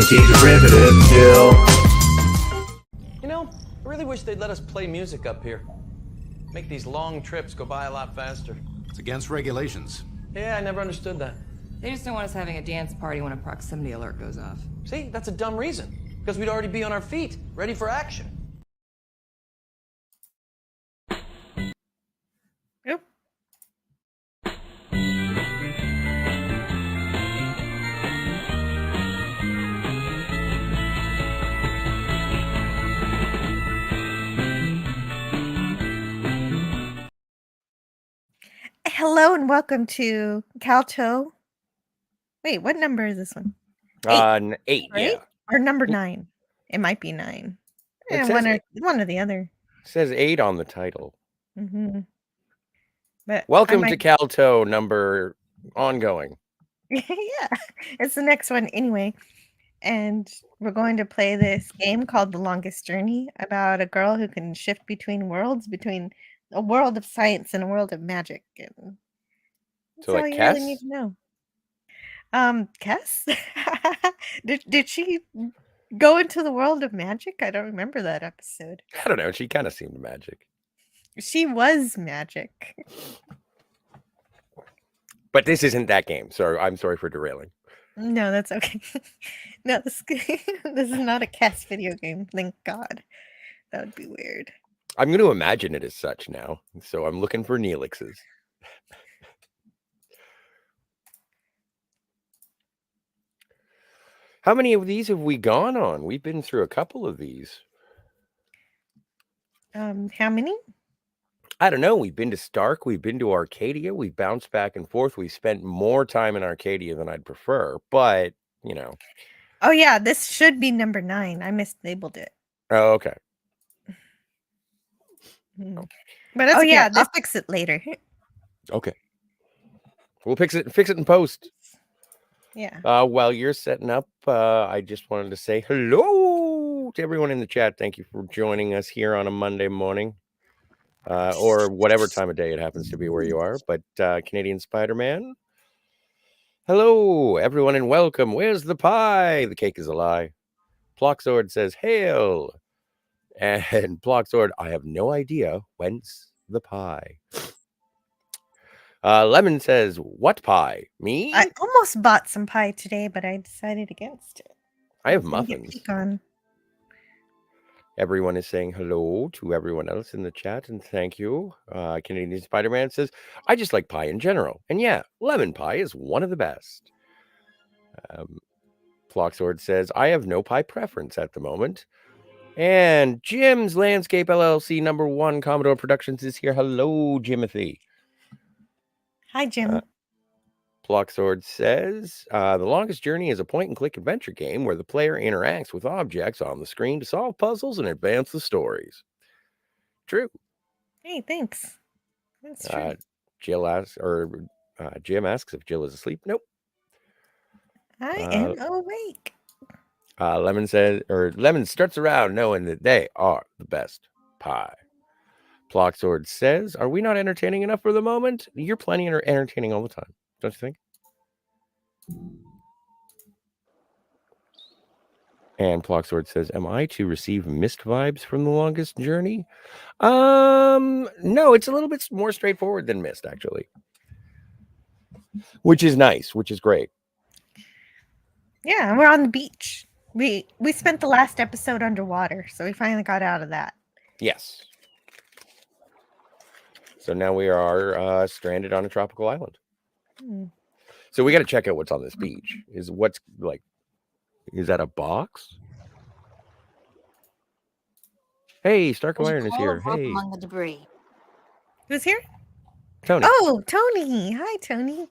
Anti-derivative Jill. You know, I really wish they'd let us play music up here. Make these long trips go by a lot faster. It's against regulations. Yeah, I never understood that. They just don't want us having a dance party when a proximity alert goes off. See, that's a dumb reason. Because we'd already be on our feet, ready for action. Yep. Hello and welcome to Kal-toh. Wait, what number is this one? 8, right? yeah. Or number 9. It might be 9. It Yeah, says one or the other. It says 8 on the title. Mm-hmm. But Welcome to Kal-toh number ongoing. Yeah, it's the next one anyway. And we're going to play this game called The Longest Journey about a girl who can shift between worlds, between a world of science and a world of magic. And that's So all like you Kess? really need to know. Kess? Did she go into the world of magic? I don't remember that episode. I don't know. She kind of seemed magic. She was magic. But this isn't that game. So I'm sorry for derailing. No, that's okay. No, this is not a Kess video game. Thank God. That would be weird. I'm going to imagine it as such now. So I'm looking for Neelixes. How many of these have we gone on? We've been through a couple of these. How many? I don't know. We've been to Stark. We've been to Arcadia. We've bounced back and forth. We've spent more time in Arcadia than I'd prefer. But, you know. Oh, yeah. This should be number 9. I mislabeled it. Oh, okay. But that's okay. Yeah, I'll fix it later. Okay. We'll fix it in post. Yeah. While you're setting up, I just wanted to say hello to everyone in the chat. Thank you for joining us here on a Monday morning. Or whatever time of day it happens to be where you are. But Canadian Spider-Man. Hello, everyone, and welcome. Where's the pie? The cake is a lie. Ploxord says, hail. And Ploxord, I have no idea whence the pie. Lemon says, what pie? Me? I almost bought some pie today, but I decided against it. I have muffins. On. Everyone is saying hello to everyone else in the chat, and thank you. Canadian Spider-Man says, I just like pie in general. And yeah, lemon pie is one of the best. Floxord says, I have no pie preference at the moment. And Jim's Landscape LLC #1 Commodore Productions is here. Hello, Jimothy. Hi, Jim. Ploxord says, The Longest Journey is a point-and-click adventure game where the player interacts with objects on the screen to solve puzzles and advance the stories. True. Hey, thanks. That's true. Jim asks if Jill is asleep. Nope. I am awake. Lemon starts around knowing that they are the best pie. Ploxord says, are we not entertaining enough for the moment? You're plenty entertaining all the time, don't you think? And Ploxord says, am I to receive mist vibes from The Longest Journey? No, it's a little bit more straightforward than Mist, actually. Which is nice, which is great. Yeah, we're on the beach. We spent the last episode underwater, so we finally got out of that. Yes. So now we are stranded on a tropical island. So we got to check out what's on this beach. Is that a box? Hey, Stark Iron is here. Hey. Among the debris. Who's here? Tony. Oh, Tony. Hi, Tony.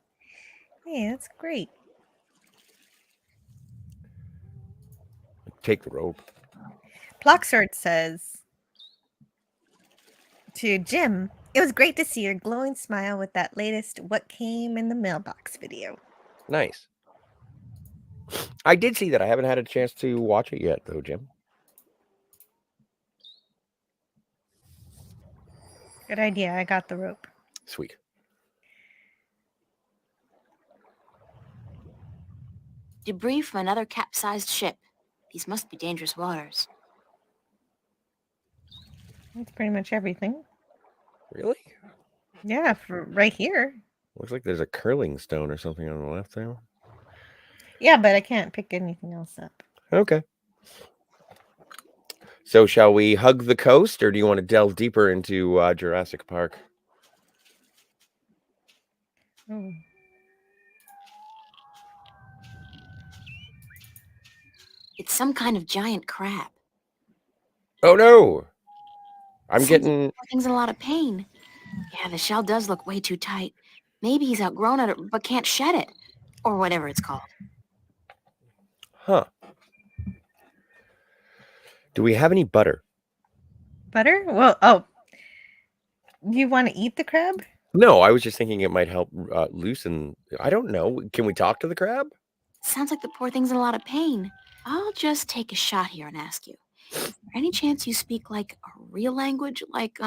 Hey, that's great. Take the rope. Ploxord says to Jim, it was great to see your glowing smile with that latest What Came in the Mailbox video. Nice. I did see that. I haven't had a chance to watch it yet, though, Jim. Good idea. I got the rope. Sweet. Debris from another capsized ship. These must be dangerous waters. That's pretty much everything. Really? Yeah, for right here. Looks like there's a curling stone or something on the left there. Yeah, but I can't pick anything else up. Okay. So shall we hug the coast, or do you want to delve deeper into Jurassic Park? Oh. It's some kind of giant crab. Oh no! I'm Seems getting... like the thing's in a lot of pain. Yeah, the shell does look way too tight. Maybe he's outgrown it, but can't shed it. Or whatever it's called. Huh. Do we have any butter? Butter? Well, oh. You want to eat the crab? No, I was just thinking it might help loosen... I don't know. Can we talk to the crab? Sounds like the poor thing's in a lot of pain. I'll just take a shot here and ask you. Is there any chance you speak like a real language, like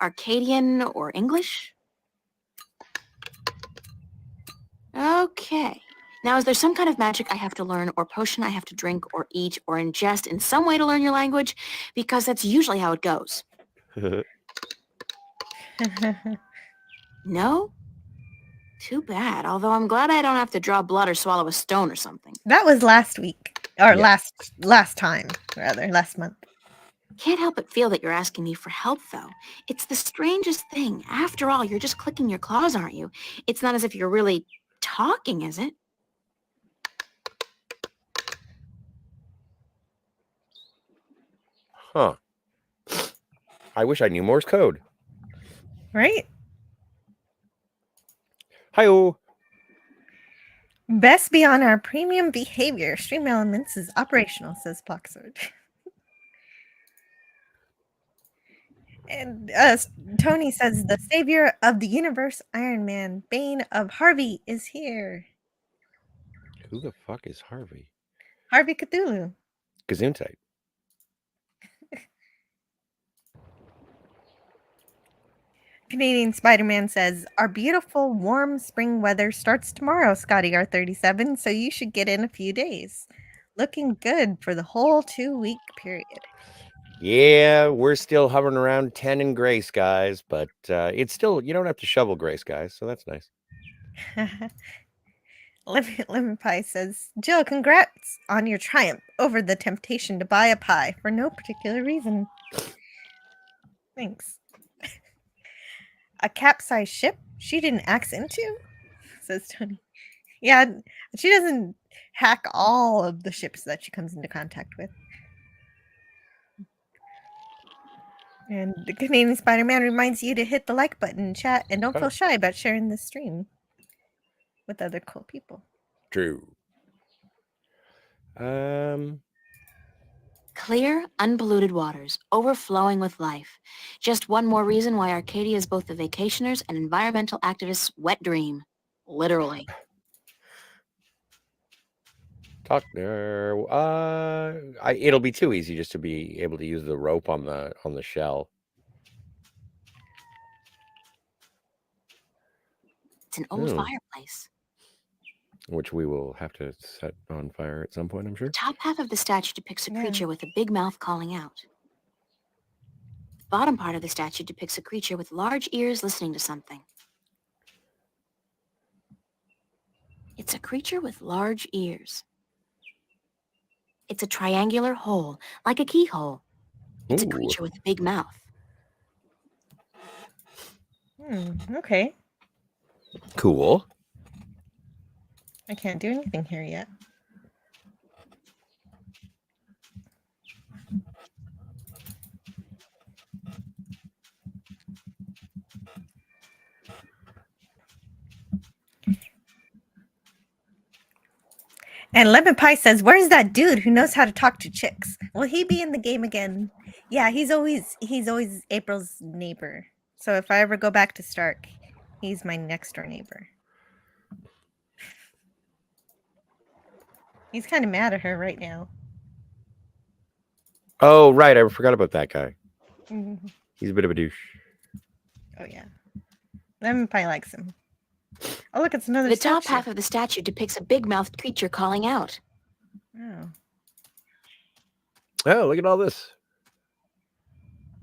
Arcadian or English? Okay. Now, is there some kind of magic I have to learn, or potion I have to drink, or eat, or ingest in some way to learn your language? Because that's usually how it goes. No? Too bad, although I'm glad I don't have to draw blood or swallow a stone or something. That was last week. Or Yeah. last time, rather. Last month. Can't help but feel that you're asking me for help, though. It's the strangest thing. After all, you're just clicking your claws, aren't you? It's not as if you're really talking, is it? Huh. I wish I knew Morse code. Right? Hi-oh. Best be on our premium behavior. Stream Elements is operational, says Blocksword. And Tony says, the savior of the universe, Iron Man, Bane of Harvey, is here. Who the fuck is Harvey? Harvey Cthulhu. Gesundheit. Canadian Spider-Man says, our beautiful, warm spring weather starts tomorrow, Scotty R37, so you should get in a few days. Looking good for the whole 2-week period. Yeah, we're still hovering around 10 in gray skies, but it's still, you don't have to shovel gray skies, so that's nice. Lemon Pie says, Jill, congrats on your triumph over the temptation to buy a pie for no particular reason. Thanks. A capsized ship she didn't axe into? Says Tony. Yeah, she doesn't hack all of the ships that she comes into contact with. And the Canadian Spider-Man reminds you to hit the like button in chat and don't feel shy about sharing this stream with other cool people. True. Clear, unpolluted waters, overflowing with life. Just one more reason why Arcadia is both the vacationers' and environmental activists' wet dream. Literally. Talk there. It'll be too easy just to be able to use the rope on the shell. It's an old fireplace. Which we will have to set on fire at some point, I'm sure. The top half of the statue depicts a creature with a big mouth calling out. The bottom part of the statue depicts a creature with large ears listening to something. It's a creature with large ears. It's a triangular hole, like a keyhole. It's a creature with a big mouth. Okay. Cool. I can't do anything here yet. And Lemon Pie says, where's that dude who knows how to talk to chicks? Will he be in the game again? Yeah, he's always April's neighbor. So if I ever go back to Stark, he's my next door neighbor. He's kind of mad at her right now. Oh, right. I forgot about that guy. Mm-hmm. He's a bit of a douche. Oh, yeah. Lemon Pie likes him. Oh, look, it's another The top statue. half of the statue depicts a big-mouthed creature calling out. Oh. Oh, look at all this.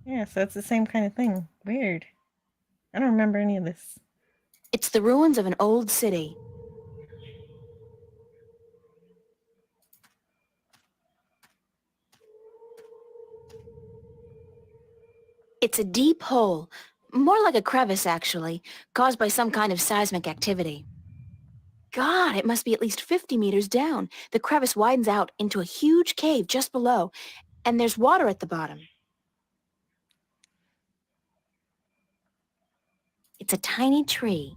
Yeah, so it's the same kind of thing. Weird. I don't remember any of this. It's the ruins of an old city. It's a deep hole, more like a crevice, actually, caused by some kind of seismic activity. God, it must be at least 50 meters down. The crevice widens out into a huge cave just below, and there's water at the bottom. It's a tiny tree.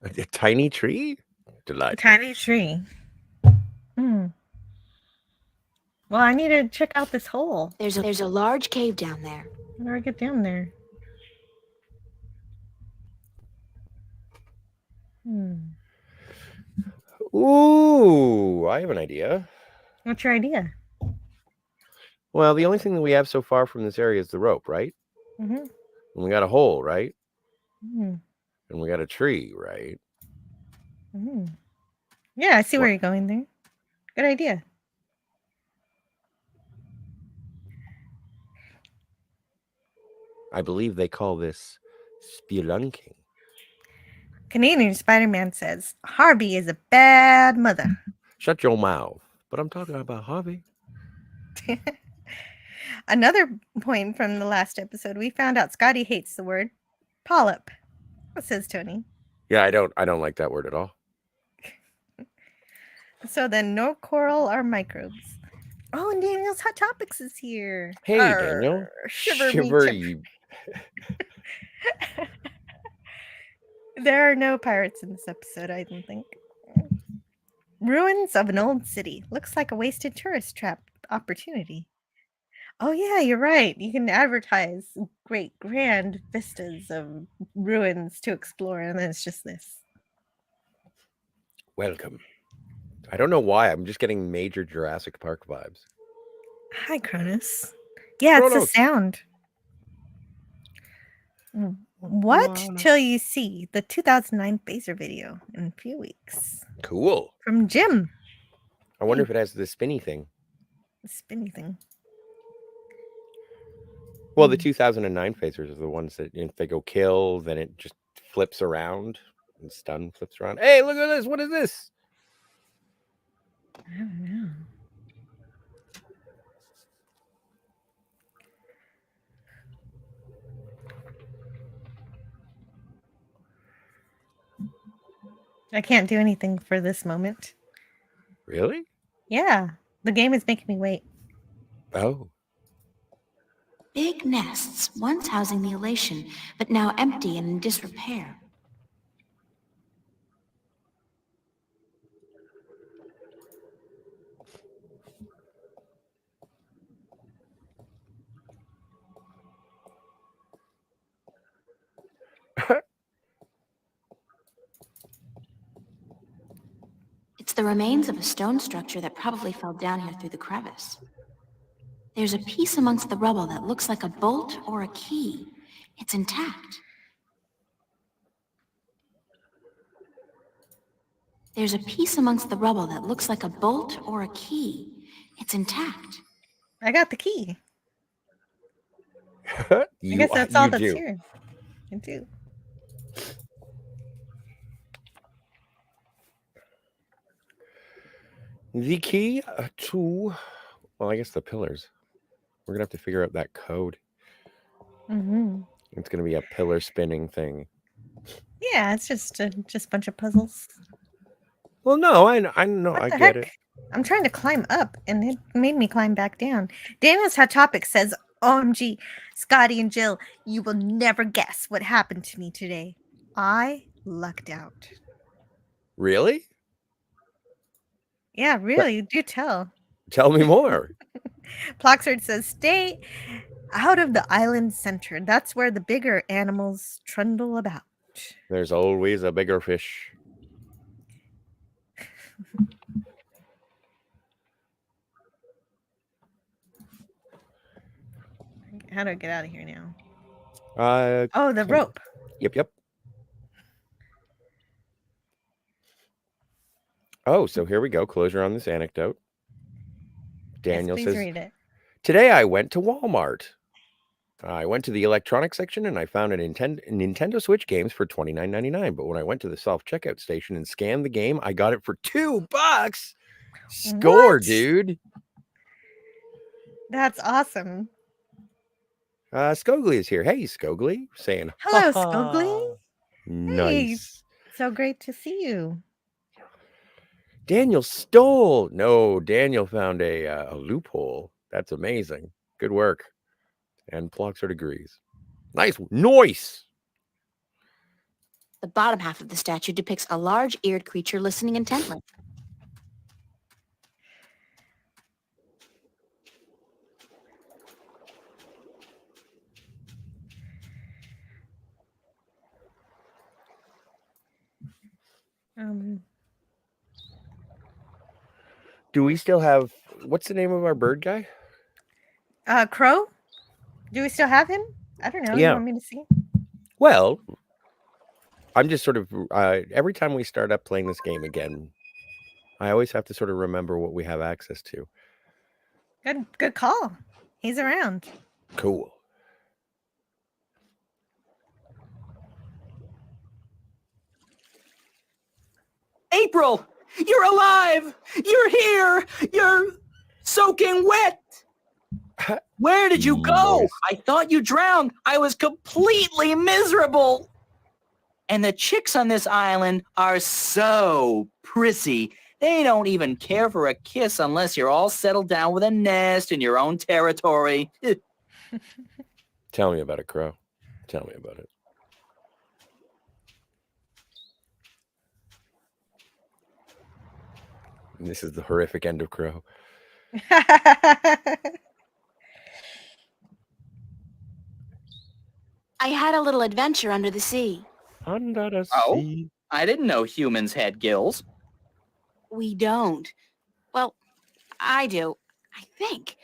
A tiny tree? Delightful. Tiny tree. Hmm. Well, I need to check out this hole. There's a large cave down there. How do I get down there? Ooh, I have an idea. What's your idea? Well, the only thing that we have so far from this area is the rope, right? Mm-hmm. And we got a hole, right? Mm-hmm. And we got a tree, right? Mm-hmm. Yeah, I see where you're going there. Good idea. I believe they call this spelunking. Canadian Spider-Man says, Harvey is a bad mother. Shut your mouth. But I'm talking about Harvey. Another point from the last episode, we found out Scotty hates the word polyp. What says Tony? Yeah, I don't like that word at all. So then no coral are microbes. Oh, and Daniel's Hot Topics is here. Hey, Daniel. Shiver me you. There are no pirates in this episode, I don't think. Ruins of an old city. Looks like a wasted tourist trap opportunity. Oh yeah, you're right. You can advertise great grand vistas of ruins to explore, and then it's just this. Welcome. I don't know why. I'm just getting major Jurassic Park vibes. Hi, Cronus. Yeah, it's the sound. What till you see the 2009 Phaser video in a few weeks. Cool. From Jim. I wonder if it has the spinny thing. The spinny thing. Well, the 2009 phasers are the ones that if they go kill, then it just flips around and stun flips around. Hey, look at this. What is this? I don't know. I can't do anything for this moment. Really? Yeah, the game is making me wait. Oh. Big nests, once housing the elation, but now empty and in disrepair. It's the remains of a stone structure that probably fell down here through the crevice. There's a piece amongst the rubble that looks like a bolt or a key. It's intact. There's a piece amongst the rubble that looks like a bolt or a key. It's intact. I got the key. I guess that's all that's here. I do. The key to, well, I guess the pillars. We're going to have to figure out that code. Mm-hmm. It's going to be a pillar spinning thing. Yeah, it's just a bunch of puzzles. Well, no, I know, I get it. I'm trying to climb up, and it made me climb back down. Daniel's Hot Topic says, OMG, Scotty and Jill, you will never guess what happened to me today. I lucked out. Really? Yeah, really, do tell. Tell me more. Ploxard says, stay out of the island center. That's where the bigger animals trundle about. There's always a bigger fish. How do I get out of here now? Oh, the rope. Yep. Oh, so here we go. Closure on this anecdote. Daniel Yes, please says, read it. today I went to Walmart. I went to the electronics section and I found a Nintendo Switch games for $29.99. But when I went to the self-checkout station and scanned the game, I got it for $2. Score, What? dude. That's awesome. Skogly is here. Hey, Skogly. Saying, Hello, "Ha ha." Skogly. Nice. So great to see you. Daniel stole. No, Daniel found a loophole. That's amazing. Good work. And Ploxer agrees. Nice. The bottom half of the statue depicts a large-eared creature listening intently. Do we still have, what's the name of our bird guy? Crow? Do we still have him? I don't know. Yeah. You want me to see? Well, I'm just sort of, every time we start up playing this game again, I always have to sort of remember what we have access to. Good call. He's around. Cool. April, you're alive! You're here! You're soaking wet! Where did you go? Nice. I thought you drowned. I was completely miserable. And the chicks on this island are so prissy. They don't even care for a kiss unless you're all settled down with a nest in your own territory. Tell me about it, Crow. Tell me about it. And this is the horrific end of Crow. I had a little adventure under the sea. Under the Oh? sea. I didn't know humans had gills. We don't. Well, I do. I think.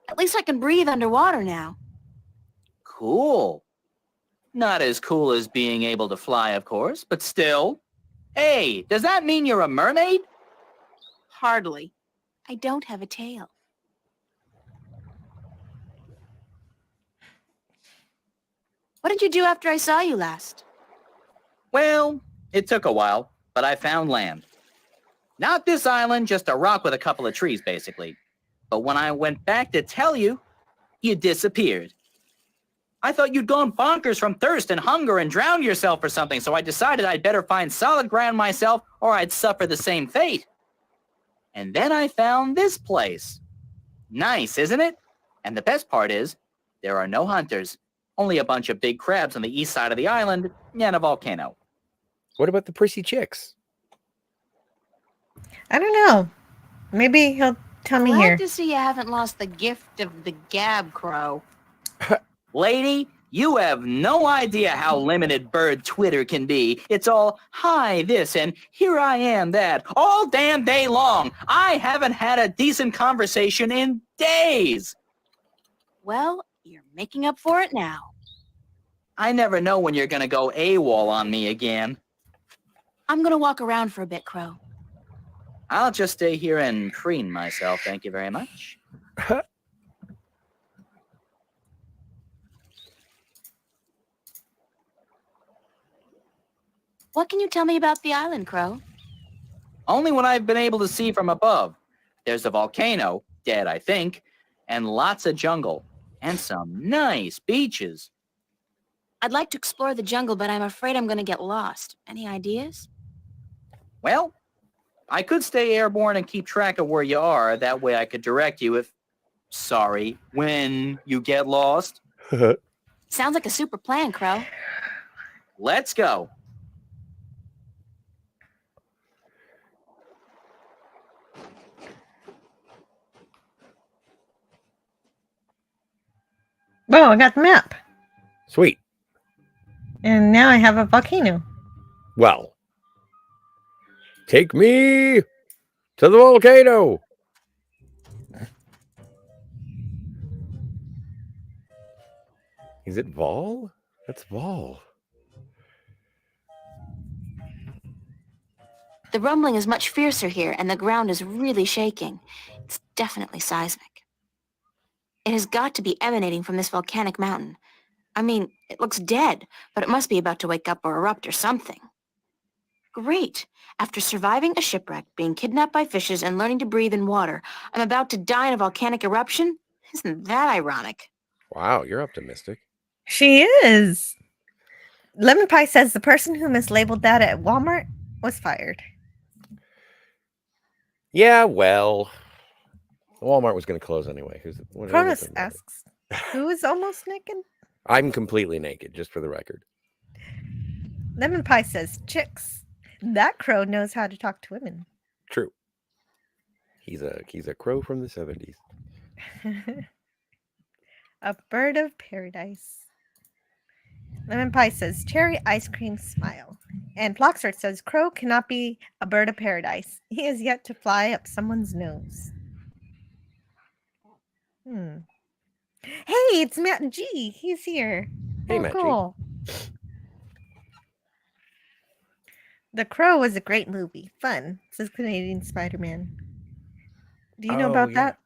At least I can breathe underwater now. Cool. Not as cool as being able to fly, of course, but still. Hey, does that mean you're a mermaid? Hardly. I don't have a tail. What did you do after I saw you last? Well, it took a while, but I found land. Not this island, just a rock with a couple of trees, basically. But when I went back to tell you, you disappeared. I thought you'd gone bonkers from thirst and hunger and drowned yourself or something, so I decided I'd better find solid ground myself or I'd suffer the same fate. And then I found this place. Nice, isn't it? And the best part is, there are no hunters. Only a bunch of big crabs on the east side of the island and a volcano. What about the prissy chicks? I don't know. Maybe he'll tell me Glad here. to see you haven't lost the gift of the gab, Crow. Lady, you have no idea how limited bird Twitter can be. It's all, hi, this, and here I am, that, all damn day long. I haven't had a decent conversation in days. Well, you're making up for it now. I never know when you're going to go AWOL on me again. I'm gonna walk around for a bit, Crow. I'll just stay here and preen myself, thank you very much. What can you tell me about the island, Crow? Only what I've been able to see from above. There's a volcano, dead I think, and lots of jungle, and some nice beaches. I'd like to explore the jungle, but I'm afraid I'm gonna get lost. Any ideas? Well, I could stay airborne and keep track of where you are. That way I could direct you when you get lost. Sounds like a super plan, Crow. Let's go. Whoa, I got the map. Sweet. And now I have a volcano. Well, take me to the volcano. Is it Vol? That's Vol. The rumbling is much fiercer here, and the ground is really shaking. It's definitely seismic. It has got to be emanating from this volcanic mountain. I mean, it looks dead, but it must be about to wake up or erupt or something. Great. After surviving a shipwreck, being kidnapped by fishes, and learning to breathe in water, I'm about to die in a volcanic eruption? Isn't that ironic? Wow, you're optimistic. She is. Lemon Pie says the person who mislabeled that at Walmart was fired. Yeah, well, Walmart was going to close anyway. Cronus asks, who is almost naked? I'm completely naked, just for the record. Lemon Pie says, chicks. That crow knows how to talk to women. True. He's a crow from the 70s. A bird of paradise. Lemon Pie says, cherry ice cream smile. And Ploxert says, crow cannot be a bird of paradise. He has yet to fly up someone's nose. Hey, it's Matt G. He's here. Hey, Matt G. Cool. The Crow was a great movie. Fun, says Canadian Spider-Man. Do you know about that?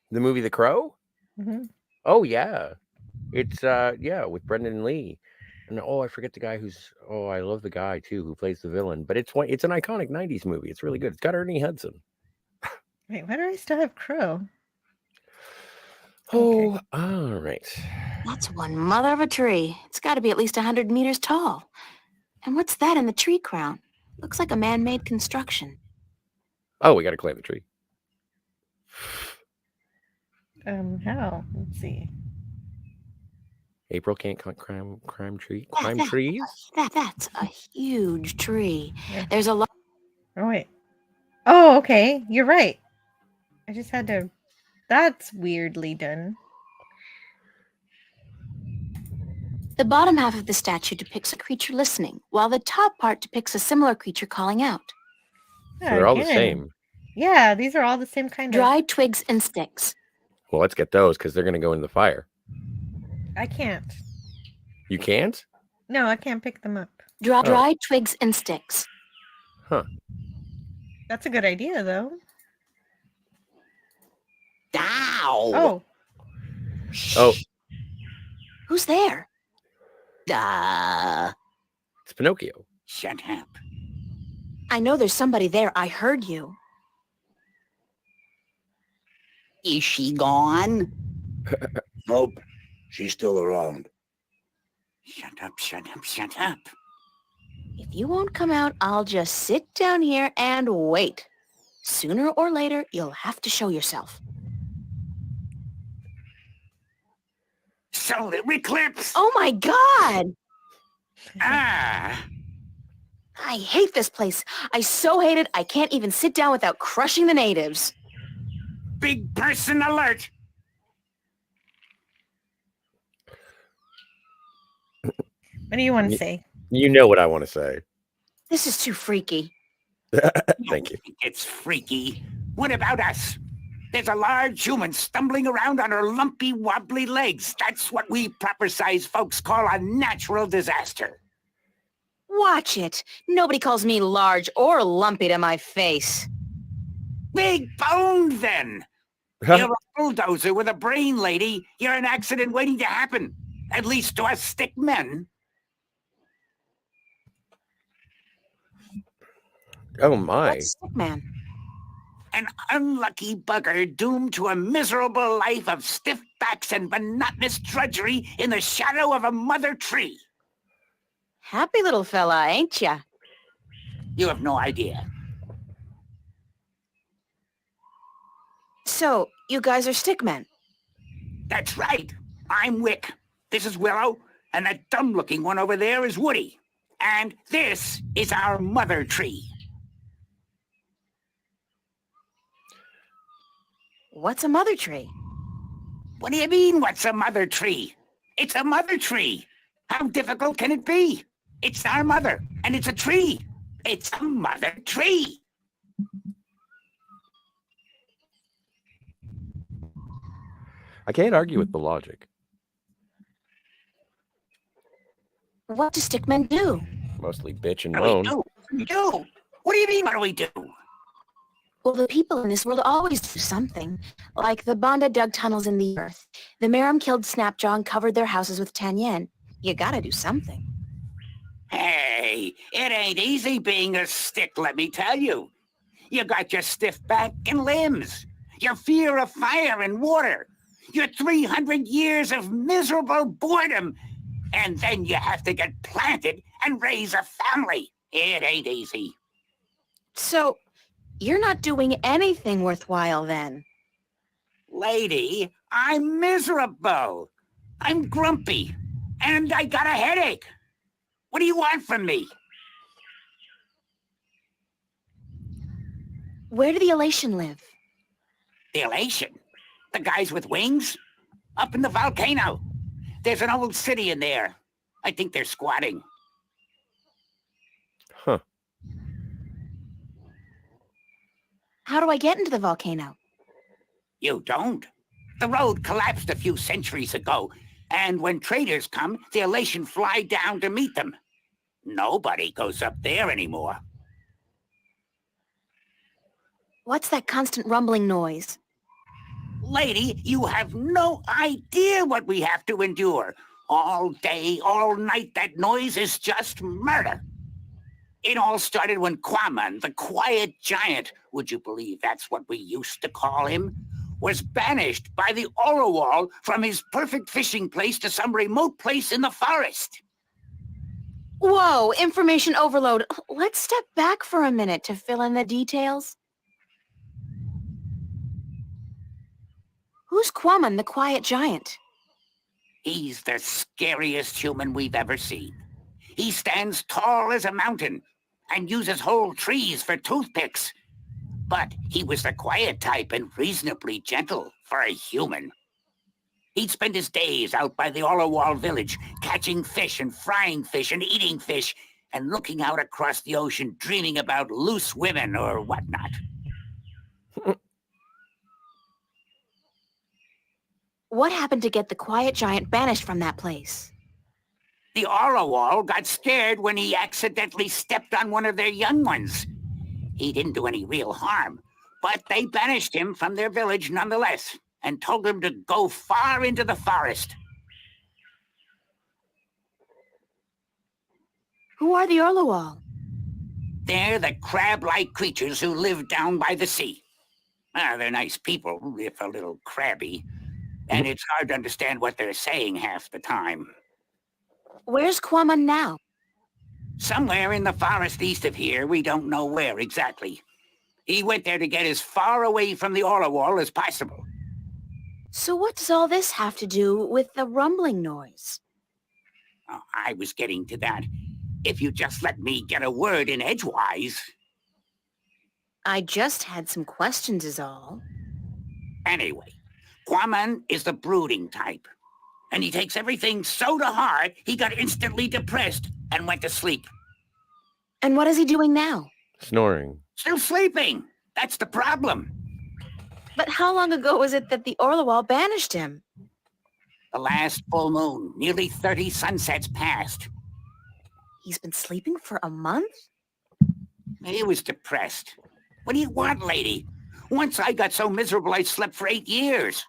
The movie The Crow? Mm-hmm. Oh, yeah. It's, with Brendan Lee. And, I forget the guy I love the guy, too, who plays the villain. But it's an iconic 90s movie. It's really good. It's got Ernie Hudson. Wait, why do I still have Crow? Oh, Okay. all right. That's one mother of a tree. It's got to be at least 100 meters tall. And what's that in the tree crown? Looks like a man-made construction. Oh, we got to climb the tree. How? Let's see. April can't climb trees? That's a huge tree. Yeah. There's a lot. Oh, wait. Oh, okay. You're right. I just had to... That's weirdly done. The bottom half of the statue depicts a creature listening, while the top part depicts a similar creature calling out. So they're all the Again. same. Yeah, these are all the same kind of... Dried twigs and sticks. Well, let's get those because they're going to go in the fire. I can't. You can't? No, I can't pick them up. Dried twigs and sticks. Huh. That's a good idea, though. Ow! Oh. Who's there? It's Pinocchio. Shut up. I know there's somebody there. I heard you. Is she gone? Nope. She's still around. Shut up, shut up, shut up. If you won't come out, I'll just sit down here and wait. Sooner or later, you'll have to show yourself. Solar eclipse! Oh my God! Ah! I hate this place. I so hate it, I can't even sit down without crushing the natives. Big person alert! What do you want to say? You know what I want to say. This is too freaky. Thank you. It's freaky. What about us? There's a large human stumbling around on her lumpy, wobbly legs. That's what we proper-sized folks call a natural disaster. Watch it. Nobody calls me large or lumpy to my face. Big boned, then. You're a bulldozer with a brain, lady. You're an accident waiting to happen. At least to us stick men. Oh, my. What's stick man? An unlucky bugger doomed to a miserable life of stiff backs and monotonous drudgery in the shadow of a mother tree. Happy little fella, ain't ya? You have no idea. So, you guys are stick men? That's right. I'm Wick. This is Willow, and that dumb-looking one over there is Woody. And this is our mother tree. What's a mother tree? What do you mean, what's a mother tree? It's a mother tree. How difficult can it be? It's our mother, and it's a tree. It's a mother tree. I can't argue with the logic. What do stickmen do? Mostly bitch and What do we moan. do? What do we do? What do you mean, what do we do? Well, the people in this world always do something. Like the Banda dug tunnels in the earth. The Meram killed Snapjaw and covered their houses with Tanyen. You gotta do something. Hey, it ain't easy being a stick, let me tell you. You got your stiff back and limbs, your fear of fire and water, your 300 years of miserable boredom, and then you have to get planted and raise a family. It ain't easy. So, you're not doing anything worthwhile then. Lady, I'm miserable. I'm grumpy, and I got a headache. What do you want from me? Where do the Elation live? The Elation? The guys with wings? Up in the volcano. There's an old city in there. I think they're squatting. Huh. How do I get into the volcano? You don't. The road collapsed a few centuries ago, and when traders come, the Elation fly down to meet them. Nobody goes up there anymore. What's that constant rumbling noise? Lady, you have no idea what we have to endure. All day, all night, that noise is just murder. It all started when Quaman, the quiet giant, would you believe that's what we used to call him, was banished by the Orowal from his perfect fishing place to some remote place in the forest. Whoa, information overload. Let's step back for a minute to fill in the details. Who's Quaman, the quiet giant? He's the scariest human we've ever seen. He stands tall as a mountain and uses whole trees for toothpicks. But he was the quiet type and reasonably gentle for a human. He'd spend his days out by the Orowal village, catching fish and frying fish and eating fish, and looking out across the ocean, dreaming about loose women or whatnot. What happened to get the quiet giant banished from that place? The Orowal got scared when he accidentally stepped on one of their young ones. He didn't do any real harm, but they banished him from their village nonetheless, and told him to go far into the forest. Who are the Orlowal? They're the crab-like creatures who live down by the sea. They're nice people, if a little crabby, and it's hard to understand what they're saying half the time. Where's Quaman now? Somewhere in the forest east of here, we don't know where exactly. He went there to get as far away from the Orowal as possible. So what does all this have to do with the rumbling noise? Oh, I was getting to that. If you just let me get a word in edgewise. I just had some questions is all. Anyway, Quaman is the brooding type. And he takes everything so to heart, he got instantly depressed and went to sleep. And what is he doing now? Snoring. Still sleeping. That's the problem. But how long ago was it that the Orlowal banished him? The last full moon, nearly 30 sunsets passed. He's been sleeping for a month? He was depressed. What do you want, lady? Once I got so miserable I slept for 8 years.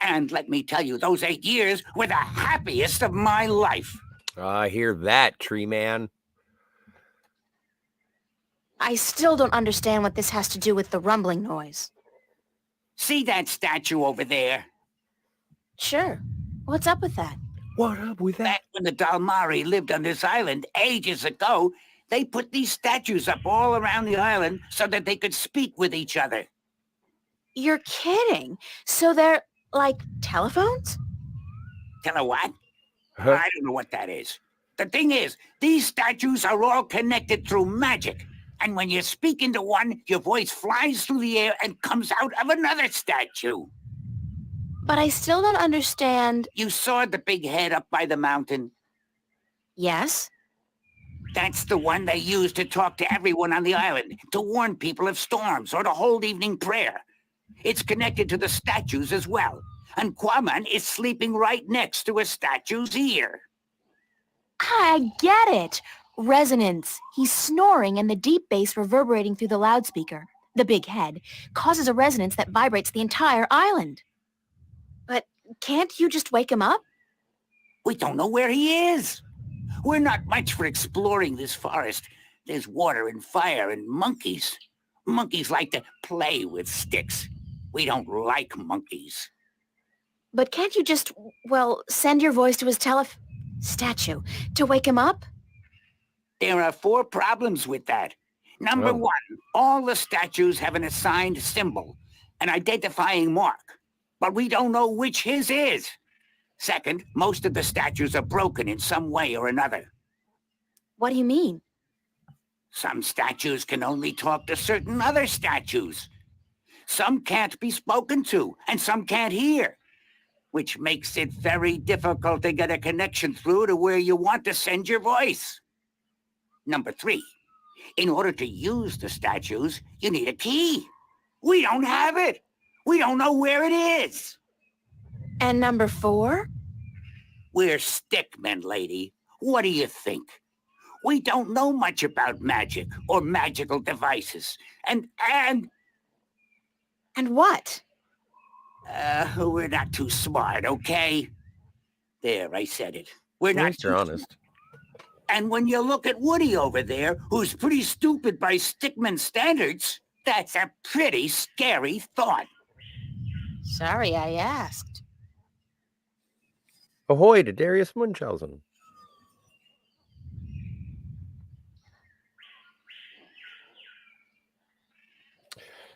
And let me tell you, those 8 years were the happiest of my life. I hear that, tree man. I still don't understand what this has to do with the rumbling noise. See that statue over there? Sure. What's up with that? What up with that? Back when the Dalmari lived on this island ages ago, they put these statues up all around the island so that they could speak with each other. You're kidding. So they're like telephones? Tell her what? Huh? I don't know what that is. The thing is, these statues are all connected through magic. And when you speak into one, your voice flies through the air and comes out of another statue. But I still don't understand. You saw the big head up by the mountain? Yes? That's the one they use to talk to everyone on the island, to warn people of storms or to hold evening prayer. It's connected to the statues as well. And Quaman is sleeping right next to a statue's ear. I get it. Resonance. He's snoring and the deep bass reverberating through the loudspeaker, the big head, causes a resonance that vibrates the entire island. But can't you just wake him up? We don't know where he is. We're not much for exploring this forest. There's water and fire and monkeys. Monkeys like to play with sticks. We don't like monkeys. But can't you just, well, send your voice to his statue to wake him up? There are 4 problems with that. Number 1, all the statues have an assigned symbol, an identifying mark, but we don't know which his is. Second, most of the statues are broken in some way or another. What do you mean? Some statues can only talk to certain other statues. Some can't be spoken to, and some can't hear, which makes it very difficult to get a connection through to where you want to send your voice. Number 3, in order to use the statues, you need a key. We don't have it. We don't know where it is. And number 4? We're stickmen, lady. What do you think? We don't know much about magic or magical devices. And what? We're not too smart, okay? There, I said it. We're not At least you're honest. And when you look at Woody over there, who's pretty stupid by stickman standards, that's a pretty scary thought. Sorry I asked. Ahoy to Darius Munchausen.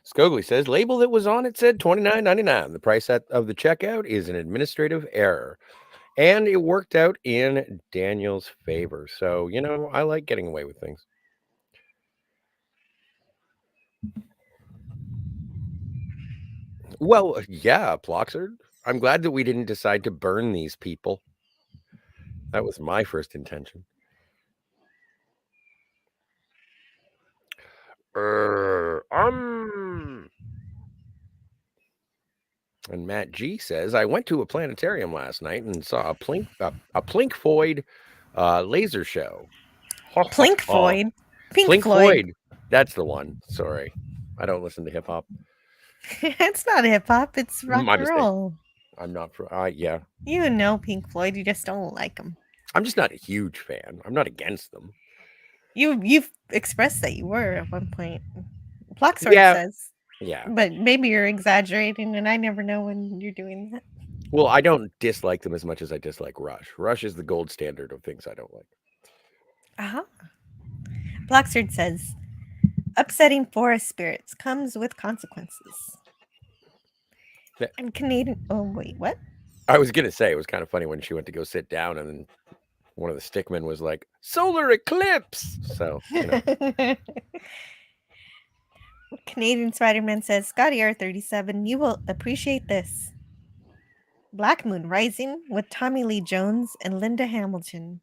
Scogli says, label that was on it said $29.99. The price of the checkout is an administrative error. And it worked out in Daniel's favor. So, you know, I like getting away with things. Well, yeah, Ploxard. I'm glad that we didn't decide to burn these people. That was my first intention. And Matt G says, I went to a planetarium last night and saw a Plinkfoid laser show. Plinkfoid? Pink Floyd. That's the one. Sorry. I don't listen to hip hop. It's not hip hop. It's rock and roll. I'm not. Yeah. You know Pink Floyd. You just don't like them. I'm just not a huge fan. I'm not against them. You've expressed that you were at one point. Ploxard says. Yeah. But maybe you're exaggerating, and I never know when you're doing that. Well, I don't dislike them as much as I dislike Rush. Rush is the gold standard of things I don't like. Uh-huh. Ploxard says, upsetting forest spirits comes with consequences. And Canadian... Oh, wait, what? I was going to say, it was kind of funny when she went to go sit down, and then one of the stickmen was like, solar eclipse! So, you know. Canadian Spider-Man says, Scotty R37, you will appreciate this. Black Moon Rising with Tommy Lee Jones and Linda Hamilton.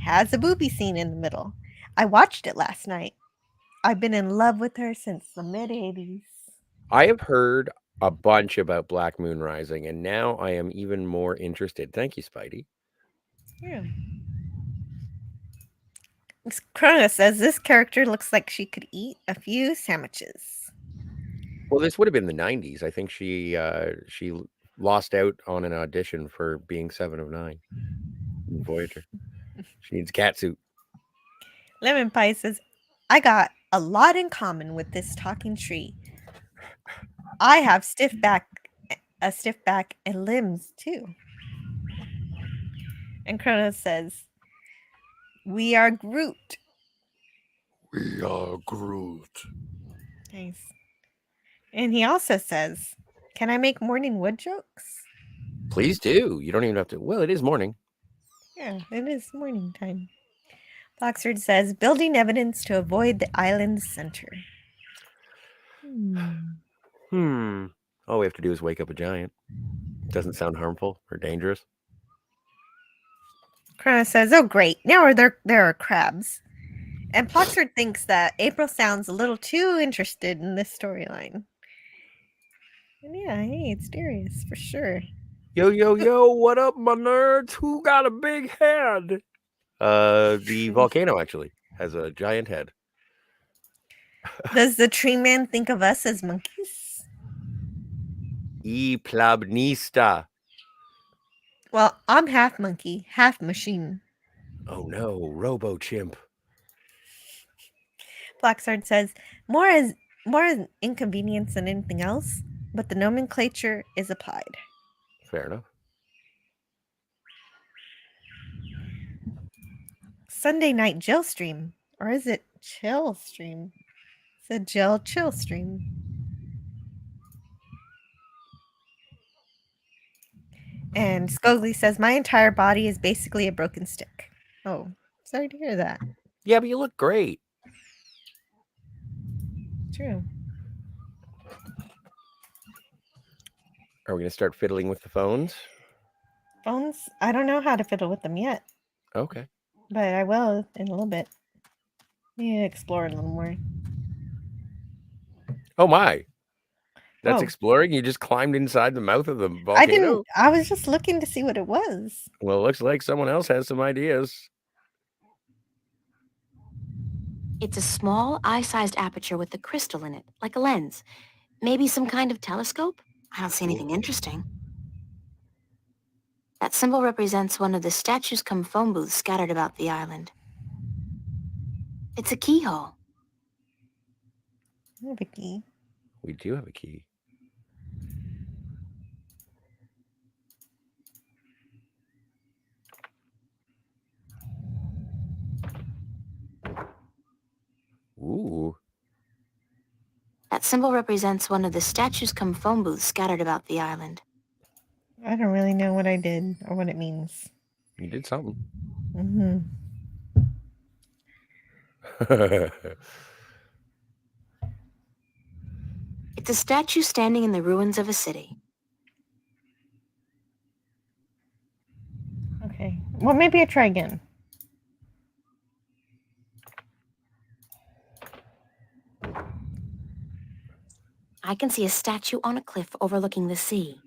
Has a booby scene in the middle. I watched it last night. I've been in love with her since the mid-'80s. I have heard a bunch about Black Moon Rising, and now I am even more interested. Thank you, Spidey. Yeah. Krona says this character looks like she could eat a few sandwiches. Well, this would have been the 90s. I think she lost out on an audition for being 7 of 9 in Voyager. She needs a cat suit. Lemon Pie says, I got a lot in common with this talking tree. I have a stiff back and limbs too. And Kronos says, we are Groot. We are Groot. Nice. And he also says, can I make morning wood jokes? Please do. You don't even have to. Well, it is morning. Yeah, it is morning time. Foxford says, building evidence to avoid the island's center. All we have to do is wake up a giant. Doesn't sound harmful or dangerous. Krona says, oh, great. Now there are crabs. And Ploxford thinks that April sounds a little too interested in this storyline. And yeah, hey, it's Darius for sure. Yo, what up, my nerds? Who got a big head? The volcano actually has a giant head. Does the tree man think of us as monkeys? E plabnista. Well, I'm half monkey, half machine. Oh no, Robo Chimp. Blacksword says, more as inconvenience than anything else, but the nomenclature is applied. Fair enough. Sunday night Jill stream. Or is it chill stream? It's a Jill chill stream. And Scogly says, my entire body is basically a broken stick. Oh, sorry to hear that. Yeah, but you look great. True. Are we going to start fiddling with the phones? Phones, I don't know how to fiddle with them yet, Okay. but I will in a little bit. Yeah, explore a little more. Oh my. That's Oh. exploring? You just climbed inside the mouth of the volcano? I was just looking to see what it was. Well, it looks like someone else has some ideas. It's a small, eye-sized aperture with a crystal in it, like a lens. Maybe some kind of telescope? I don't see anything interesting. That symbol represents one of the statues cum phone booths scattered about the island. It's a keyhole. I have a key. We do have a key. Ooh. That symbol represents one of the statues cum phone booths scattered about the island. I don't really know what I did or what it means. You did something. Mm-hmm. It's a statue standing in the ruins of a city. Okay. Well, maybe I try again. I can see a statue on a cliff overlooking the sea.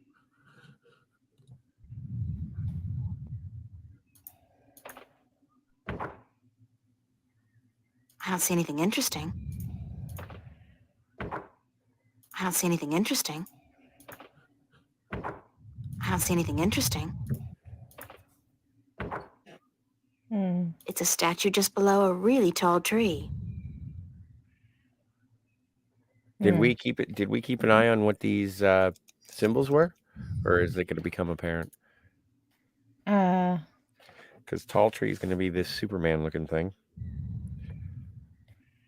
I don't see anything interesting. I don't see anything interesting. I don't see anything interesting. It's a statue just below a really tall tree. Did we keep an eye on what these symbols were? Or is it going to become apparent? Because tall tree is going to be this Superman looking thing.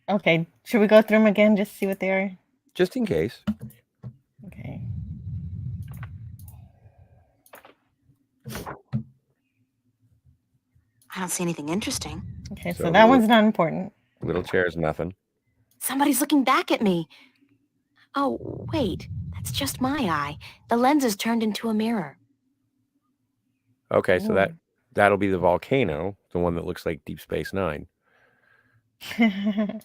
Okay. Should we go through them again just to see what they are? Just in case. Okay. I don't see anything interesting. Okay, so that one's not important. Little chair is nothing. Somebody's looking back at me. Oh, wait. That's just my eye. The lens is turned into a mirror. Okay, so that'll be the volcano, the one that looks like Deep Space Nine. I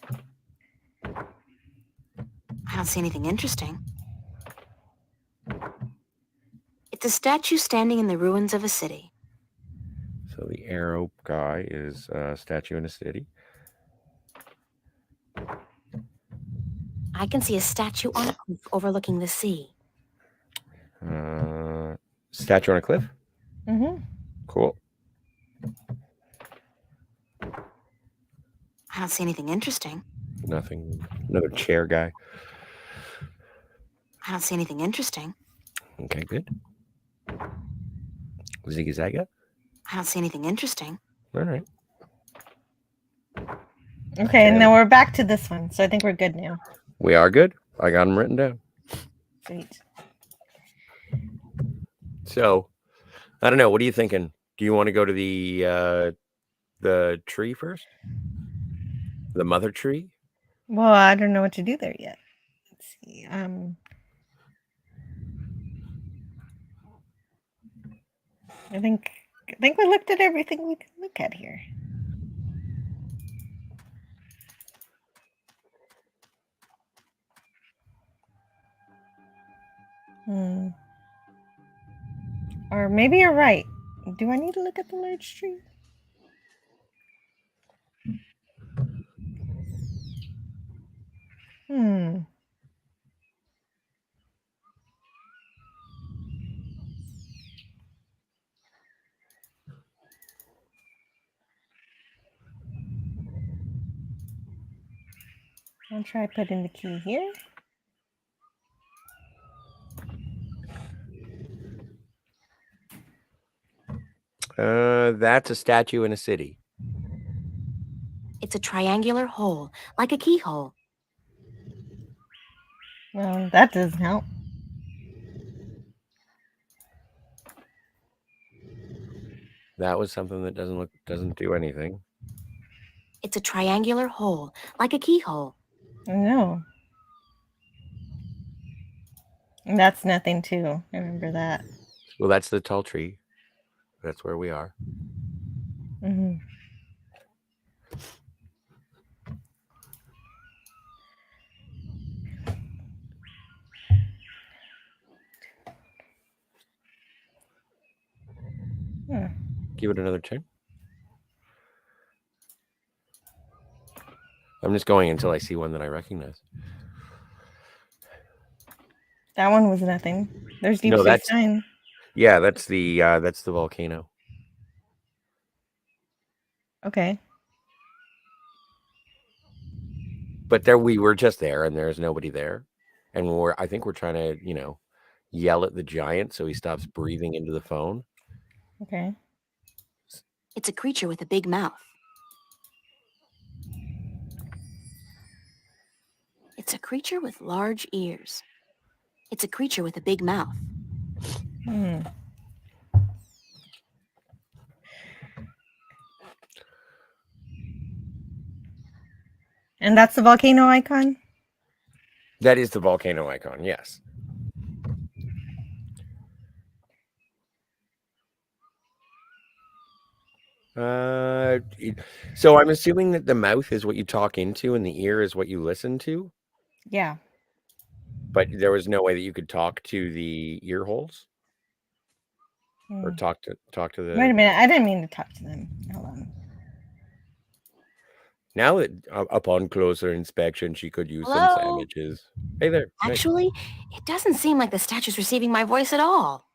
don't see anything interesting. It's a statue standing in the ruins of a city. So the arrow guy is a statue in a city. I can see a statue on a cliff overlooking the sea. Statue on a cliff? Mm-hmm. Cool. I don't see anything interesting. Nothing. Another chair guy. I don't see anything interesting. Okay, good. Ziggy Zaga? I don't see anything interesting. All right. Okay, and now we're back to this one, so I think we're good now. We are good. I got them written down. Sweet. So, I don't know. What are you thinking? Do you want to go to the tree first? The mother tree? Well, I don't know what to do there yet. Let's see. I think we looked at everything we can look at here. Or maybe you're right. Do I need to look at the large tree? Hmm. I'll try putting the key here. That's a statue in a city. It's a triangular hole, like a keyhole. Well, that doesn't help. That was something that doesn't do anything. It's a triangular hole, like a keyhole. No. And that's nothing too. I remember that. Well, that's the tall tree. That's where we are. Mm-hmm. Give it another turn. I'm just going until I see one that I recognize. That one was nothing. There's deep No, space that's- nine. Yeah, that's the volcano. Okay. But there we were just there, and there's nobody there, and I think we're trying to yell at the giant so he stops breathing into the phone. Okay. It's a creature with a big mouth. It's a creature with large ears. It's a creature with a big mouth. Hmm. And that's the volcano icon? That is the volcano icon, yes. So I'm assuming that the mouth is what you talk into and the ear is what you listen to, Yeah. but there was no way that you could talk to the ear holes or Hmm. talk to the. Wait a minute. I didn't mean to talk to them. Hold on. Now that upon closer inspection, she could use some Hello? sandwiches. Hey there. Nice. Actually, it doesn't seem like the statue's receiving my voice at all.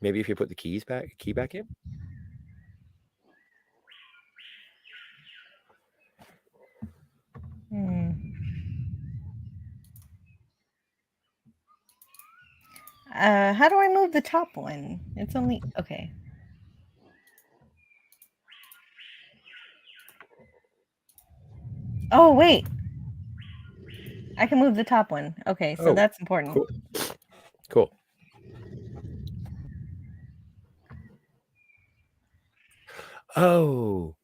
Maybe if you put the key back in. Hmm. How do I move the top one? It's only okay. Oh wait. I can move the top one. Okay, so Oh, that's important. Cool. Oh,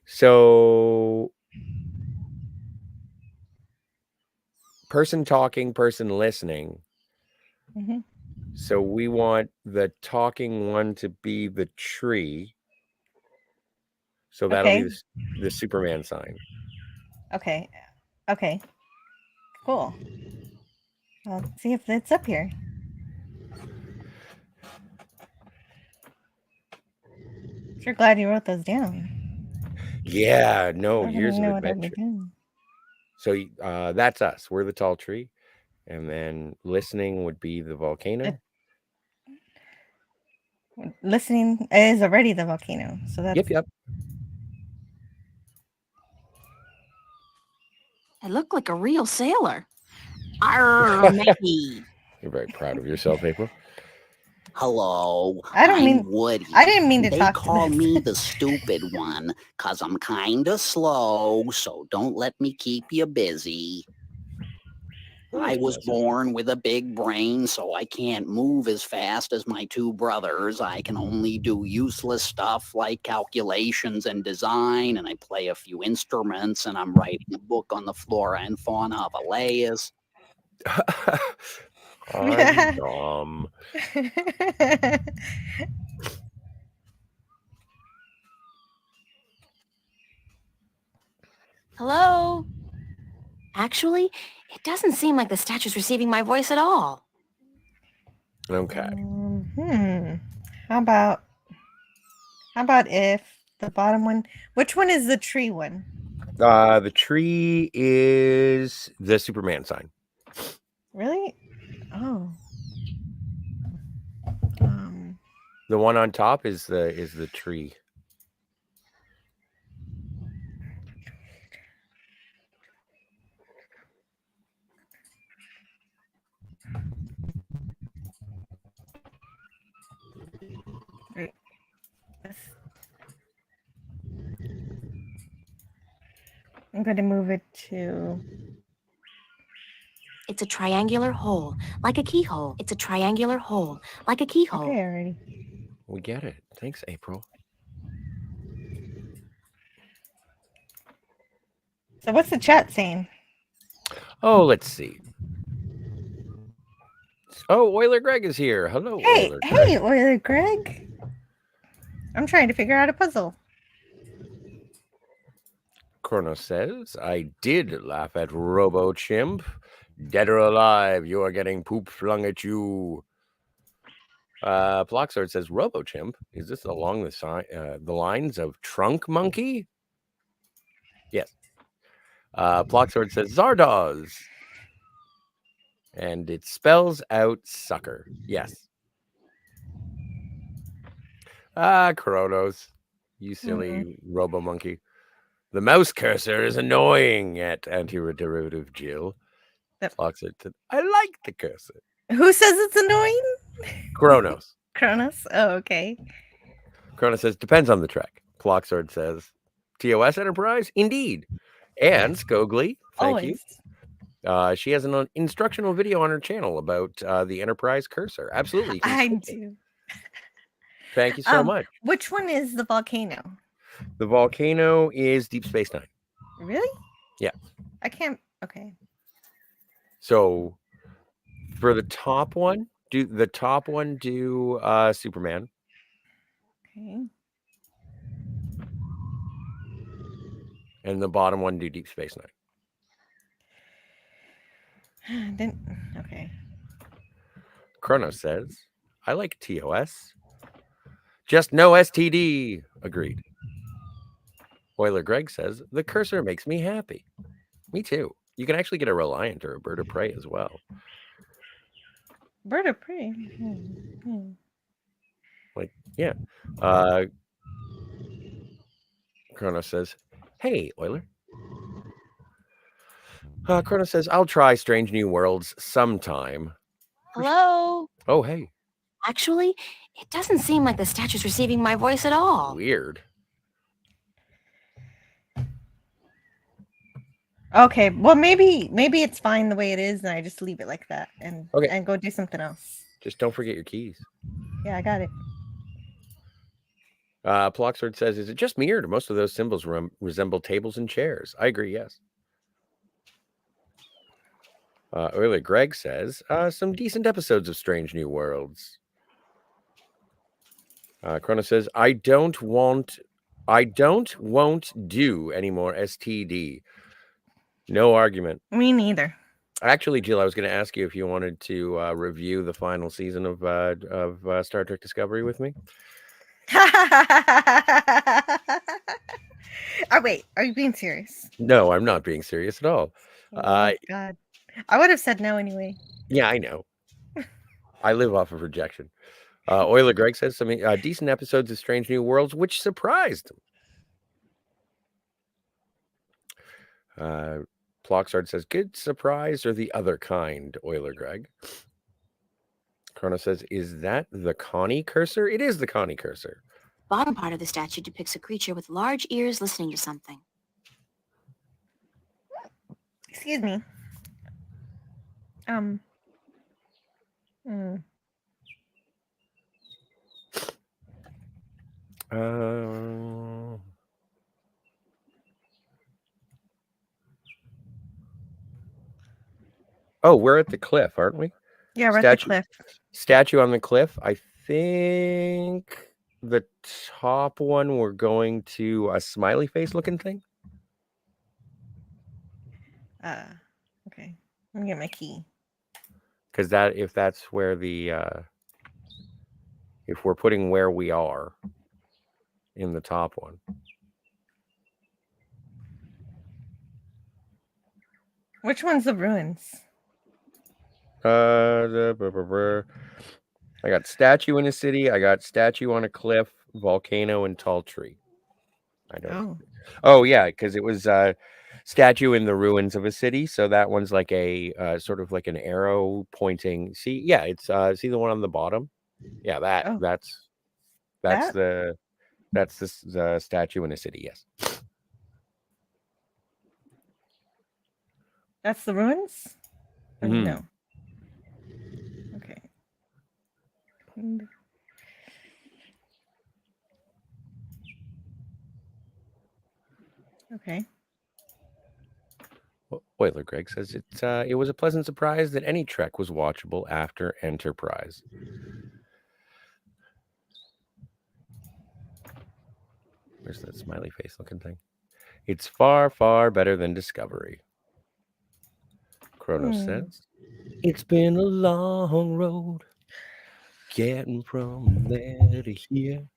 so person talking, person listening. Mm-hmm. So we want the talking one to be the tree. So that'll be the Superman sign. Okay. Okay. Cool. I'll see if it's up here. Sure glad you wrote those down. Yeah, no, I years didn't of know what I'd be adventure. doing. So that's us. We're the tall tree. And then listening would be the volcano. Listening is already the volcano, so that's Yep. I look like a real sailor. Arr, matey. You're very proud of yourself, April. Hello, I don't I'm mean- Woody. I didn't mean to They talk to call this. me the stupid one, 'cause I'm kinda slow, so don't let me keep you busy. I was born with a big brain, so I can't move as fast as my two brothers. I can only do useless stuff like calculations and design, and I play a few instruments, and I'm writing a book on the flora and fauna of Elias. I'm dumb. Hello? Actually, it doesn't seem like the statue's receiving my voice at all. Okay. How about if the bottom one? Which one is the tree one? The tree is the Superman sign. Really? Oh. The one on top is the tree. Right. I'm going to move it to... It's a triangular hole, like a keyhole. It's a triangular hole, like a keyhole. Okay, already. We get it. Thanks, April. So what's the chat saying? Oh, let's see. Oh, Oiler Greg is here. Hello, Hey, Oiler hey, Greg. Oiler Greg. I'm trying to figure out a puzzle. Chrono says, I did laugh at Robo Chimp. Dead or alive, you are getting poop flung at you. Ploxard says, Robo Chimp, is this along the lines of Trunk Monkey? Yes. Ploxard says, Zardoz. And it spells out sucker. Yes. Kronos, you silly Robo Monkey. The mouse cursor is annoying at antiderivative Jill. Yep. Ploxard said, I like the cursor. Who says it's annoying? Kronos. Kronos. Oh, okay. Kronos says, depends on the track. Ploxard says, TOS Enterprise? Indeed. And Skogly, thank you. She has an instructional video on her channel about the Enterprise cursor. Absolutely. You can I skip it. do. Thank you so much. Which one is the volcano? The volcano is Deep Space Nine. Really? Yeah. I can't. Okay. So for the top one, do Superman. Okay. And the bottom one do Deep Space Nine. Then okay. Kronos says, I like TOS. Just no STD. Agreed. Oiler Greg says, the cursor makes me happy. Me too. You can actually get a Reliant or a Bird of Prey as well. Bird of Prey. Like, yeah. Kronos says, hey, Oiler. Kronos says, I'll try Strange New Worlds sometime. Hello? Oh, hey. Actually, it doesn't seem like the statue's receiving my voice at all. Weird. Okay, well maybe it's fine the way it is, and I just leave it like that and go do something else. Just don't forget your keys. Yeah, I got it. Ploxard says, is it just me or do most of those symbols resemble tables and chairs? I agree, yes. Earlier, Greg says, some decent episodes of Strange New Worlds. Chrono says, I won't do any more STD. No argument. Me neither. Actually, Jill, I was going to ask you if you wanted to review the final season of Star Trek Discovery with me. Oh wait, are you being serious? No, I'm not being serious at all. Oh God, I would have said no anyway. Yeah, I know. I live off of rejection. Oiler Greg says some decent episodes of Strange New Worlds, which surprised him. Ploxard says, good surprise or the other kind, Oiler Greg. Chrono says, is that the Connie cursor? It is the Connie cursor. Bottom part of the statue depicts a creature with large ears listening to something. Excuse me. Oh, we're at the cliff, aren't we? Yeah, we're at the cliff. Statue on the cliff. I think the top one we're going to a smiley face looking thing. Okay. Let me get my key. Because if that's where the if we're putting where we are in the top one. Which one's the ruins? I got statue in a city. I got statue on a cliff, volcano, and tall tree. I don't. Oh. Oh yeah, because it was statue in the ruins of a city. So that one's like a sort of like an arrow pointing. See, yeah, it's see the one on the bottom. Yeah, Oh. that's That? the statue in a city. Yes. That's the ruins? Or Mhm. no. Okay. Okay. Oiler Greg says it was a pleasant surprise that any trek was watchable after Enterprise. Where's that smiley face looking thing? It's far, far better than Discovery. Kronos says, it's been a long road getting from there to here.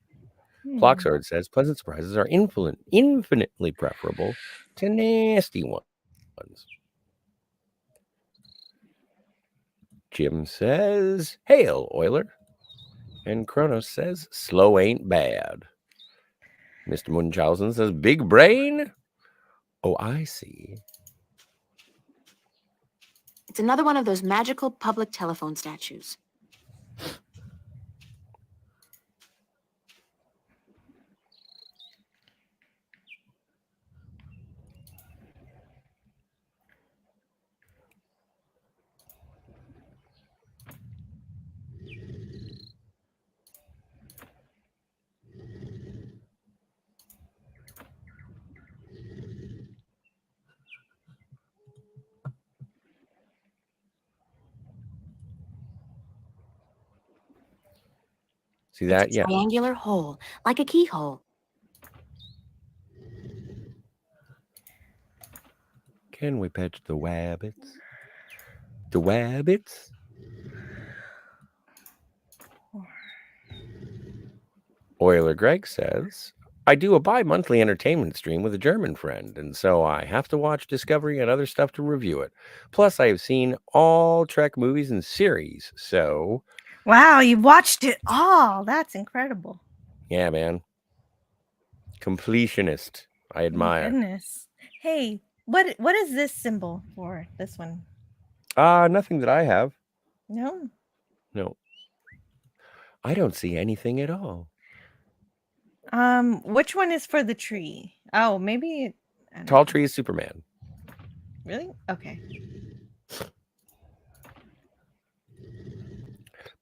Flocksword says, pleasant surprises are infinitely preferable to nasty ones. Jim says, hail, Oiler. And Kronos says, slow ain't bad. Mr. Munchausen says, big brain? Oh, I see. It's another one of those magical public telephone statues. See that? It's a triangular hole, like a keyhole. Can we pet the wabbits? The wabbits? Oiler Greg says, I do a bi-monthly entertainment stream with a German friend, and so I have to watch Discovery and other stuff to review it. Plus, I have seen all Trek movies and series, so... Wow, you watched it all. That's incredible. Yeah, man. Completionist. I admire. Oh, goodness. Hey, what is this symbol for, this one? Nothing that I have. No? No. I don't see anything at all. Which one is for the tree? Oh, maybe... Tall tree is Superman. Really? Okay.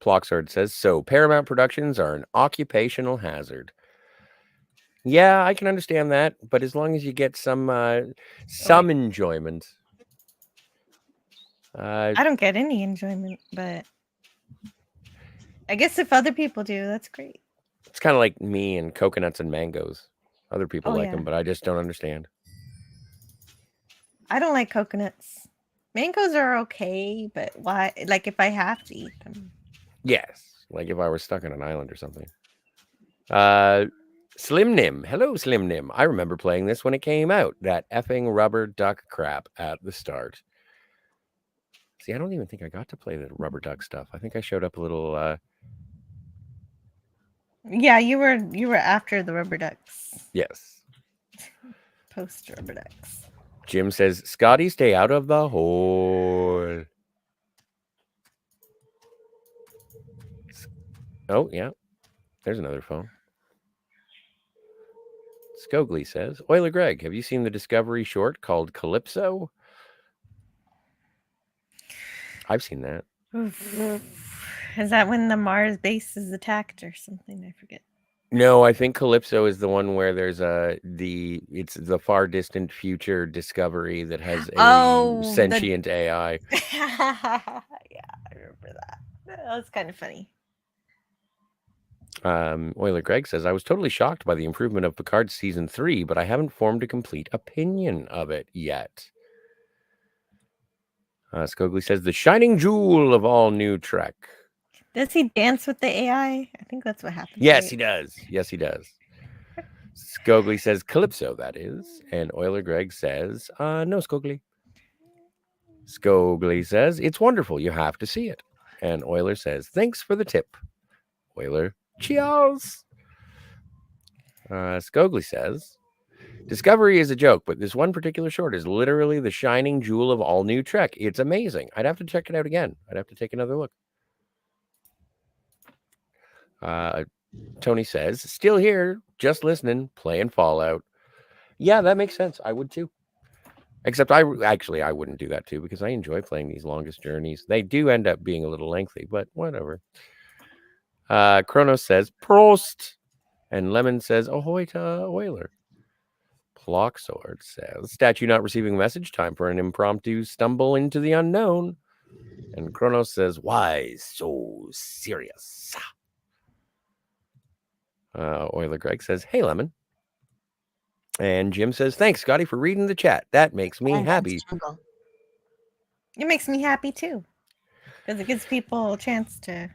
Ploxard says, so Paramount Productions are an occupational hazard. Yeah, I can understand that, but as long as you get some enjoyment. I don't get any enjoyment, but I guess if other people do, that's great. It's kind of like me and coconuts and mangoes. Other people like them, but I just don't understand. I don't like coconuts. Mangoes are okay, but why? Like if I have to eat them. Yes, like if I were stuck on an island or something. Slim Nim. Hello, Slim Nim. I remember playing this when it came out. That effing rubber duck crap at the start. See, I don't even think I got to play the rubber duck stuff. I think I showed up a little... Yeah, you were after the rubber ducks. Yes. Post rubber ducks. Jim says, Scotty, stay out of the hole. Oh, yeah. There's another phone. Scogli says, Oiler Greg, have you seen the Discovery short called Calypso? I've seen that. Is that when the Mars base is attacked or something? I forget. No, I think Calypso is the one where there's it's the far distant future Discovery that has a sentient AI. Yeah, I remember that. That was kind of funny. Oiler Greg says, I was totally shocked by the improvement of Picard season 3, but I haven't formed a complete opinion of it yet. Scogli says, the shining jewel of all new Trek. Does he dance with the AI? I think that's what happens. Yes, right? he does. Yes, he does. Scogli says, Calypso, that is. And Oiler Greg says, no, Scogli. Scogli says, it's wonderful. You have to see it. And Euler says, thanks for the tip. Euler, cheers. Scogli says, Discovery is a joke, but this one particular short is literally the shining jewel of all new Trek. It's amazing. I'd have to check it out again. I'd have to take another look. Tony says, still here, just listening, playing Fallout. Yeah, that makes sense. I would too. Except I wouldn't do that too because I enjoy playing these longest journeys. They do end up being a little lengthy, but whatever. Kronos says, Prost. And Lemon says, ahoy to Euler. Plocksword says, statue not receiving message, time for an impromptu stumble into the unknown. And Kronos says, why so serious? Euler Greg says, hey, Lemon. And Jim says, thanks, Scotty, for reading the chat. That makes me happy. It makes me happy, too. Because it gives people a chance to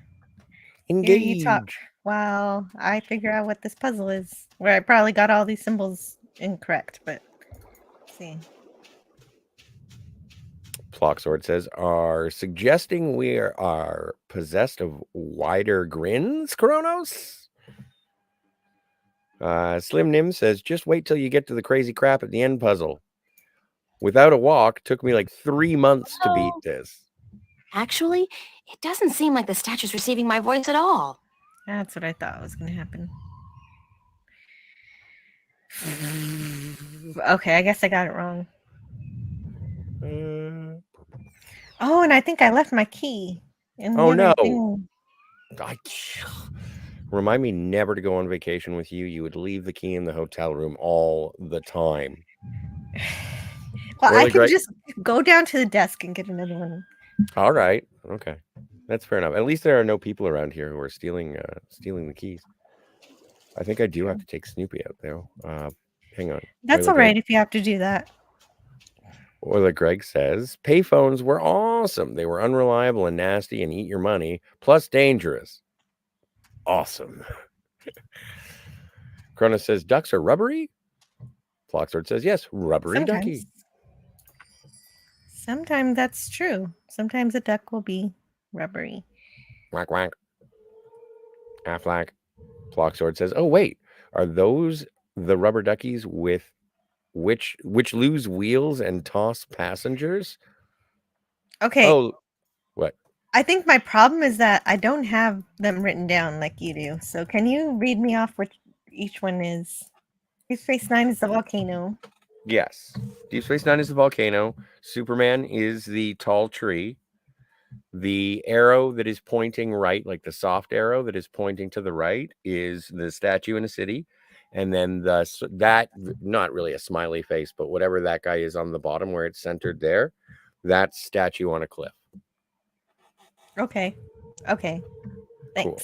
Engage. hear you talk while I figure out what this puzzle is. Where I probably got all these symbols incorrect, but let's see. Plocksword says, are suggesting we are possessed of wider grins, Kronos? Slim Nim says, just wait till you get to the crazy crap at the end puzzle. Without a walk, took me like 3 months to beat this. Actually, it doesn't seem like the statue's receiving my voice at all. That's what I thought was going to happen. Okay, I guess I got it wrong. Oh, and I think I left my key. Oh, no. Remind me never to go on vacation with you. You would leave the key in the hotel room all the time. Well, Really I can great. just go down to the desk and get another one. All right. Okay. That's fair enough. At least there are no people around here who are stealing the keys. I think I do have to take Snoopy out, though. Hang on. That's all right if you have to do that. Euler Greg says, payphones were awesome. They were unreliable and nasty and eat your money, plus dangerous. Awesome. Cronus says, ducks are rubbery? Flocksword says, yes, rubbery ducky. Sometimes that's true. Sometimes a duck will be rubbery. Whack, whack. Affleck. Flocksword says, oh, wait. Are those the rubber duckies with which lose wheels and toss passengers? Okay. Oh, what? I think my problem is that I don't have them written down like you do. So can you read me off which each one is? Deep Space Nine is the volcano. Yes. Deep Space Nine is the volcano. Superman is the tall tree. The arrow that is pointing right, like the soft arrow that is pointing to the right, is the statue in a city. And then that, not really a smiley face, but whatever that guy is on the bottom where it's centered there, that statue on a cliff. Okay. Thanks. Cool.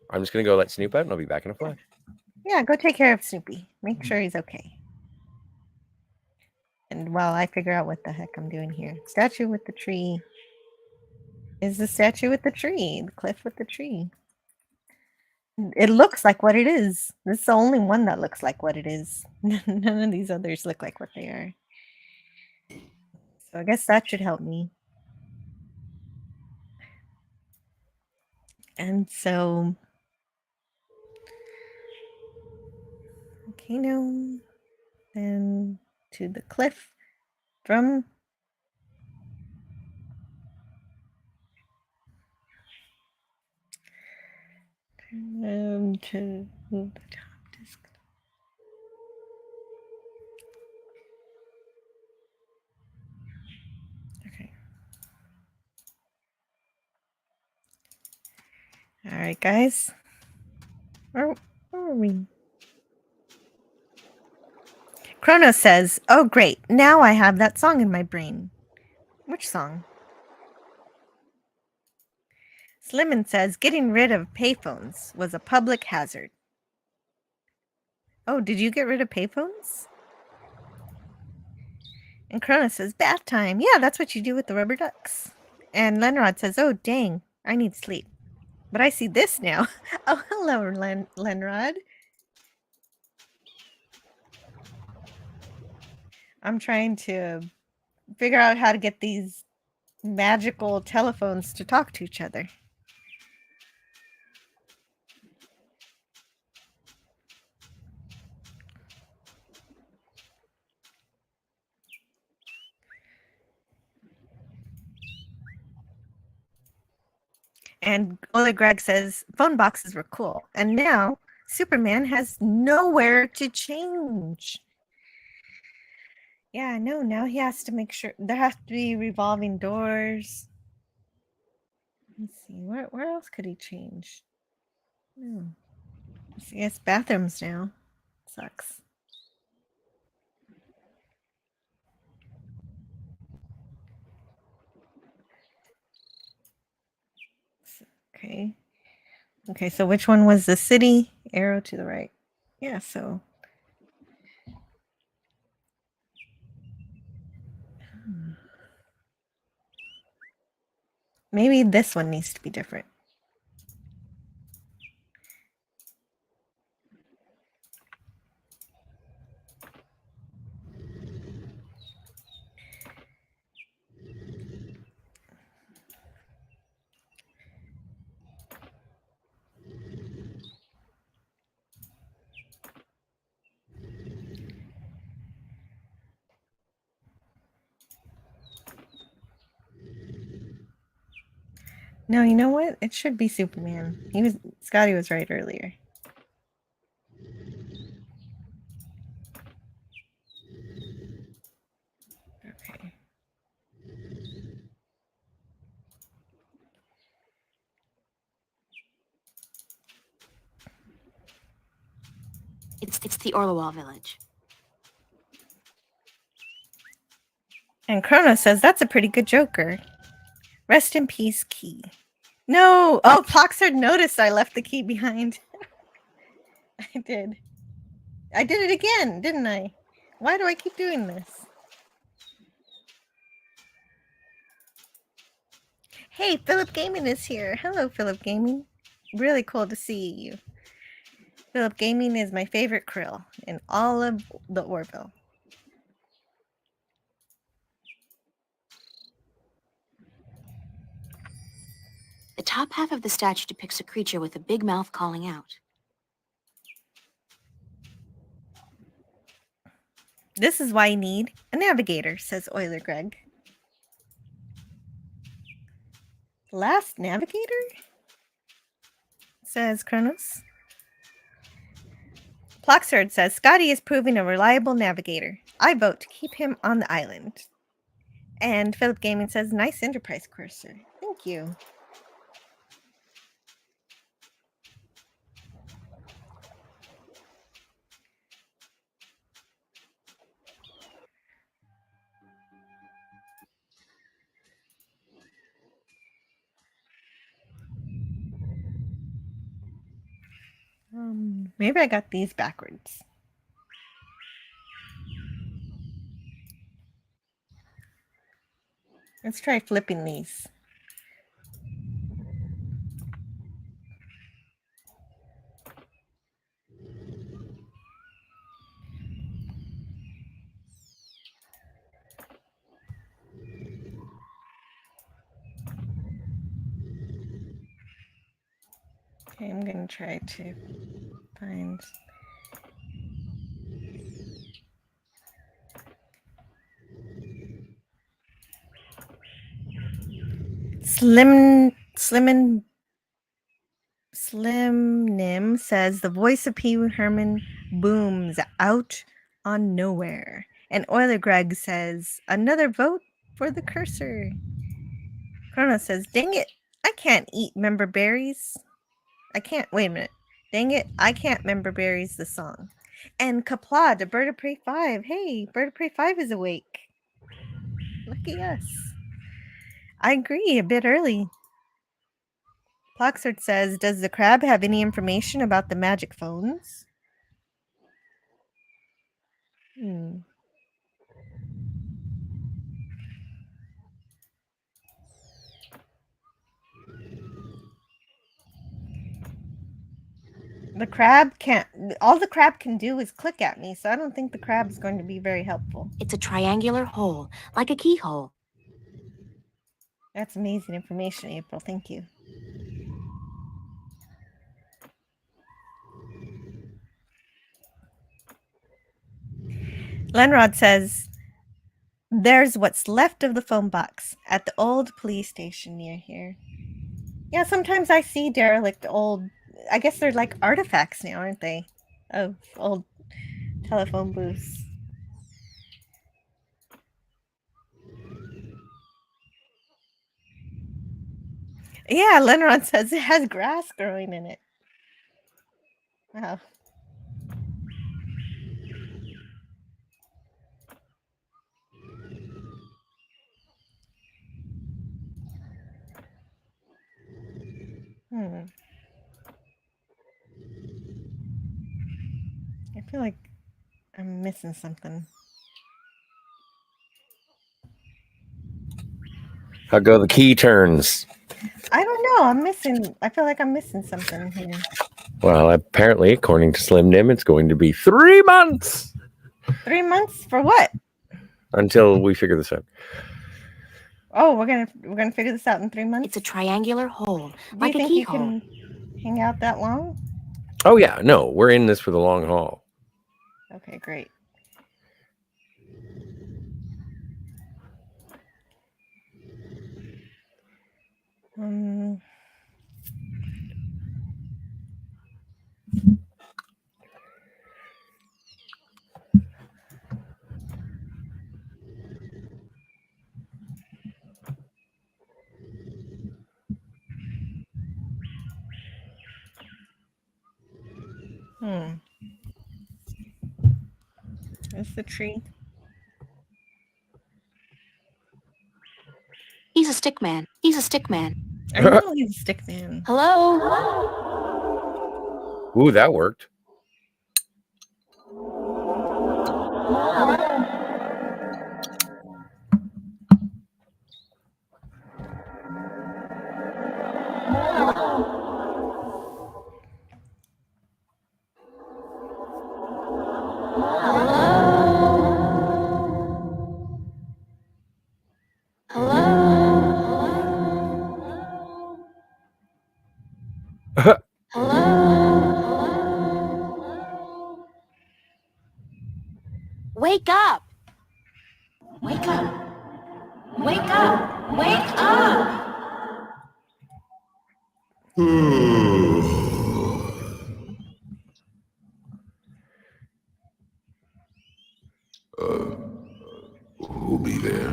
I'm just going to go let Snoop out and I'll be back in a flash. Yeah, go take care of Snoopy. Make sure he's okay. And while I figure out what the heck I'm doing here. Statue with the tree is the statue with the tree. The cliff with the tree. It looks like what it is. This is the only one that looks like what it is. None of these others look like what they are. So I guess that should help me. And so, volcano, then to the cliff from to the top disc. Okay. All right, guys. Where are we? Kronos says, oh, great. Now I have that song in my brain. Which song? Slimmin says, getting rid of payphones was a public hazard. Oh, did you get rid of payphones? And Kronos says, bath time. Yeah, that's what you do with the rubber ducks. And Lenrod says, oh, dang, I need sleep. But I see this now. Oh, hello, Lenrod. I'm trying to figure out how to get these magical telephones to talk to each other. And Ola Greg says phone boxes were cool. And now Superman has nowhere to change. Yeah, no, now he has to make sure there has to be revolving doors. Let's see, where else could he change? Hmm. I guess bathrooms now. Sucks. Okay. Okay, so which one was the city? Arrow to the right. Yeah, so. Maybe this one needs to be different. No, you know what? It should be Superman. Scotty was right earlier. Okay. It's the Orlowall village. And Chrono says that's a pretty good Joker. Rest in peace, key. No! Oh, Ploxard noticed I left the key behind. I did. I did it again, didn't I? Why do I keep doing this? Hey, Philip Gaming is here. Hello, Philip Gaming. Really cool to see you. Philip Gaming is my favorite krill in all of the Orville. The top half of the statue depicts a creature with a big mouth calling out. This is why you need a navigator, says Euler Greg. Last navigator? Says Kronos. Ploxard says Scotty is proving a reliable navigator. I vote to keep him on the island. And Philip Gaming says, nice Enterprise cursor. Thank you. Maybe I got these backwards. Let's try flipping these. Okay, I'm going to try to find... Slim Nim says the voice of Pee Wee Herman booms out on nowhere. And Euler Greg says another vote for the cursor. Chrono says, dang it, I can't eat member berries. Wait a minute. Dang it, I can't member berries the song. And Kapla, the Bird of Prey 5. Hey, Bird of Prey 5 is awake. Lucky us. I agree, a bit early. Ploxard says, does the crab have any information about the magic phones? The crab can't... All the crab can do is click at me, so I don't think the crab is going to be very helpful. It's a triangular hole, like a keyhole. That's amazing information, April. Thank you. Lenrod says, there's what's left of the phone box at the old police station near here. Yeah, sometimes I see derelict old, I guess they're like artifacts now, aren't they? Of old telephone booths. Yeah, Lenrod says it has grass growing in it. Wow. I feel like I'm missing something. How go the key turns? I don't know. I feel like I'm missing something here. Well, apparently, according to Slim Nim, it's going to be 3 months. 3 months for what? Until we figure this out. Oh, we're gonna figure this out in 3 months. It's a triangular hole, Do like you a think you keyhole. can hang out that long? Oh, yeah. No, we're in this for the long haul. Okay, great. It's the tree. He's a stick man. He's a stick man. I know he's a stick man. Hello? Ooh, that worked. Wake up! Wake up! Wake up! Wake up! Who'll be there?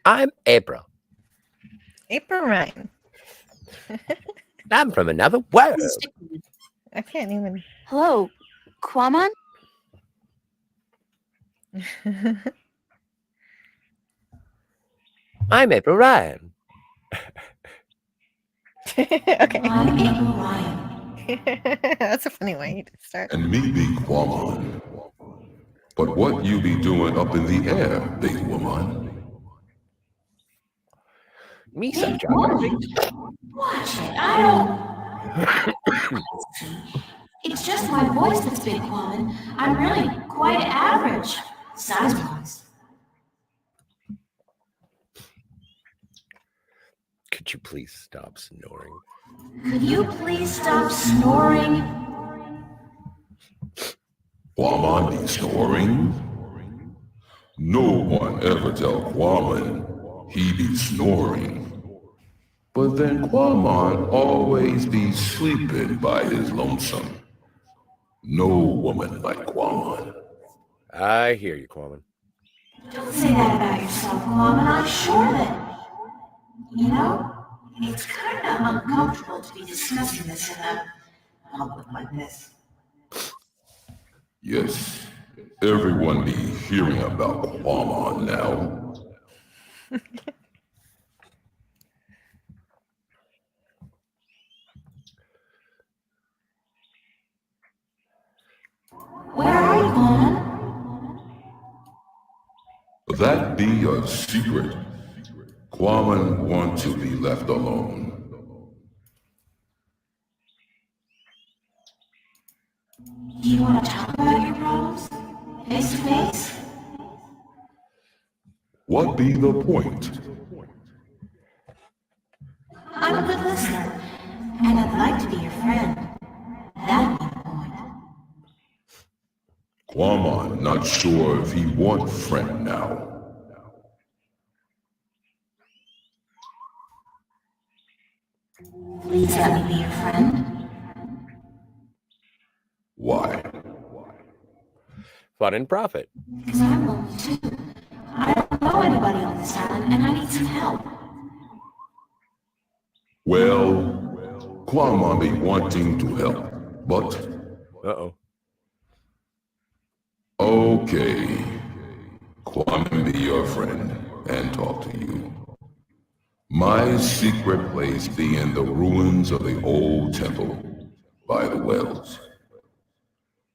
I'm April. April Ryan. I'm from another world. He's a stick man. I can't even. Hello, Quamon? I'm April Ryan. Okay. I'm April Ryan. That's a funny way to start. And me be Quamon. But what you be doing up in the air, big woman? Me some geography. Watch it. I don't. It's just my voice that's big, Quamon. I'm really quite average, size-wise. Could you please stop snoring? Could you please stop snoring? Quamon be snoring? No one ever tell Quamon he be snoring. But then Quamon always be sleeping by his lonesome. No woman like Quamon. I hear you, Quamon. Don't say that about yourself, Quamon. I'm sure that. You know, it's kind of uncomfortable to be discussing this in a public like this. Yes, everyone be hearing about Quamon now. Where are you, Quamon? That be a secret. Quamon want to be left alone. Do you want to talk about your problems? Face to face? What be the point? I'm a good listener, and I'd like to be your friend. That'd be the point. Quamon not sure if he want friend now. Please let me be your friend. Why? Fun and profit. Because I'm lonely too. I don't know anybody on this island, and I need some help. Well, Quamon be wanting to help, but Uh-oh. okay. Quamon be your friend and talk to you. My secret place be in the ruins of the old temple by the wells.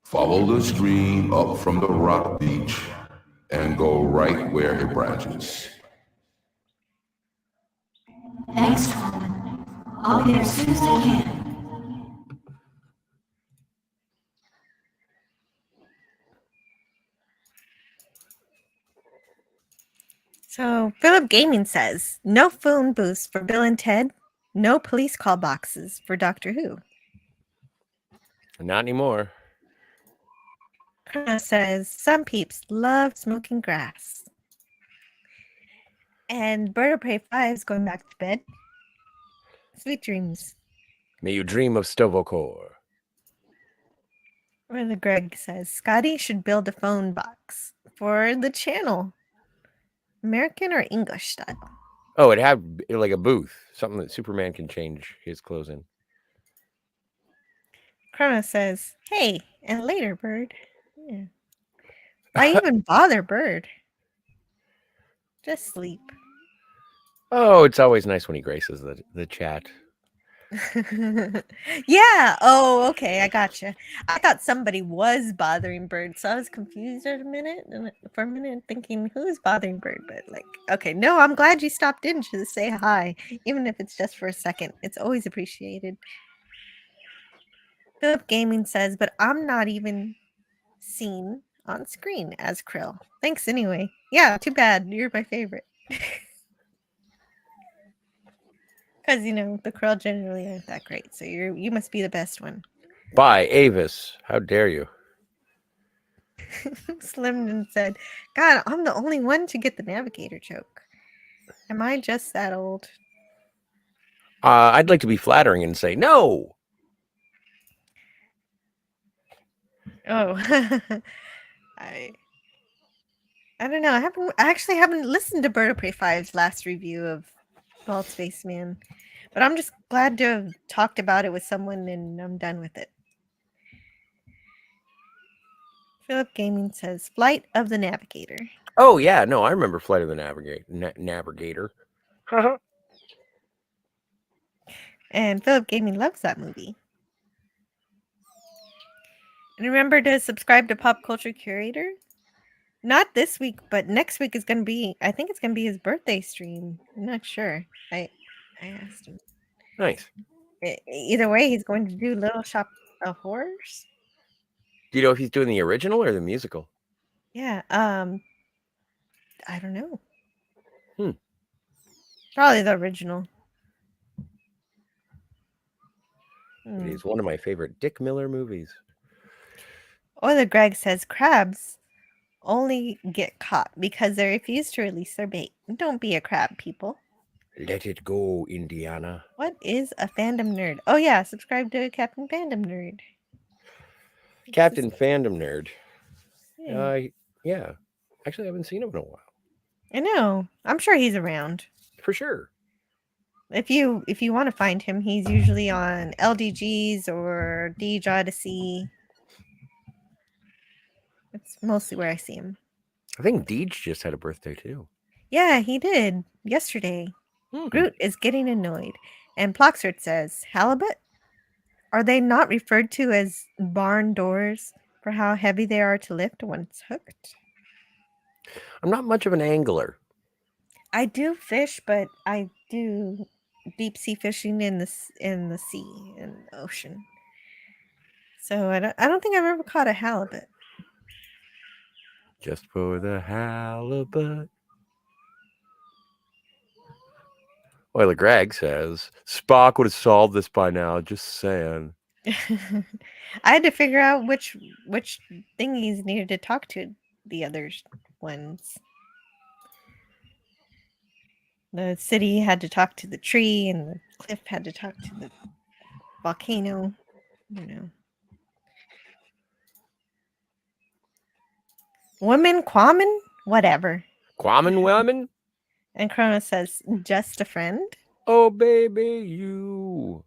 Follow the stream up from the rock beach and go right where it branches. Thanks, Norman. I'll be there as soon as I can. So Philip Gaming says, no phone booths for Bill and Ted, no police call boxes for Doctor Who. Not anymore. Prana says, some peeps love smoking grass. And Bird of Prey 5 is going back to bed. Sweet dreams. May you dream of Stovokor. Or the Greg says, Scotty should build a phone box for the channel. American or English style? Oh, it had like a booth, something that Superman can change his clothes in. Krona says, hey, and later, Bird. Yeah. Why even bother, Bird? Just sleep. Oh, it's always nice when he graces the chat. Yeah. Oh, okay. I gotcha. I thought somebody was bothering Bird, so I was confused for a minute, thinking who's bothering Bird. But like, okay, no, I'm glad you stopped in to say hi, even if it's just for a second. It's always appreciated. Philip Gaming says, but I'm not even seen on screen as Krill. Thanks anyway. Yeah, too bad. You're my favorite. Because the Krill generally aren't that great, so you must be the best one. Bye, Avis. How dare you? Slimden said, God, I'm the only one to get the navigator joke. Am I just that old? I'd like to be flattering and say no. Oh, I don't know. I actually haven't listened to Bird of Prey 5's last review of Bald Spaceman, but I'm just glad to have talked about it with someone, and I'm done with it. Philip Gaming says, Flight of the Navigator. Oh yeah, no, I remember Flight of the Navigator. And Philip Gaming loves that movie. And remember to subscribe to Pop Culture Curator. Not this week, but next week is going to be, I think it's going to be his birthday stream. I'm not sure. I asked him. Nice. Either way, he's going to do Little Shop of Horrors. Do you know if he's doing the original or the musical? Yeah. I don't know. Hmm. Probably the original. It is one of my favorite Dick Miller movies. Oiler Greg says crabs only get caught because they refuse to release their bait. Don't be a crab, people. Let it go, Indiana. What is a fandom nerd? Oh yeah, subscribe to Captain Fandom Nerd. Captain Fandom Nerd. Yeah. Yeah. Actually, I haven't seen him in a while. I know. I'm sure he's around. For sure. If you want to find him, he's usually on LDGs or Deej Odyssey. That's mostly where I see him. I think Deej just had a birthday too. Yeah, he did yesterday. Groot is getting annoyed. And Ploxert says, halibut? Are they not referred to as barn doors for how heavy they are to lift once hooked? I'm not much of an angler. I do fish, but I do deep sea fishing in the sea, in the ocean. So I don't think I've ever caught a halibut. Just for the halibut. Euler Greg says, Spock would have solved this by now, just saying. I had to figure out which thingies needed to talk to the other ones. The city had to talk to the tree, and the cliff had to talk to the volcano. You know. Woman, Quaman? Whatever. Quaman woman? And Kronos says, just a friend? Oh, baby, you.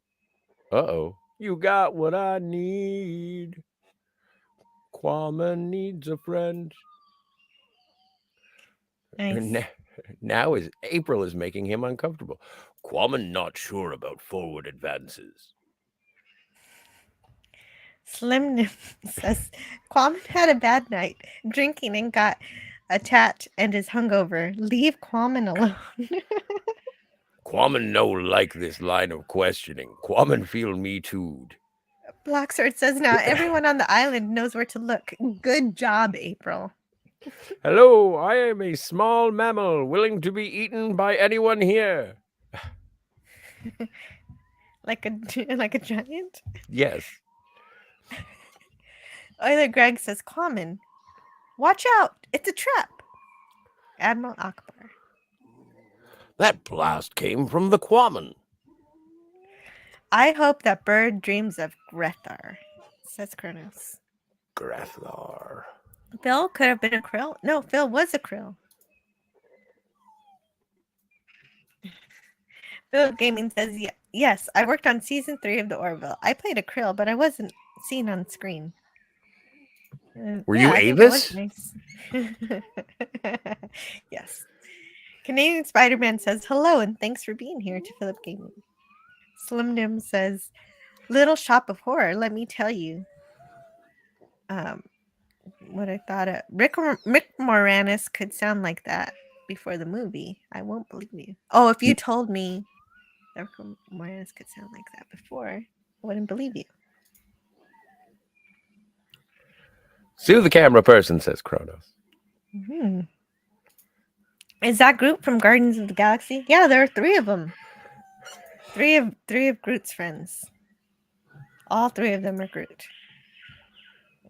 Uh-oh. You got what I need. Quaman needs a friend. Nice. Now April is making him uncomfortable. Quaman not sure about forward advances. Slim says, Quaman had a bad night, drinking and got attacked and is hungover. Leave Quaman alone. Quaman no like this line of questioning. Quaman feel me too'd. Blacksword says, now everyone on the island knows where to look. Good job, April. Hello, I am a small mammal willing to be eaten by anyone here. like a giant? Yes. Euler Greg says, Quaman, watch out. It's a trap. Admiral Akbar. That blast came from the Quaman. I hope that bird dreams of Grethar, says Kronos. Grethar. Phil could have been a krill. No, Phil was a krill. Phil Gaming says, yes, I worked on season 3 of the Orville. I played a krill, but I wasn't seen on screen. Were you Avis? Nice. Yes. Canadian Spider-Man says, hello, and thanks for being here to Philip Gaming. Slim Nim says, Little Shop of Horror, let me tell you. What I thought of. Rick Moranis could sound like that before the movie. I won't believe you. Oh, if you told me that Rick Moranis could sound like that before, I wouldn't believe you. Sue the camera person, says Kronos. Mm-hmm. Is that Groot from Guardians of the Galaxy? Yeah, there are 3 of them. Three of Groot's friends. All 3 of them are Groot.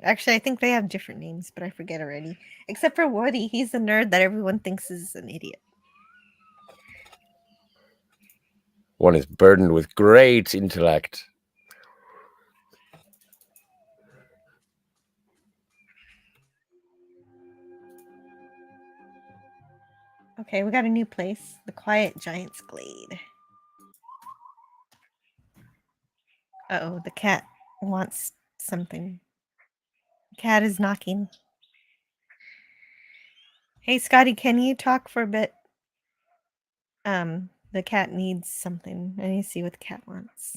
Actually, I think they have different names, but I forget already. Except for Woody, he's the nerd that everyone thinks is an idiot. One is burdened with great intellect. Okay, we got a new place. The Quiet Giant's Glade. Uh-oh, the cat wants something. Cat is knocking. Hey, Scotty, can you talk for a bit? The cat needs something. I need to see what the cat wants.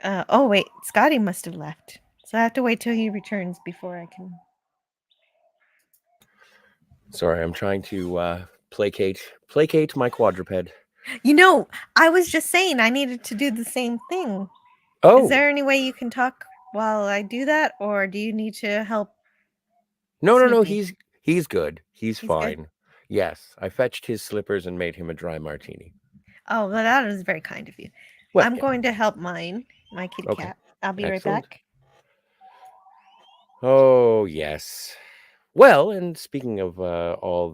Oh, wait. Scotty must have left. So I have to wait till he returns before I can... Sorry, I'm trying to placate my quadruped. You know, I was just saying I needed to do the same thing. Oh. Is there any way you can talk while I do that? Or do you need to help? No, Snoopy? he's good. He's fine. Good? Yes, I fetched his slippers and made him a dry martini. Oh, well, that is very kind of you. Well, I'm yeah. going to help my kitty cat. I'll be Excellent. right back. Oh, yes. Well, and speaking of all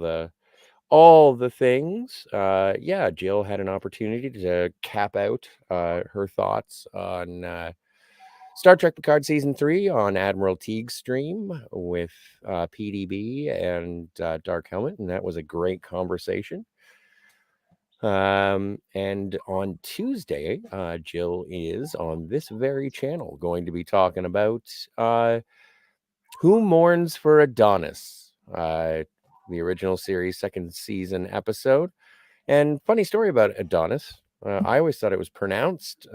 the things, yeah, Jill had an opportunity to cap out her thoughts on Star Trek Picard Season 3 on Admiral Teague's stream with PDB and Dark Helmet, and that was a great conversation. And on Tuesday, Jill is on this very channel going to be talking about Who Mourns for Adonis, the original series 2nd season episode. And funny story about Adonis, I always thought it was pronounced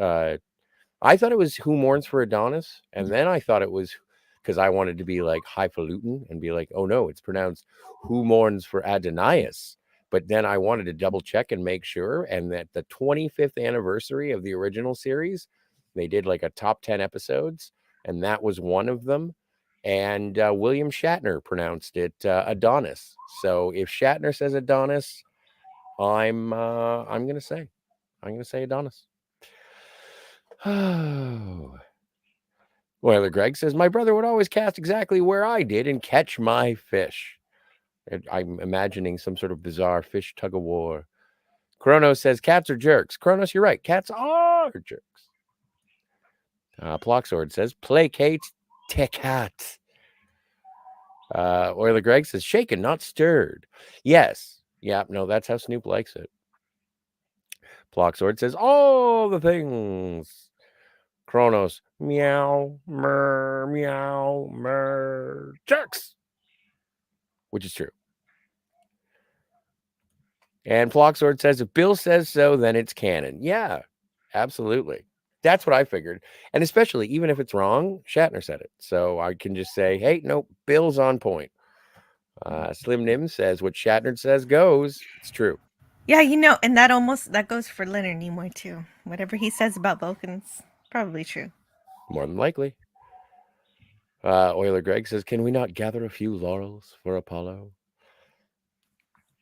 I thought it was Who Mourns for Adonis, and then I thought it was, because I wanted to be like highfalutin and be like, oh no, it's pronounced Who Mourns for Adonias. But then I wanted to double check and make sure, and that the 25th anniversary of the original series, they did like a top 10 episodes, and that was one of them. And William Shatner pronounced it Adonis. So if Shatner says Adonis, I'm gonna say Adonis. Oiler Greg says, my brother would always cast exactly where I did and catch my fish. And I'm imagining some sort of bizarre fish tug of war. Kronos says, cats are jerks. Kronos, you're right. Cats are jerks. Plocksword says, placate te cat. Oiler Greg says, shaken, not stirred. Yes. Yeah, no, that's how Snoop likes it. Plocksword says, all the things. Kronos, meow, mer, jerks. Which is true. And Plocksword says, if Bill says so, then it's canon. Yeah, absolutely. That's what I figured. And especially, even if it's wrong, Shatner said it. So I can just say, hey, no, Bill's on point. Slim Nim says, what Shatner says goes. It's true. Yeah, you know, and that goes for Leonard Nimoy too. Whatever he says about Vulcans, probably true. More than likely. Oiler Greg says, can we not gather a few laurels for Apollo?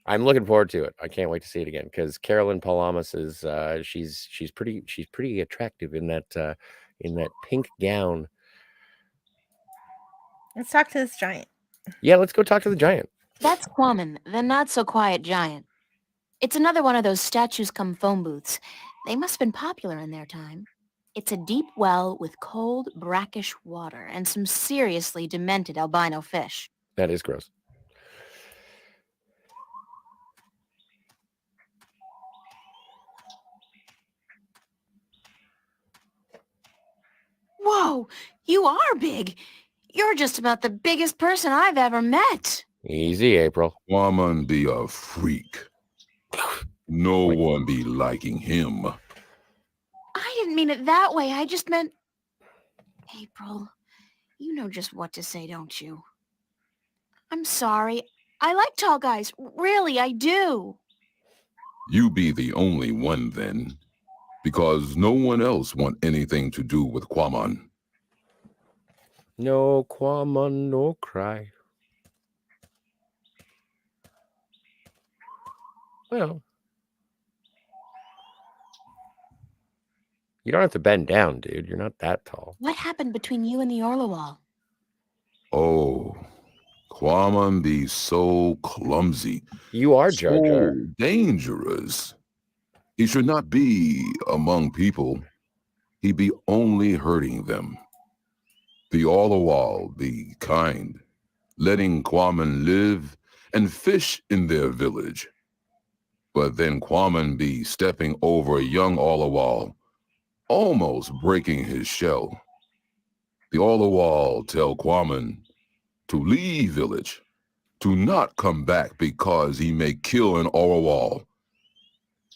I'm looking forward to it. I can't wait to see it again because Carolyn Palamas is she's pretty attractive in that pink gown. Let's talk to this giant. Yeah, let's go talk to the giant. That's Quammen, the not-so-quiet giant. It's another one of those statues come phone booths. They must have been popular in their time. It's a deep well with cold, brackish water and some seriously demented albino fish. That is gross. Whoa, you are big. You're just about the biggest person I've ever met. Easy, April. Woman be a freak. No one be liking him. I didn't mean it that way. I just meant... April, you know just what to say, don't you? I'm sorry. I like tall guys. Really, I do. You be the only one then, because no one else want anything to do with Quammen. No Quammen, no cry. Well, you don't have to bend down, dude. You're not that tall. What happened between you and the Orla wall? Oh, Quammen be so clumsy. You are Jar Jar. So dangerous. He should not be among people. He be only hurting them. The Orla be kind, letting Quammen live and fish in their village. But then Quammen be stepping over a young Orla, almost breaking his shell. The Orla tell Quammen to leave village, to not come back because he may kill an Orla.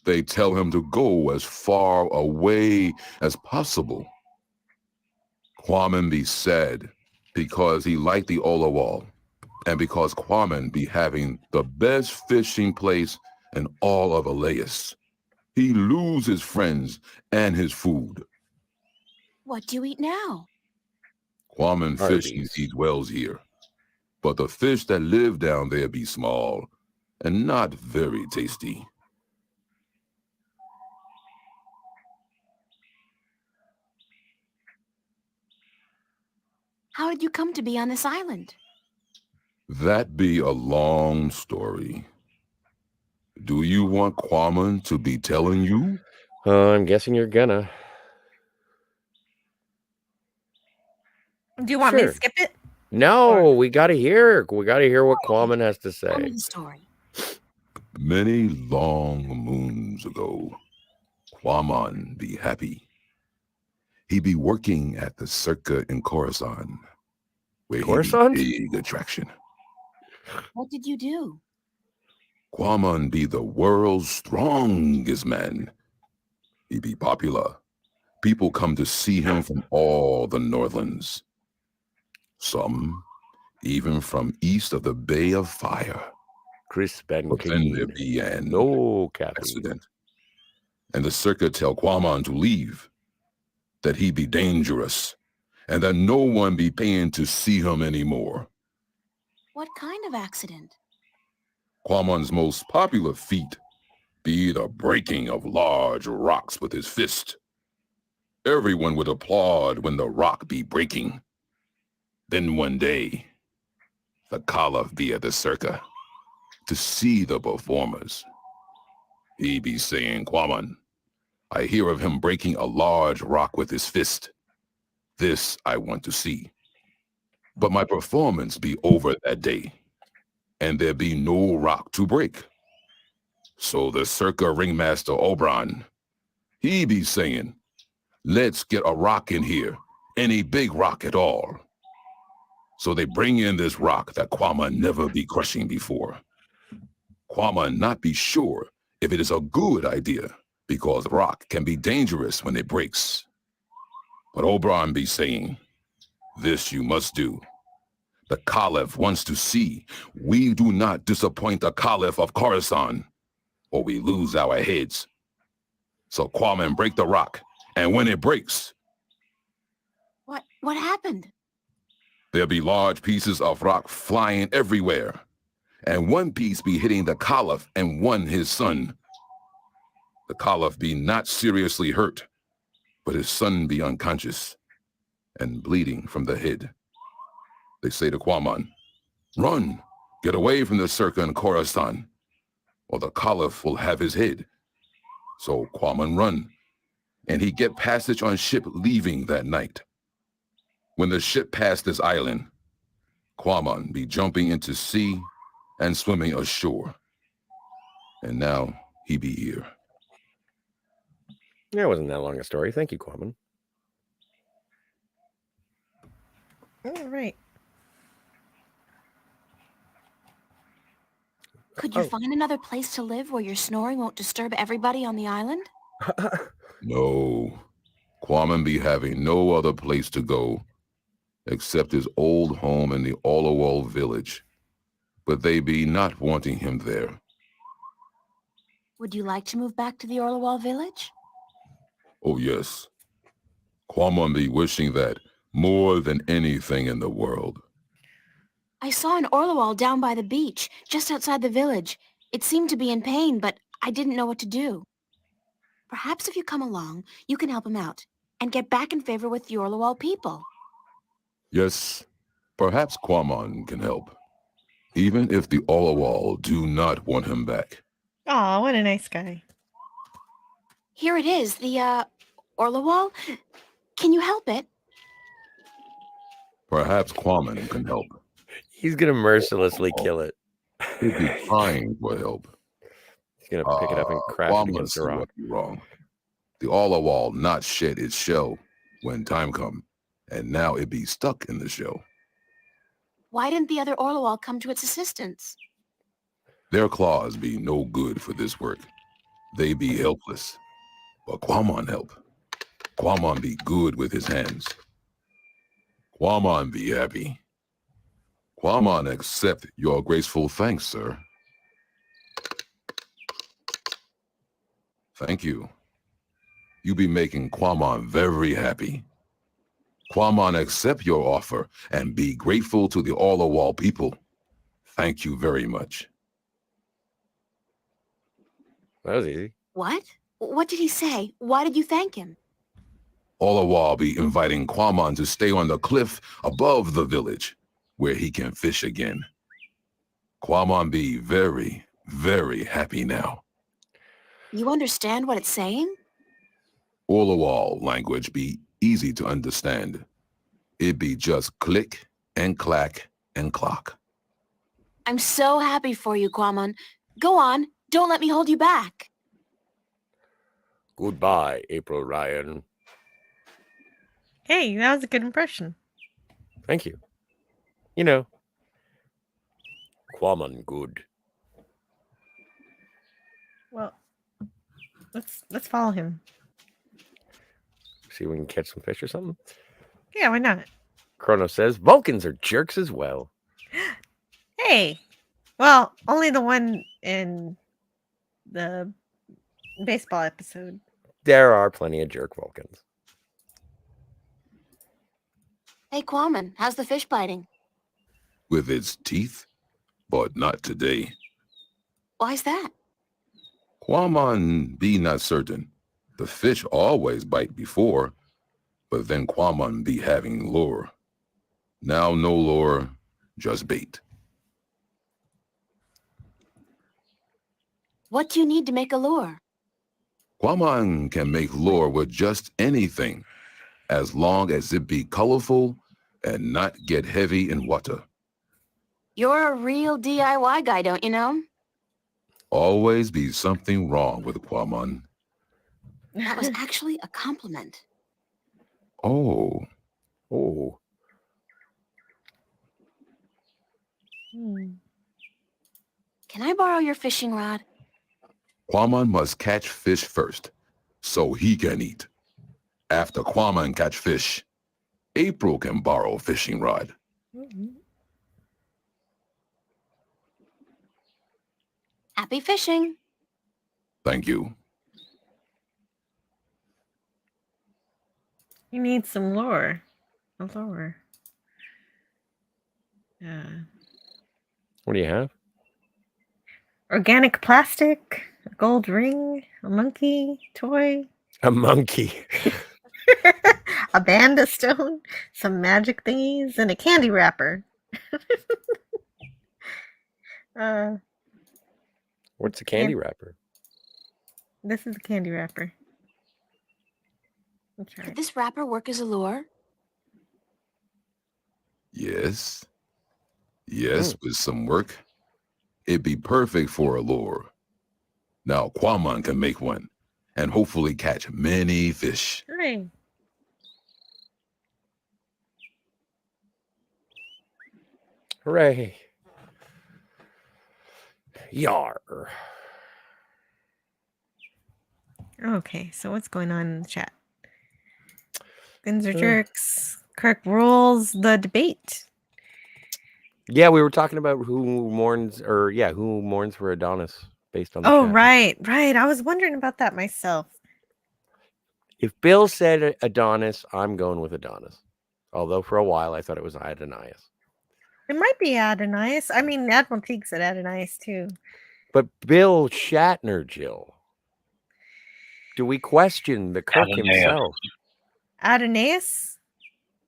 They tell him to go as far away as possible. Quammen be sad because he liked the Orla, and because Quammen be having the best fishing place in all of Elias. He lose his friends and his food. What do you eat now? Quammen fish and Arby's. eat wells here, but the fish that live down there be small and not very tasty. How did you come to be on this island? That be a long story. Do you want Quammen to be telling you? I'm guessing you're gonna. Do you want me Sure. to skip it? No, we gotta hear. We gotta hear what Quammen has to Tell me say. the story. Many long moons ago, Quammen be happy. He be working at the Circa in Coruscant, where Coruscant? he be big attraction. What did you do? Quammen be the world's strongest man. He be popular. People come to see him from all the Northlands. Some even from east of the Bay of Fire. Crisp and But then there clean. be an No caffeine. accident. And the Circa tell Quammen to leave, that he be dangerous, and that no one be paying to see him anymore. What kind of accident? Quammen's most popular feat be the breaking of large rocks with his fist. Everyone would applaud when the rock be breaking. Then one day, the Caliph be at the circa to see the performers. He be saying, Kwaman, I hear of him breaking a large rock with his fist. This I want to see. But my performance be over that day, and there be no rock to break. So the circa ringmaster Obran, he be saying, let's get a rock in here, any big rock at all. So they bring in this rock that Kwaman never be crushing before. Kwaman not be sure if it is a good idea, because rock can be dangerous when it breaks. But Obran be saying, this you must do. The Caliph wants to see we do not disappoint the Caliph of Khorasan, or we lose our heads. So Kwaman break the rock, and when it breaks, What happened? there be large pieces of rock flying everywhere, and one piece be hitting the Caliph and one his son. The Caliph be not seriously hurt, but his son be unconscious and bleeding from the head. They say to Kwaman, run, get away from the circa in Khorasan, or the Caliph will have his head. So Kwaman run, and he get passage on ship leaving that night. When the ship passed this island, Kwaman be jumping into sea and swimming ashore. And now he be here. That wasn't that long a story. Thank you, Kwaman. All right. Could you find another place to live where your snoring won't disturb everybody on the island? No, Kwaman be having no other place to go except his old home in the Allawal village. But they be not wanting him there. Would you like to move back to the Orlawal village? Oh yes, Kwaman be wishing that more than anything in the world. I saw an Orlawal down by the beach, just outside the village. It seemed to be in pain, but I didn't know what to do. Perhaps if you come along, you can help him out and get back in favor with the Orlawal people. Yes, perhaps Kwaman can help, even if the Allawal do not want him back. Aw, what a nice guy. Here it is, the, Orlawal. Can you help it? Perhaps Kwaman can help. He's gonna mercilessly kill it. He'd be trying for help. He's gonna pick it up and crash it Kwaman against see the rock. what be wrong. The Allawal not shed its shell when time come, and now it be stuck in the shell. Why didn't the other Orlawal come to its assistance? Their claws be no good for this work. They be helpless. But Kwaman help. Kwaman be good with his hands. Kwaman be happy. Kwaman accept your graceful thanks, sir. Thank you. You be making Kwaman very happy. Kwaman accept your offer and be grateful to the Allawal people. Thank you very much. That was easy. What? What did he say? Why did you thank him? Allawal be inviting Kwaman to stay on the cliff above the village, where he can fish again. Kwaman be very, very happy now. You understand what it's saying? Allawal language be easy to understand. It be just click and clack and clock. I'm so happy for you, Kwaman. Go on. Don't let me hold you back. Goodbye, April Ryan. Hey, that was a good impression. Thank you. You know, Kwaman good. Well, let's follow him. See if we can catch some fish or something. Yeah, why not? Chrono says Vulcans are jerks as well. Hey, well, only the one in the baseball episode. There are plenty of jerk Vulcans. Hey, Kwaman, how's the fish biting? With its teeth, but not today. Why's that? Quamon be not certain. The fish always bite before, but then Quamon be having lure. Now no lure, just bait. What do you need to make a lure? Quamon can make lure with just anything, as long as it be colorful and not get heavy in water. You're a real DIY guy, don't you know? Always be something wrong with Quamon. That was actually a compliment. Oh, Oh, Can I borrow your fishing rod? Quamon must catch fish first, so he can eat. After Quamon catch fish, April can borrow fishing rod. Happy fishing. Thank you. You need some lure. A lure. Yeah. what do you have? Organic plastic, a gold ring, a monkey toy, A monkey. a banda stone, some magic thingies, and a candy wrapper. What's a candy wrapper? This is the candy wrapper. That's Could right. this wrapper work as a lure? Yes. Yes, with some work. It'd be perfect for a lure. Now Quamon can make one, and hopefully catch many fish. Hooray. Hooray. Yar. Okay, so what's going on in the chat? Guns are jerks. Kirk rules the debate. Yeah, we were talking about who mourns for Adonis based on the Oh, chat. right. I was wondering about that myself. If Bill said Adonis, I'm going with Adonis. Although for a while I thought it was Adonias. It might be Adonias. I mean, Admiral Teague said Adonias too. But Bill Shatner, Jill. Do we question the Kirk himself? Adonias?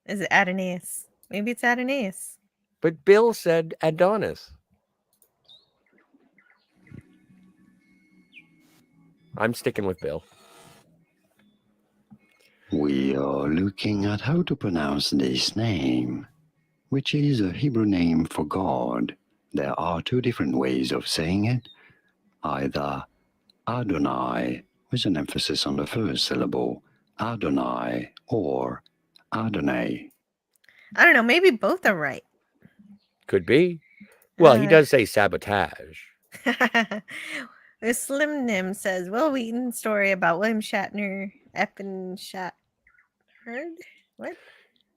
Is it Adonias? Maybe it's Adonias. But Bill said Adonis. I'm sticking with Bill. We are looking at how to pronounce this name, which is a Hebrew name for God. There are two different ways of saying it, either Adonai, with an emphasis on the first syllable, Adonai, or Adonai. I don't know. Maybe both are right. Could be. Well, he does say sabotage. The Slim Nim says Will Wheaton's story about William Shatner effing heard? What?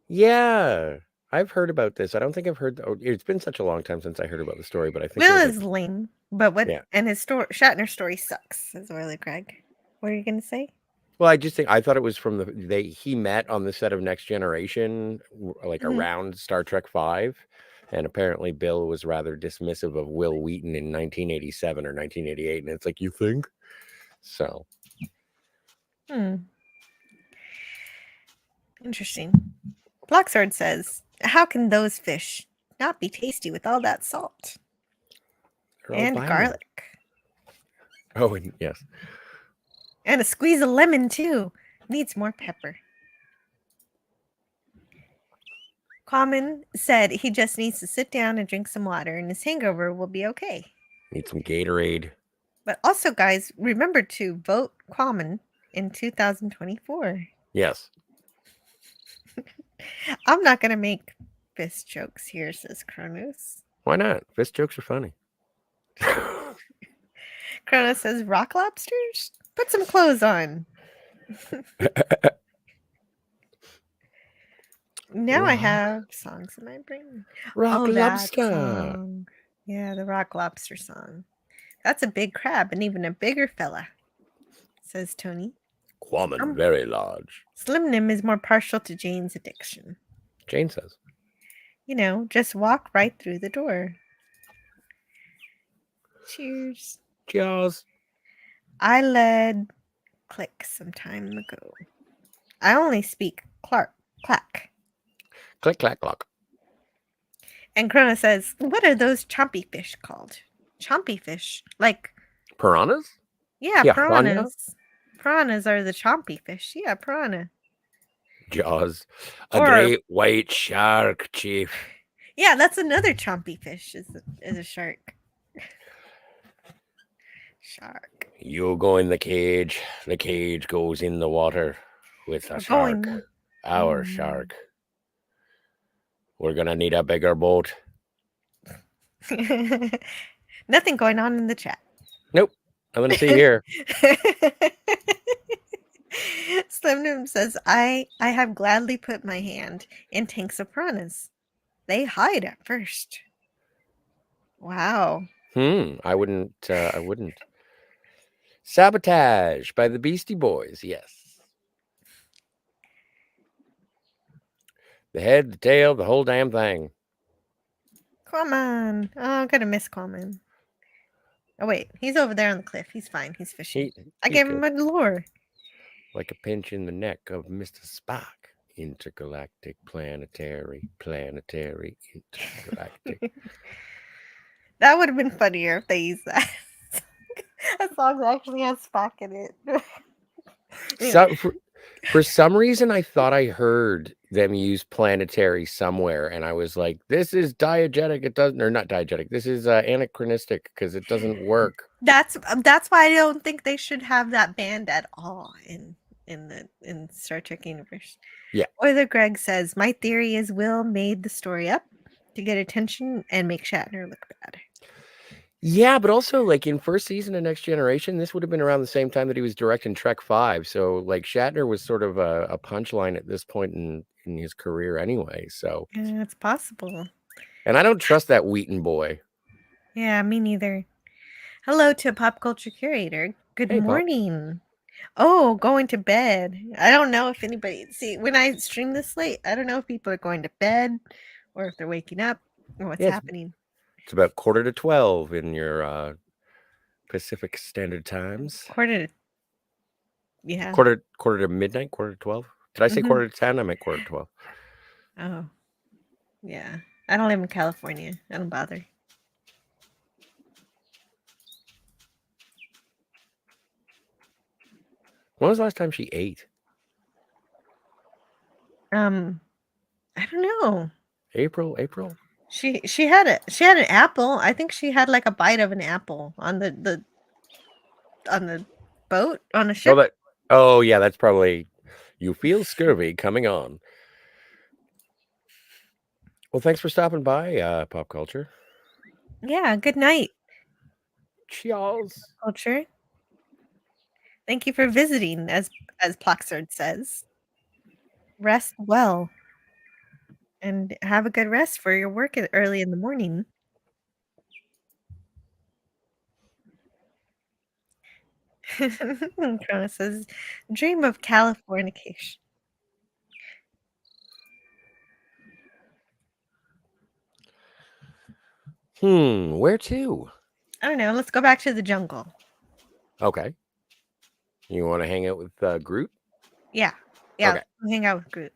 Yeah, I've heard about this. I don't think I've heard. It's been such a long time since I heard about the story, but I think Will it was is lame, but what? Yeah. And his Shatner story sucks. Says Willie Craig. What are you gonna say? Well, I thought it was from he met on the set of Next Generation, like around Star Trek V, and apparently Bill was rather dismissive of Will Wheaton in 1987 or 1988, and it's like, you think? So. Interesting. Blacksword says, how can those fish not be tasty with all that salt and garlic? Oh, and yes. And a squeeze of lemon too. Needs more pepper. Quamon said he just needs to sit down and drink some water and his hangover will be okay. Need some Gatorade. But also, guys, remember to vote Quamon in 2024. Yes. I'm not going to make fist jokes here, says Kronos. Why not? Fist jokes are funny. Kronos says, rock lobsters? Put some clothes on. Now I have songs in my brain. Rock lobster. Song. Yeah, the rock lobster song. That's a big crab and even a bigger fella, says Tony. Quamon, very large. Slim Nim is more partial to Jane's addiction. Jane says. You know, just walk right through the door. Cheers. Cheers. I led Click some time ago. I only speak clack. Click, clack, clock. And Krona says, what are those chompy fish called? Chompy fish? Like, Piranhas? yeah, Piranha? piranhas. Piranhas are the chompy fish. Yeah, piranha. Jaws. A Or- great white shark, Chief. Yeah, that's another chompy fish, is a shark. Shark. You go in the cage. The cage goes in the water with a We're shark. going- Our shark. We're gonna need a bigger boat. Nothing going on in the chat. Nope. Nothing to see here. Slim Nim says, I have gladly put my hand in tanks of piranhas. They hide at first. Wow. I wouldn't. Sabotage by the Beastie Boys. Yes. The head, the tail, the whole damn thing. Quaman. Oh, I'm gonna miss Quaman. Oh wait, he's over there on the cliff. He's fine. He's fishing. I gave him a lure. Like a pinch in the neck of Mr. Spock. Intergalactic, planetary, intergalactic. That would have been funnier if they used that. That song actually has Spock in it. So, for some reason, I thought I heard them use planetary somewhere, and I was like, "This is diegetic." It doesn't, or not diegetic. This is anachronistic because it doesn't work. That's why I don't think they should have that band at all in Star Trek universe. Yeah. Or Greg says, my theory is Will made the story up to get attention and make Shatner look bad. Yeah, but also like in first season of Next Generation, this would have been around the same time that he was directing Trek 5. So like Shatner was sort of a punchline at this point in his career anyway. So yeah, it's possible. And I don't trust that Wheaton boy. Yeah, me neither. Hello to Pop Culture Curator. Good Hey, morning. Oh, going to bed. I don't know if anybody see when I stream this late. I don't know if people are going to bed or if they're waking up or what's happening. It's about 11:45 in your Pacific Standard Times. Quarter to midnight, 11:45. Did I say 11:45? I meant 11:45. Oh, yeah. I don't live in California. I don't bother. When was the last time she ate? I don't know. April. She had an apple. I think she had like a bite of an apple on the boat on the ship. Oh yeah, that's probably you feel scurvy coming on. Well, thanks for stopping by, Pop Culture. Yeah, good night. Cheers. Culture. Thank you for visiting, as Ploxard says. Rest well. And have a good rest for your work early in the morning. Krona says, dream of Californication. Where to? I don't know. Let's go back to the jungle. Okay. You want to hang out with Groot? Yeah. Okay. We'll hang out with Groot.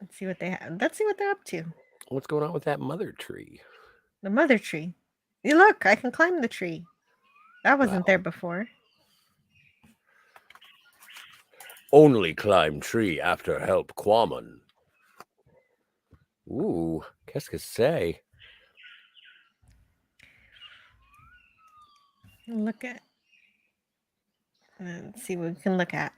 Let's see what they have. Let's see what they're up to. What's going on with that mother tree? The mother tree. You look, I can climb the tree. That wasn't there before. Only climb tree after help, Quaman. Ooh, qu'est-ce que c'est? Look at. Let's see what we can look at.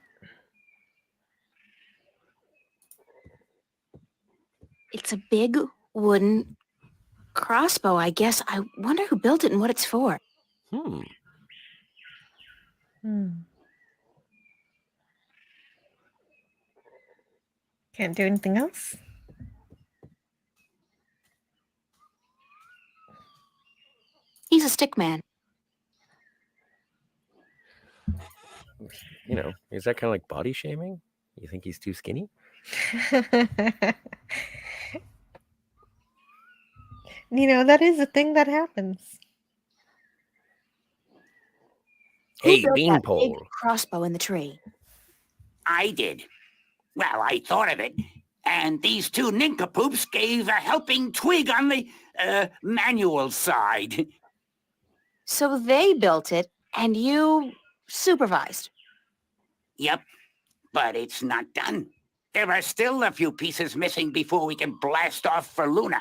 It's a big wooden crossbow, I guess. I wonder who built it and what it's for. Can't do anything else? He's a stick man. You know, is that kind of like body shaming? You think he's too skinny? That is a thing that happens. Who Hey, built that big Beanpole. crossbow in the tree? I did. Well, I thought of it. And these two nincompoops gave a helping twig on the manual side. So they built it, and you supervised. Yep, but it's not done. There are still a few pieces missing before we can blast off for Luna.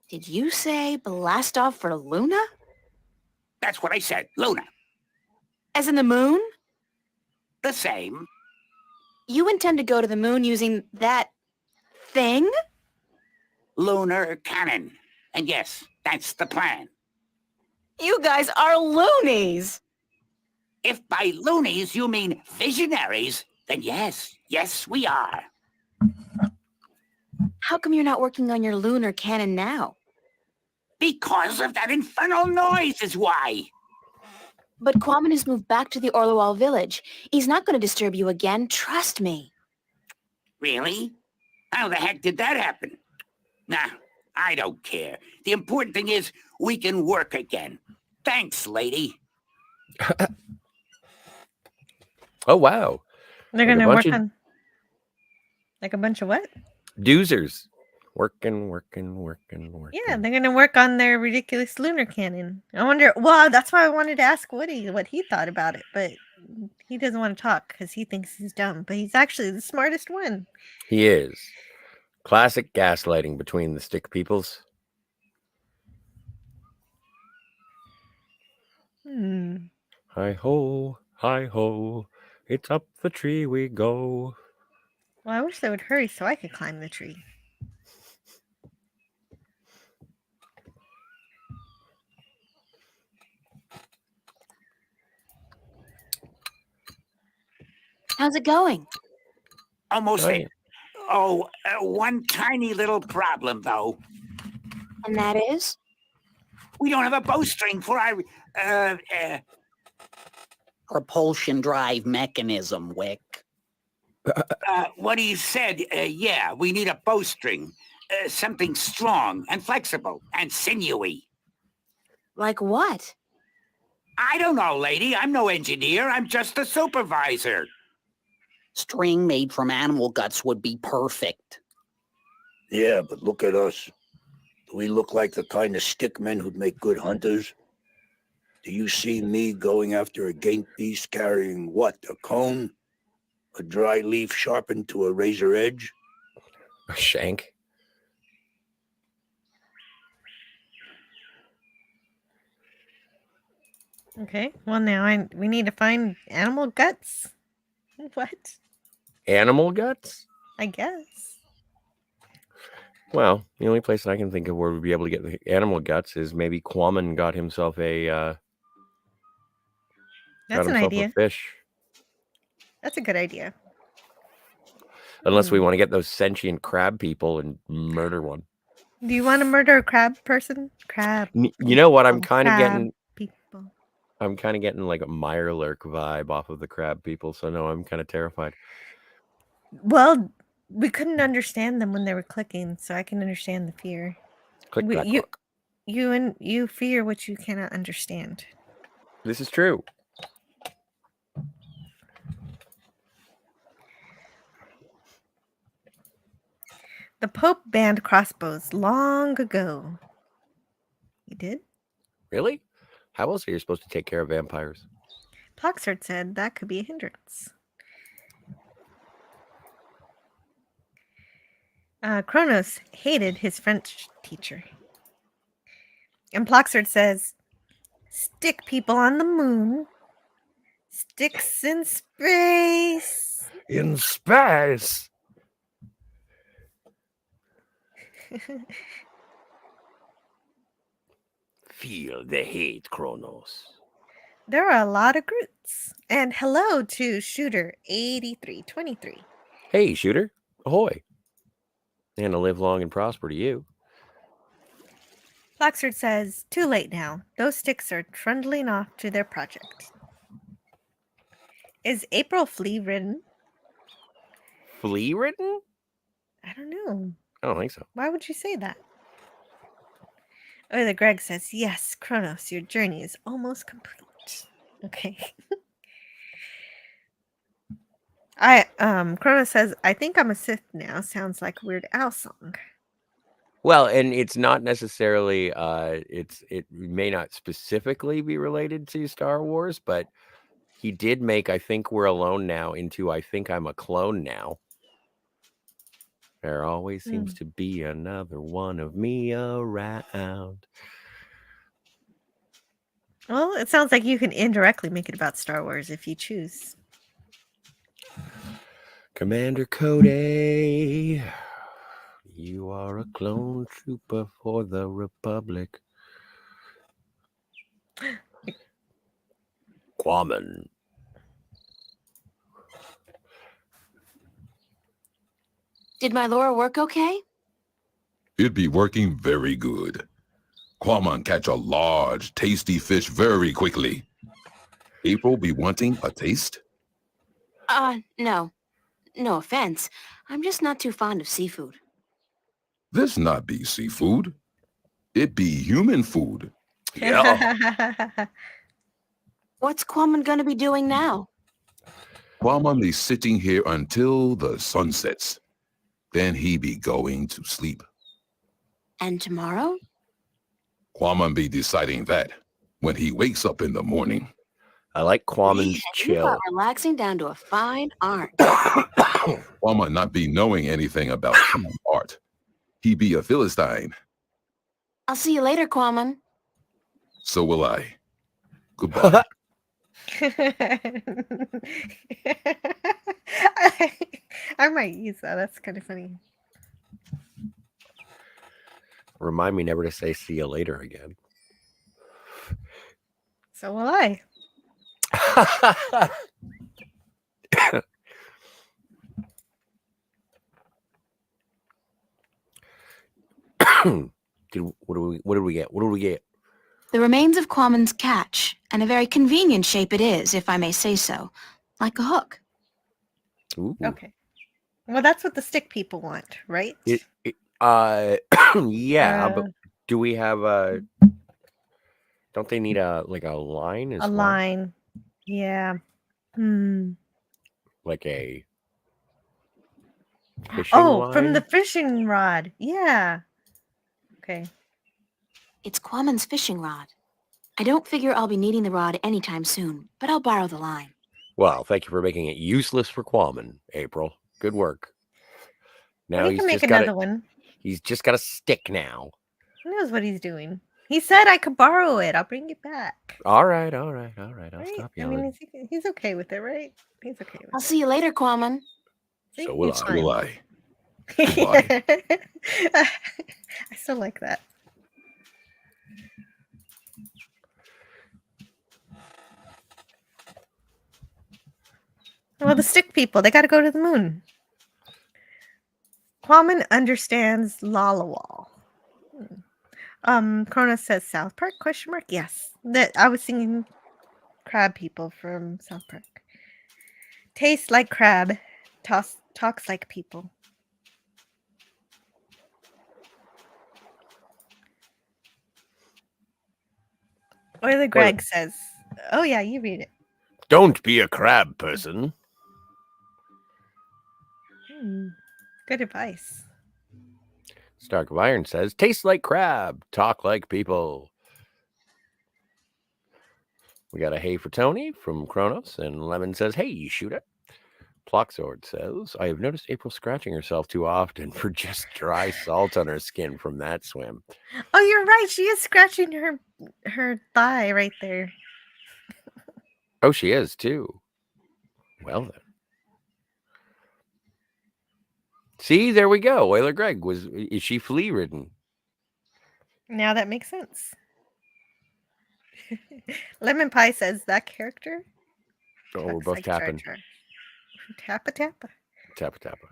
Did you say blast off for Luna? That's what I said, Luna. As in the moon? The same. You intend to go to the moon using that thing? Lunar cannon. And yes, that's the plan. You guys are loonies! If by loonies you mean visionaries, then yes, we are. How come you're not working on your lunar cannon now? Because of that infernal noise is why. But Kwame has moved back to the Orlowal village. He's not going to disturb you again, trust me. Really? How the heck did that happen? Nah, I don't care. The important thing is we can work again. Thanks, lady. Oh, wow. They're Like a gonna bunch work of- on like a bunch of what? Doozers. Working. Yeah, they're gonna work on their ridiculous lunar cannon. I wonder. Well, that's why I wanted to ask Woody what he thought about it, but he doesn't want to talk because he thinks he's dumb. But he's actually the smartest one. He is. Classic gaslighting between the stick peoples. Hi ho, it's up the tree we go. Well, I wish they would hurry so I could climb the tree. How's it going? Almost Oh, there. yeah. Oh, one tiny little problem, though. And that is? We don't have a bowstring for our Propulsion drive mechanism, Wick. what he said. Yeah, we need a bowstring. Something strong and flexible and sinewy. Like what? I don't know, lady. I'm no engineer. I'm just a supervisor. String made from animal guts would be perfect. Yeah, but look at us. Do we look like the kind of stickmen who'd make good hunters? Do you see me going after a game piece carrying what? A cone? A dry leaf sharpened to a razor edge? A shank. Okay. Well, now we need to find animal guts. What? Animal guts? I guess. Well, the only place that I can think of where we'd be able to get the animal guts is maybe Kwame got himself a That's an a idea. fish. That's a good idea. Unless we want to get those sentient crab people and murder one. Do you want to murder a crab person? Crab. You know what? I'm people, kind of crab getting. people. I'm kind of getting like a Mirelurk vibe off of the crab people. So no, I'm kind of terrified. Well, we couldn't understand them when they were clicking, so I can understand the fear. Click, clack, You, cluck. you fear what you cannot understand. This is true. The Pope banned crossbows long ago. He did? Really? How else are you supposed to take care of vampires? Ploxard said that could be a hindrance. Kronos hated his French teacher. And Ploxard says, stick people on the moon. Sticks in space. In space. Feel the hate, Kronos. There are a lot of Groots. And hello to Shooter 8323. Hey, shooter. Ahoy. And to live long and prosper to you. Ploxard says, too late now. Those sticks are trundling off to their project. Is April flea ridden? Flea ridden? I don't know. I don't think so. Why would you say that? Oh, the Greg says, yes, Kronos, your journey is almost complete. Okay. Kronos says, I think I'm a Sith now. Sounds like a Weird Al song. Well, and it's not necessarily it may not specifically be related to Star Wars, but he did make I Think We're Alone Now into I Think I'm a Clone Now. There always seems to be another one of me around. Well, it sounds like you can indirectly make it about Star Wars if you choose. Commander Cody, you are a clone trooper for the Republic. Quammen. Did my lure work okay? It'd be working very good. Quammen catch a large, tasty fish very quickly. April be wanting a taste? No. No offense. I'm just not too fond of seafood. This not be seafood. It be human food. Yeah. What's Quammen gonna be doing now? Quammen be sitting here until the sun sets. Then he be going to sleep. And tomorrow? Quammen be deciding that when he wakes up in the morning. I like Quammen's You chill. got relaxing down to a fine art. Quammen not be knowing anything about art. He be a Philistine. I'll see you later, Quammen. So will I. Goodbye. I might use that. That's kind of funny. Remind me never to say see you later again. So will I. What did we get? What did we get? The remains of Quammen's catch, and a very convenient shape it is, if I may say so. Like a hook. Ooh. Okay. Well, that's what the stick people want, right? Yeah, but do we have don't they need a line as a well? line. Yeah. Like a fishing from line? the fishing rod. Yeah. Okay. It's Quammen's fishing rod. I don't figure I'll be needing the rod anytime soon, but I'll borrow the line. Well, thank you for making it useless for Quammen, April. Good work. Now Well, he can make another one. He's just got a stick now. He knows what he's doing. He said I could borrow it. I'll bring it back. All right. I'll Right? stop I yelling. mean, he's okay with it, right? He's okay with I'll see you later, Quammen. See? So will It's I. fine. Will I. Goodbye. I still like that. Well, the stick people, they got to go to the moon. Quammen understands Lalawal. Kronos says South Park, ? Yes. That I was singing crab people from South Park. Tastes like crab, talks like people. Oiler Greg says, oh yeah, you read it. Don't be a crab person. Good advice. Stark of Iron says, taste like crab, talk like people. We got a hey for Tony from Kronos, and Lemon says, hey, you shoot it. Ploxord says, I have noticed April scratching herself too often for just dry salt on her skin from that swim. Oh, you're right. She is scratching her thigh right there. Oh, she is too. Well then. See, there we go. Whaler Greg is she flea ridden? Now that makes sense. Lemon Pie says that character. Oh, we're both tapping. Tappa tappa. Tappa tappa.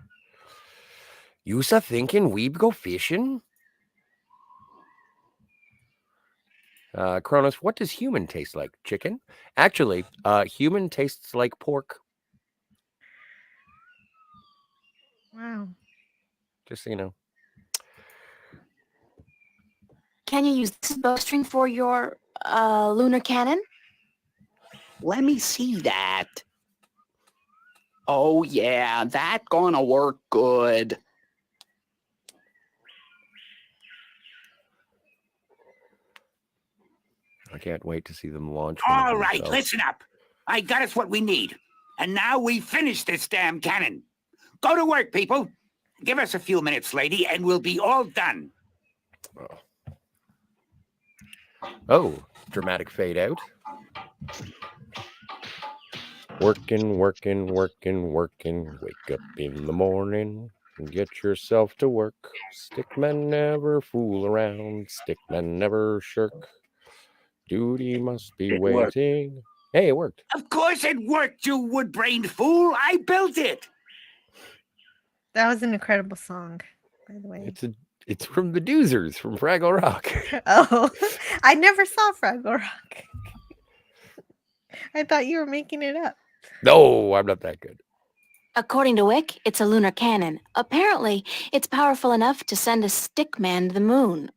Yousa thinking we'd go fishing? Kronos, what does human taste like? Chicken? Actually, human tastes like pork Wow. Just so you know. Can you use this bowstring for your lunar cannon? Let me see that. Oh, yeah, that gonna work good. I can't wait to see them launch one All of right, themselves. listen up. I got us what we need. And now we finish this damn cannon. Go to work, people. Give us a few minutes, lady, and we'll be all done. Oh, dramatic fade out. Working, working, working, working. Wake up in the morning and get yourself to work. Stickmen never fool around. Stickmen never shirk. Duty must be It worked. waiting. Hey, it worked. Of course it worked, you wood-brained fool. I built it. That was an incredible song, by the way. It's from the Doozers from Fraggle Rock. Oh, I never saw Fraggle Rock. I thought you were making it up. No, I'm not that good. According to Wick, it's a lunar cannon. Apparently, it's powerful enough to send a stick man to the moon.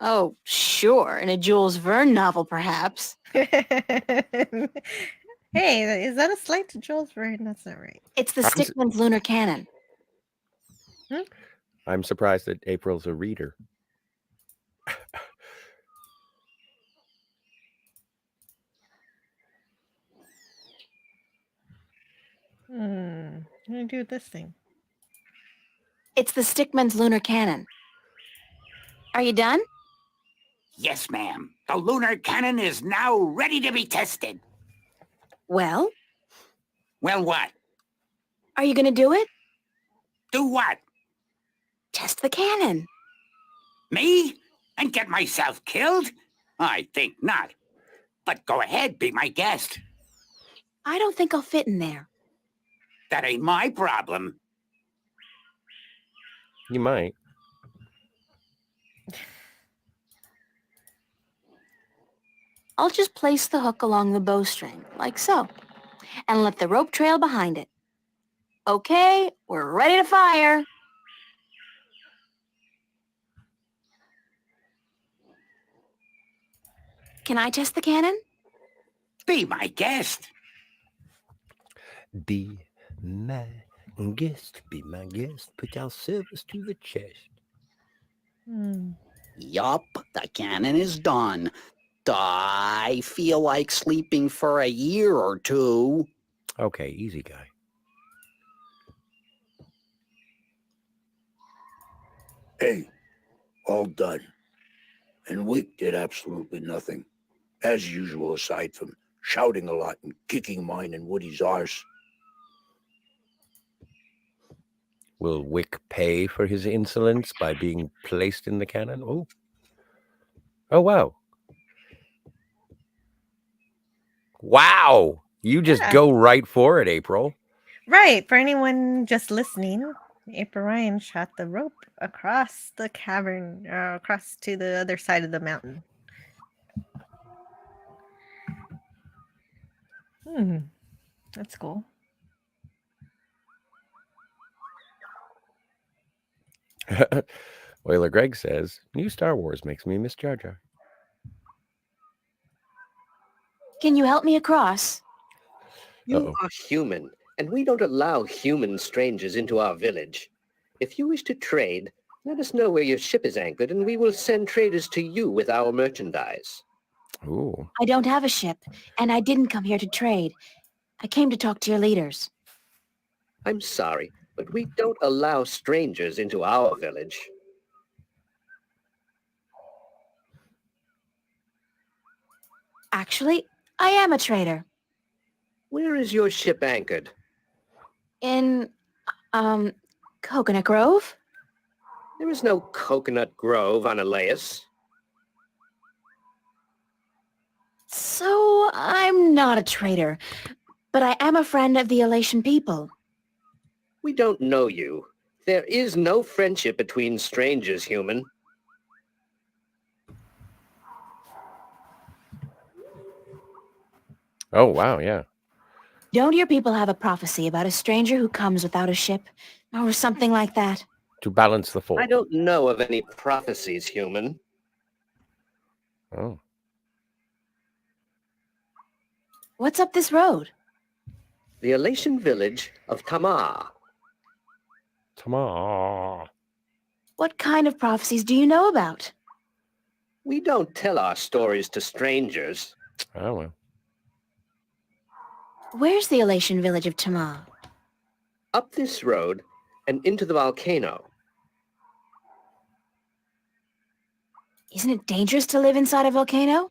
Oh, sure, in a Jules Verne novel, perhaps. Hey, is that a slight to Jules Verne? That's not right. It's the Stickman's lunar cannon. I'm surprised that April's a reader. What do I do with this thing? It's the Stickman's lunar cannon. Are you done? Yes, ma'am. The lunar cannon is now ready to be tested. Well? Well, what? Are you gonna do it? Do what? Test the cannon. Me? And get myself killed? I think not. But go ahead, be my guest. I don't think I'll fit in there. That ain't my problem. You might. I'll just place the hook along the bowstring, like so, and let the rope trail behind it. Okay, we're ready to fire. Can I test the cannon? Be my guest. Be my guest. Be my guest. Put our service to the chest. Yup, the cannon is done. I feel like sleeping for a year or two. Okay, easy guy. Hey, all done. And Wick did absolutely nothing. As usual, aside from shouting a lot and kicking mine and Woody's arse. Will Wick pay for his insolence by being placed in the cannon? Oh. Oh, wow. Wow. You just go right for it, April. Right. For anyone just listening, April Ryan shot the rope across the cavern, across to the other side of the mountain. That's cool. Oiler Greg says, new Star Wars makes me miss Jar Jar. Can you help me across? You are human, and we don't allow human strangers into our village. If you wish to trade, let us know where your ship is anchored, and we will send traders to you with our merchandise. Ooh. I don't have a ship, and I didn't come here to trade. I came to talk to your leaders. I'm sorry, but we don't allow strangers into our village. Actually, I am a trader. Where is your ship anchored? In, Coconut Grove? There is no coconut grove on Elias. So, I'm not a trader, but I am a friend of the Elation people. We don't know you. There is no friendship between strangers, human. Oh, wow, yeah. Don't your people have a prophecy about a stranger who comes without a ship? Or something like that? To balance the force. I don't know of any prophecies, human. Oh. What's up this road? The Elation village of Tamar. Tamar. What kind of prophecies do you know about? We don't tell our stories to strangers. Oh, well. Where's the Elation village of Tamar? Up this road and into the volcano. Isn't it dangerous to live inside a volcano?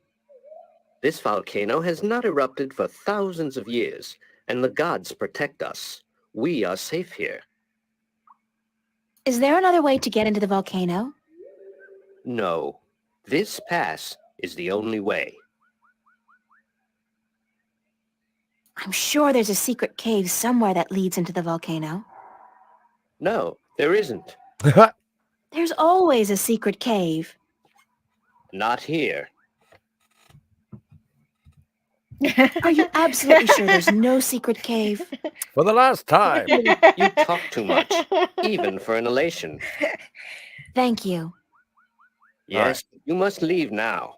This volcano has not erupted for thousands of years, and the gods protect us. We are safe here. Is there another way to get into the volcano? No, this pass is the only way. I'm sure there's a secret cave somewhere that leads into the volcano. No, there isn't. There's always a secret cave. Not here. Are you absolutely sure there's no secret cave? For the last time. You talk too much, even for an elation. Thank you. Yes, you must leave now.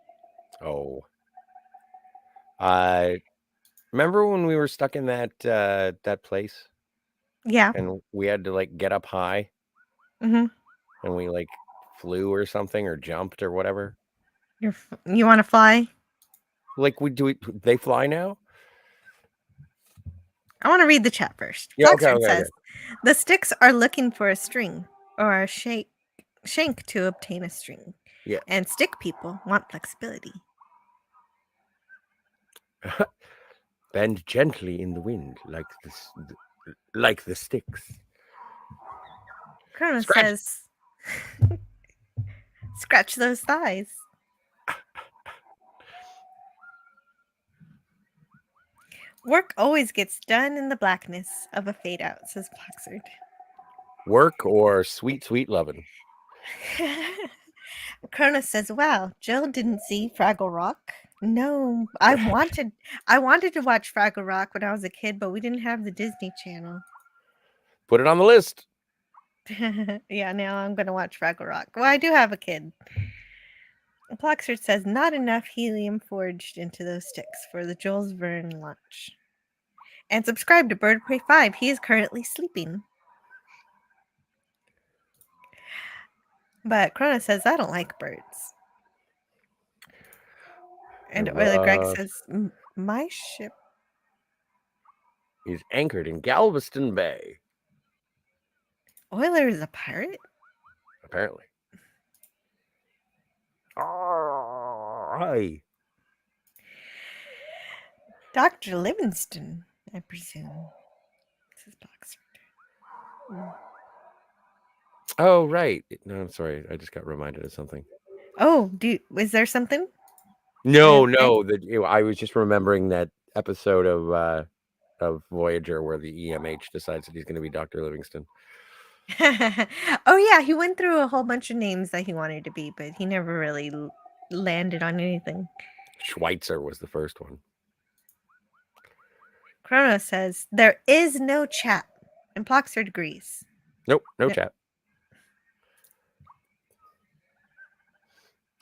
Oh. Remember when we were stuck in that that place? Yeah. And we had to like get up high Mm-hmm. and we like flew or something or jumped or whatever. You want to fly? Like they fly now? I want to read the chat first. Yeah, Fluxford okay. says, the sticks are looking for a string or a shank to obtain a string. Yeah. And stick people want flexibility. Bend gently in the wind like the sticks. Cronus Scratch. says, scratch those thighs. Work always gets done in the blackness of a fade out, says Fluxford. Work or sweet, sweet lovin'? Cronus says, wow, Jill didn't see Fraggle Rock. No, I wanted to watch Fraggle Rock when I was a kid, but we didn't have the Disney Channel. Put it on the list. Yeah, now I'm going to watch Fraggle Rock. Well, I do have a kid. Ploxert says, not enough helium forged into those sticks for the Jules Verne launch. And subscribe to Bird Prey 5. He is currently sleeping. But Krona says, I don't like birds. And Oiler Greg says, my ship is anchored in Galveston Bay. Oiler is a pirate? Apparently. Hi. Dr. Livingston, I presume. Says Boxer. Oh, right. No, I'm sorry. I just got reminded of something. Oh, is there something? No. I was just remembering that episode of Voyager where the EMH decides that he's going to be Dr. Livingston. Oh, yeah. He went through a whole bunch of names that he wanted to be, but he never really landed on anything. Schweitzer was the first one. Chrono says, there is no chat. And Ploxer agrees. Nope, no chat.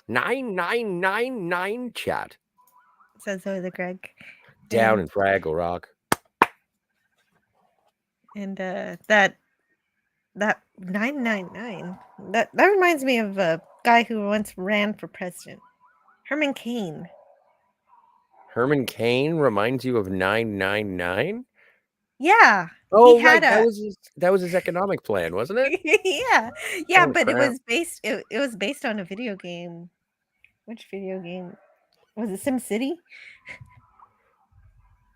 9999 chat. Says Oiler Greg. Down in Fraggle Rock. And that 999. That reminds me of a guy who once ran for president. Herman Cain. Herman Cain reminds you of 999? Yeah. Oh, he had right. That was his economic plan, wasn't it? Yeah, Oh, but crap. it was based on a video game. Which video game? Was it SimCity?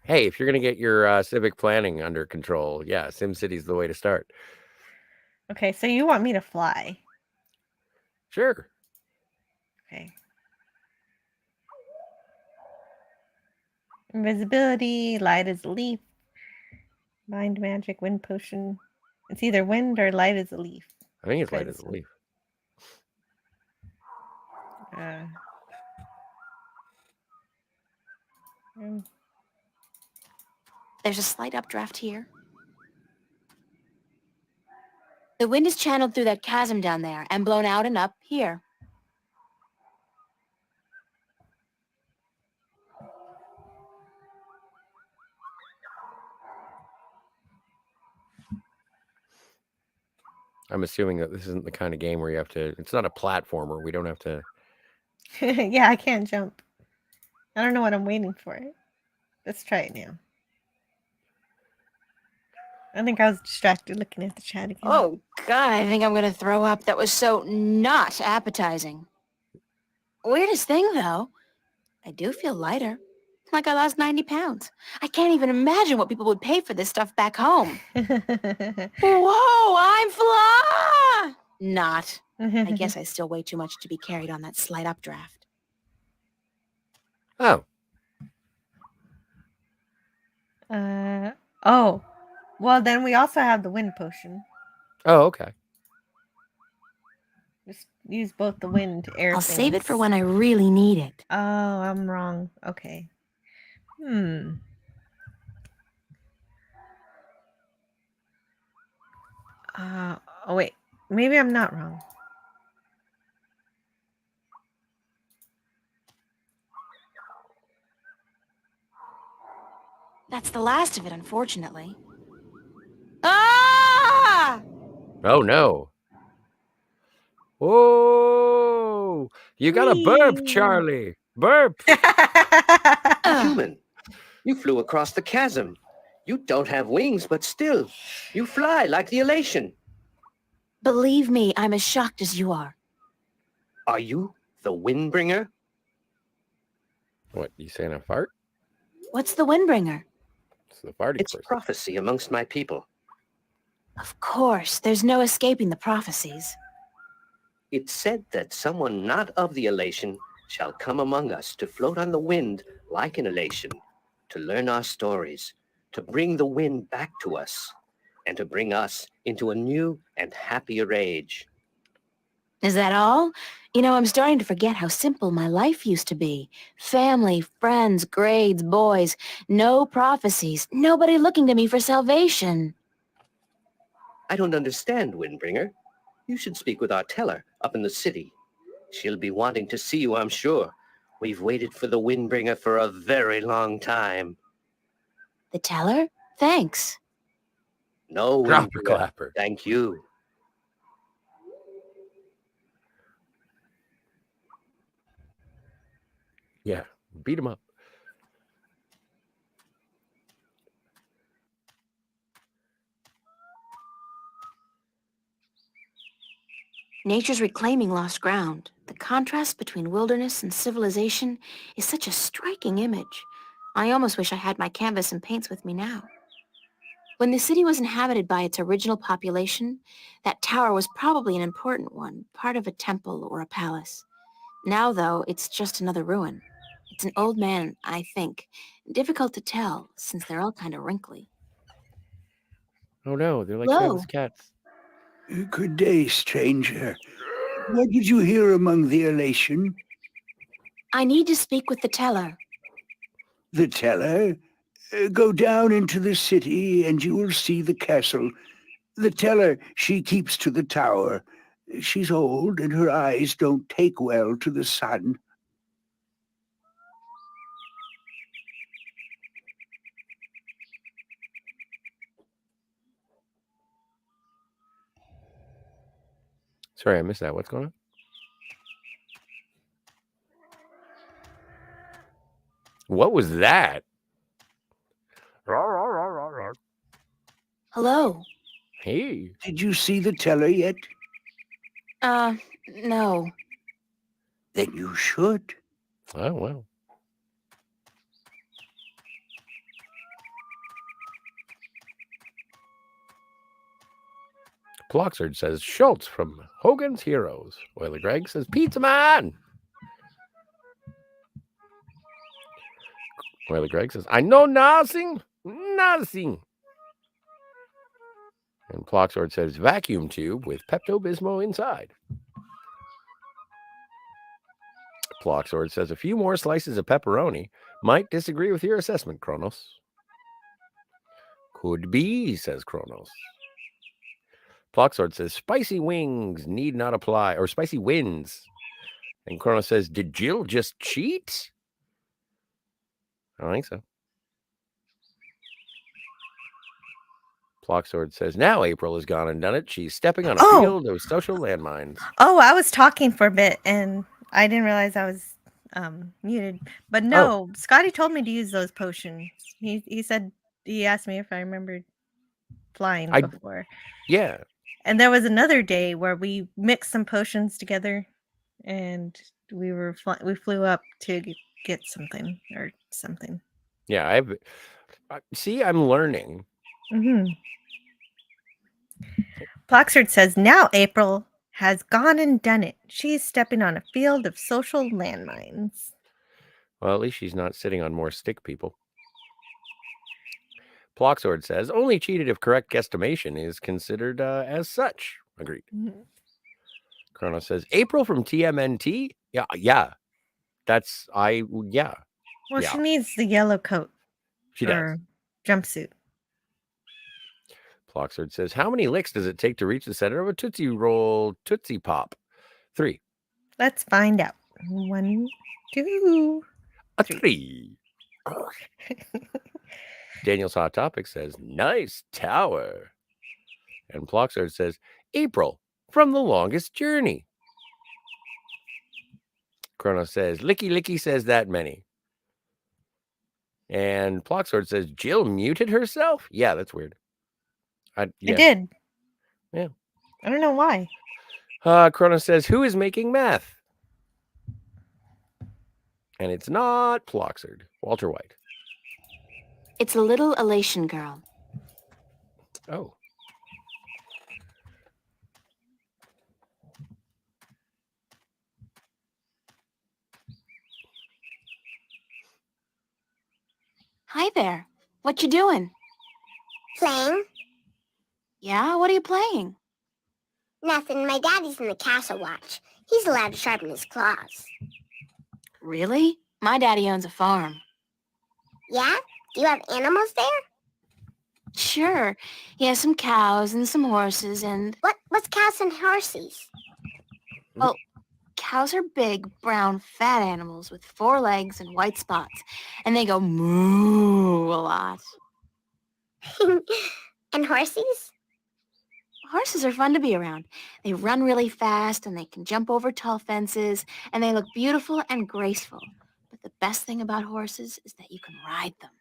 Hey, if you're going to get your civic planning under control, yeah, SimCity's the way to start. Okay, so you want me to fly? Sure. Okay. Invisibility, light as a leaf, mind magic, wind potion. It's either wind or light as a leaf. I think it's light as a leaf. There's a slight updraft here. The wind is channeled through that chasm down there and blown out and up here. I'm assuming that this isn't the kind of game where you have to... It's not a platformer. We don't have to... Yeah, I can't jump. I don't know what I'm waiting for. Let's try it now. I think I was distracted looking at the chat again. Oh, God, I think I'm gonna throw up. That was so not appetizing. Weirdest thing, though, I do feel lighter. Like I lost 90 pounds. I can't even imagine what people would pay for this stuff back home. Whoa, I'm fly! Not. I guess I still weigh too much to be carried on that slight updraft. Oh. Oh. Well, then we also have the wind potion. Oh, okay. Just use both the wind air I'll things. save it for when I really need it. Oh, I'm wrong. Okay. Oh, wait. Maybe I'm not wrong. That's the last of it, unfortunately. Ah! Oh, no. Whoa! You got a burp, Charlie. Burp. Human, you flew across the chasm. You don't have wings, but still, you fly like the elation. Believe me, I'm as shocked as you are. Are you the Windbringer? What, you saying a fart? What's the Windbringer? It's the farty It's person. prophecy amongst my people. Of course, there's no escaping the prophecies. It's said that someone not of the elation shall come among us to float on the wind like an elation, to learn our stories, to bring the wind back to us, and to bring us into a new and happier age. Is that all? You know, I'm starting to forget how simple my life used to be. Family, friends, grades, boys, no prophecies, nobody looking to me for salvation. I don't understand, Windbringer. You should speak with our teller up in the city. She'll be wanting to see you, I'm sure. We've waited for the Windbringer for a very long time. The teller? Thanks. No, Drop Windbringer. your clapper. Thank you. Yeah, beat him up. Nature's reclaiming lost ground. The contrast between wilderness and civilization is such a striking image. I almost wish I had my canvas and paints with me now. When the city was inhabited by its original population, that tower was probably an important one, part of a temple or a palace. Now, though, it's just another ruin. It's an old man, I think. Difficult to tell, since they're all kind of wrinkly. Oh no, they're like Whoa. Travis cats. Good day, stranger. What did you hear among the elation? I need to speak with the teller. The teller? Go down into the city and you will see the castle. The teller, she keeps to the tower. She's old and her eyes don't take well to the sun. Sorry, I missed that. What's going on? What was that? Hello? Hey. Did you see the teller yet? No. Then you should. Oh, well. Ploxard says Schultz from Hogan's Heroes. Oiler Greg says Pizza Man. Oiler Greg says I know nothing. Nothing. And Ploxard says vacuum tube with Pepto-Bismol inside. Ploxard says a few more slices of pepperoni. Might disagree with your assessment, Kronos. Could be, says Kronos. Flocksword says, spicy wings need not apply, or spicy wins. And Kronos says, did Jill just cheat? I don't think so. Flocksword says, now April has gone and done it. She's stepping on a field of social landmines. Oh, I was talking for a bit and I didn't realize I was muted. But no, Scotty told me to use those potions. He said, he asked me if I remembered flying before. Yeah. And there was another day where we mixed some potions together and we flew up to get something or something. Yeah, see, I'm learning. Mm-hmm. Ploxard says, now April has gone and done it. She's stepping on a field of social landmines. Well, at least she's not sitting on more stick people. Ploxord says, only cheated if correct guesstimation is considered as such. Agreed. Mm-hmm. Kronos says, April from TMNT? Yeah. Well, yeah. She needs the yellow coat. She does. Jumpsuit. Ploxard says, how many licks does it take to reach the center of a Tootsie Roll Tootsie Pop? 3. Let's find out. 1, 2, 3. Daniel's Hot Topic says, nice tower. And Ploxard says, April from The Longest Journey. Kronos says, Licky Licky says that many. And Ploxord says, Jill muted herself? Yeah, that's weird. I did. Yeah. I don't know why. Kronos says, who is making meth? And it's not Ploxard. Walter White. It's a little elation girl. Oh. Hi there. What you doing? Playing? Yeah, what are you playing? Nothing. My daddy's in the castle watch. He's allowed to sharpen his claws. Really? My daddy owns a farm. Yeah? Do you have animals there? Sure. He has some cows and some horses and... What's cows and horses? Well, cows are big, brown, fat animals with 4 legs and white spots. And they go moo a lot. And horses? Horses are fun to be around. They run really fast and they can jump over tall fences and they look beautiful and graceful. But the best thing about horses is that you can ride them.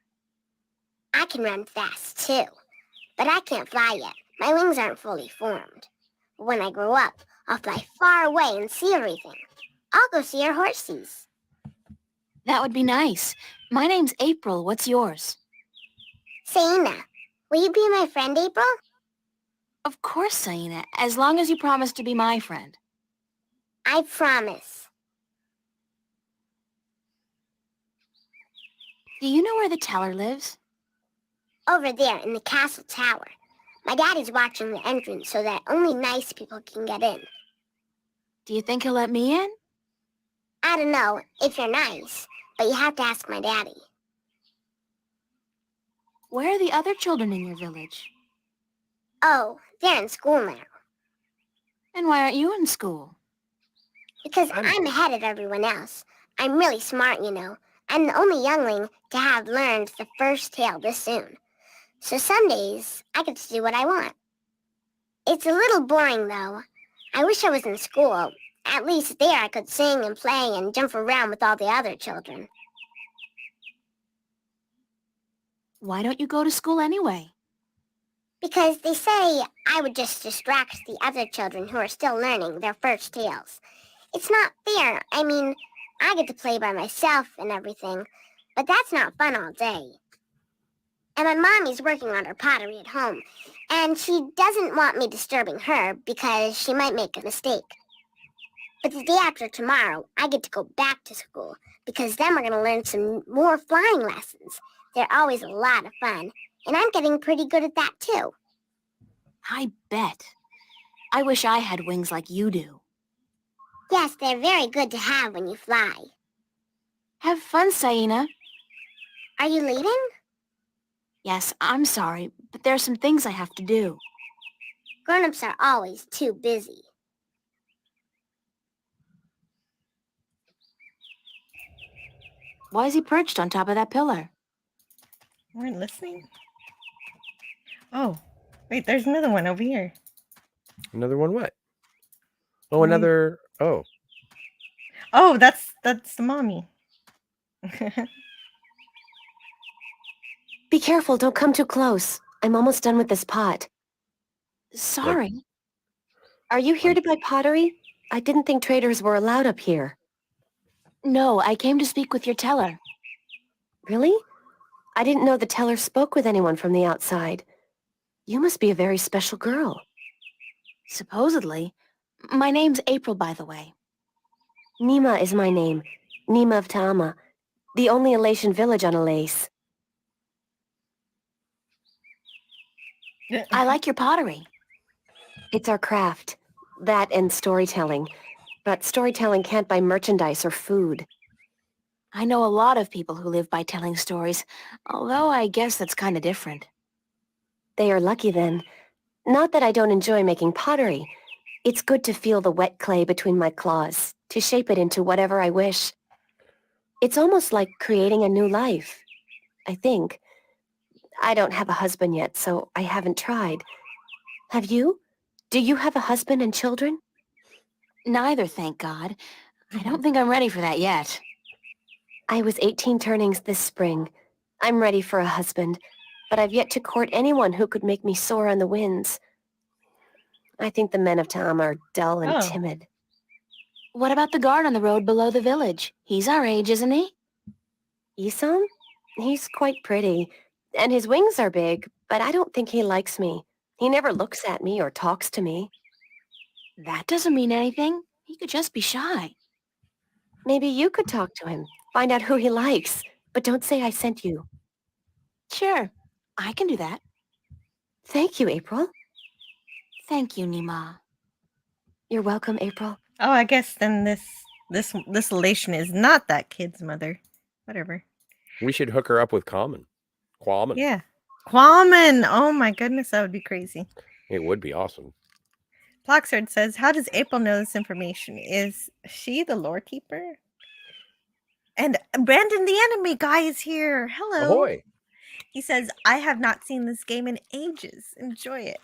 I can run fast too, but I can't fly yet. My wings aren't fully formed. But when I grow up, I'll fly far away and see everything. I'll go see our horses. That would be nice. My name's April. What's yours? Saina. Will you be my friend, April? Of course, Saina, as long as you promise to be my friend. I promise. Do you know where the teller lives? Over there in the castle tower. My daddy's watching the entrance so that only nice people can get in. Do you think he'll let me in? I don't know if you're nice, but you have to ask my daddy. Where are the other children in your village? Oh, they're in school now. And why aren't you in school? Because I'm ahead of everyone else. I'm really smart, you know. I'm the only youngling to have learned the first tale this soon. So some days, I get to do what I want. It's a little boring, though. I wish I was in school. At least there I could sing and play and jump around with all the other children. Why don't you go to school anyway? Because they say I would just distract the other children who are still learning their first tales. It's not fair. I mean, I get to play by myself and everything, but that's not fun all day. And my mommy's working on her pottery at home, and she doesn't want me disturbing her because she might make a mistake. But the day after tomorrow, I get to go back to school because then we're going to learn some more flying lessons. They're always a lot of fun, and I'm getting pretty good at that too. I bet. I wish I had wings like you do. Yes, they're very good to have when you fly. Have fun, Saina. Are you leaving? Yes, I'm sorry, but there are some things I have to do. Grown-ups are always too busy. Why is he perched on top of that pillar? Weren't listening? Oh, wait, there's another one over here. Another one what? Oh, Right. another... Oh. Oh, that's the mommy. Be careful, don't come too close. I'm almost done with this pot. Sorry. Are you here to buy pottery? I didn't think traders were allowed up here. No, I came to speak with your teller. Really? I didn't know the teller spoke with anyone from the outside. You must be a very special girl. Supposedly. My name's April, by the way. Nima is my name. Nima of Ta'ama, the only Elation village on Elase. I like your pottery. It's our craft. That and storytelling. But storytelling can't buy merchandise or food. I know a lot of people who live by telling stories, although I guess that's kind of different. They are lucky then. Not that I don't enjoy making pottery. It's good to feel the wet clay between my claws, to shape it into whatever I wish. It's almost like creating a new life, I think. I don't have a husband yet, so I haven't tried. Have you? Do you have a husband and children? Neither, thank God. I don't think I'm ready for that yet. I was 18 turnings this spring. I'm ready for a husband, but I've yet to court anyone who could make me soar on the winds. I think the men of Ta'ama are dull and timid. What about the guard on the road below the village? He's our age, isn't he? Isom? He's quite pretty, and his wings are big, but I don't think he likes me. He never looks at me or talks to me. That doesn't mean anything. He could just be shy. Maybe you could talk to him, find out who he likes, but don't say I sent you. Sure, I can do that. Thank you, April. Thank you, Nima. You're welcome, April. Oh, I guess then this elation is not that kid's mother. Whatever. We should hook her up with Kwame. Yeah. Kwame! Oh my goodness, that would be crazy. It would be awesome. Ploxard says, how does April know this information? Is she the lore keeper? And Brandon the anime guy is here. Hello. Ahoy. He says, I have not seen this game in ages. Enjoy it.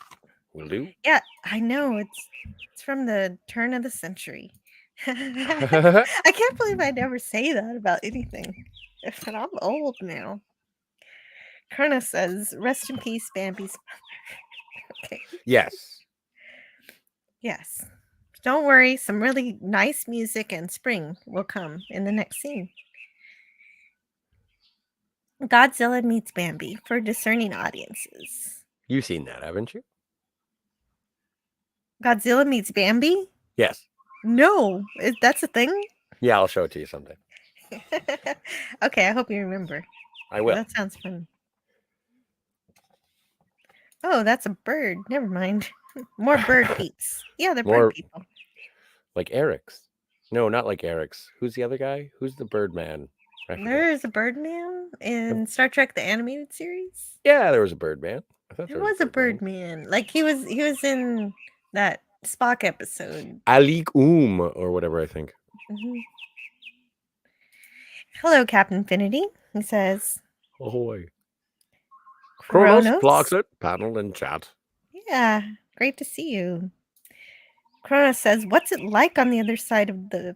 Will do. Yeah, I know. It's from the turn of the century. I can't believe I never say that about anything. But I'm old now. Kerna says, rest in peace, Bambi's mother. Okay. Yes. Yes. Don't worry, some really nice music and spring will come in the next scene. Godzilla meets Bambi for discerning audiences. You've seen that, haven't you? Godzilla meets Bambi? Yes. No, that's a thing? Yeah, I'll show it to you someday. Okay, I hope you remember. I will. That sounds fun. Oh, that's a bird. Never mind. More bird peeps. Yeah, they're bird people. Like Eric's. No, not like Eric's. Who's the other guy? Who's the Birdman? There is a Birdman in Star Trek the animated series. Yeah, there was a Birdman. I thought There was a Birdman. Like he was in that Spock episode. Alik or whatever, I think. Mm-hmm. Hello, Captain Infinity. He says. Ahoy. Kronos, Ploxit, panel and chat. Yeah, great to see you. Kronos says, what's it like on the other side of the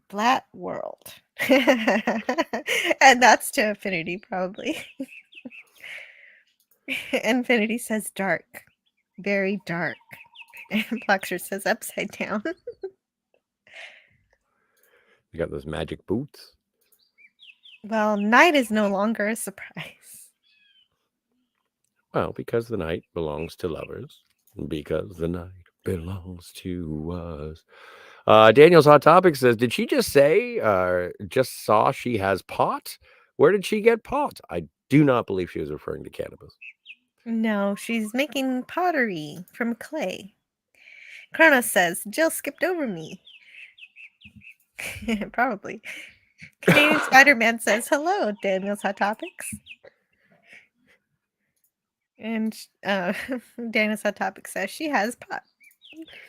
flat world? And that's to Infinity, probably. Infinity says dark. Very dark. And Ploxer says upside down. You got those magic boots. Well, night is no longer a surprise. Well, because the night belongs to lovers. Because the night belongs to us. Daniel's Hot Topic says, did she just say, just saw she has pot? Where did she get pot? I do not believe she was referring to cannabis. No, she's making pottery from clay. Kronos says, Jill skipped over me. Probably. Canadian Spider-Man says, hello, Daniel's Hot Topics. And Dana's Hot Topic says she has pot.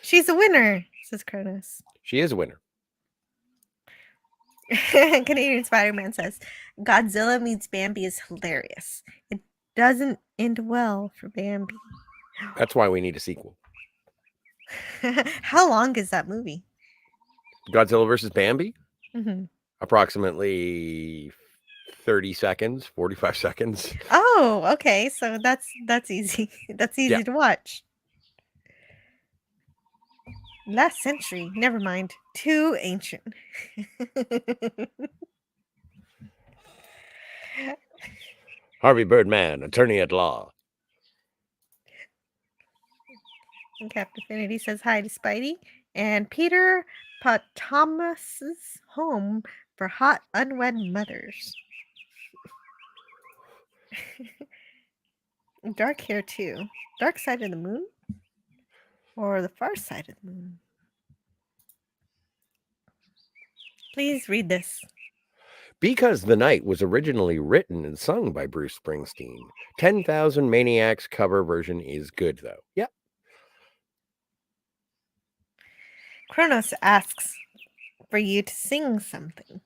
She's a winner, says Kronos. She is a winner. Canadian Spider-Man says Godzilla meets Bambi is hilarious. It doesn't end well for Bambi. That's why we need a sequel. How long is that movie? Godzilla versus Bambi? Mm-hmm. Approximately 30 seconds, 45 seconds. Oh, okay. So that's easy. That's easy to watch. Last century. Never mind. Too ancient. Harvey Birdman, attorney at law. And Captain Affinity says hi to Spidey. And Peter Thomas's home for hot unwed mothers. Dark hair too. Dark side of the moon? Or the far side of the moon? Please read this. Because the Night was originally written and sung by Bruce Springsteen. 10,000 Maniacs cover version is good, though. Yep. Kronos asks for you to sing something.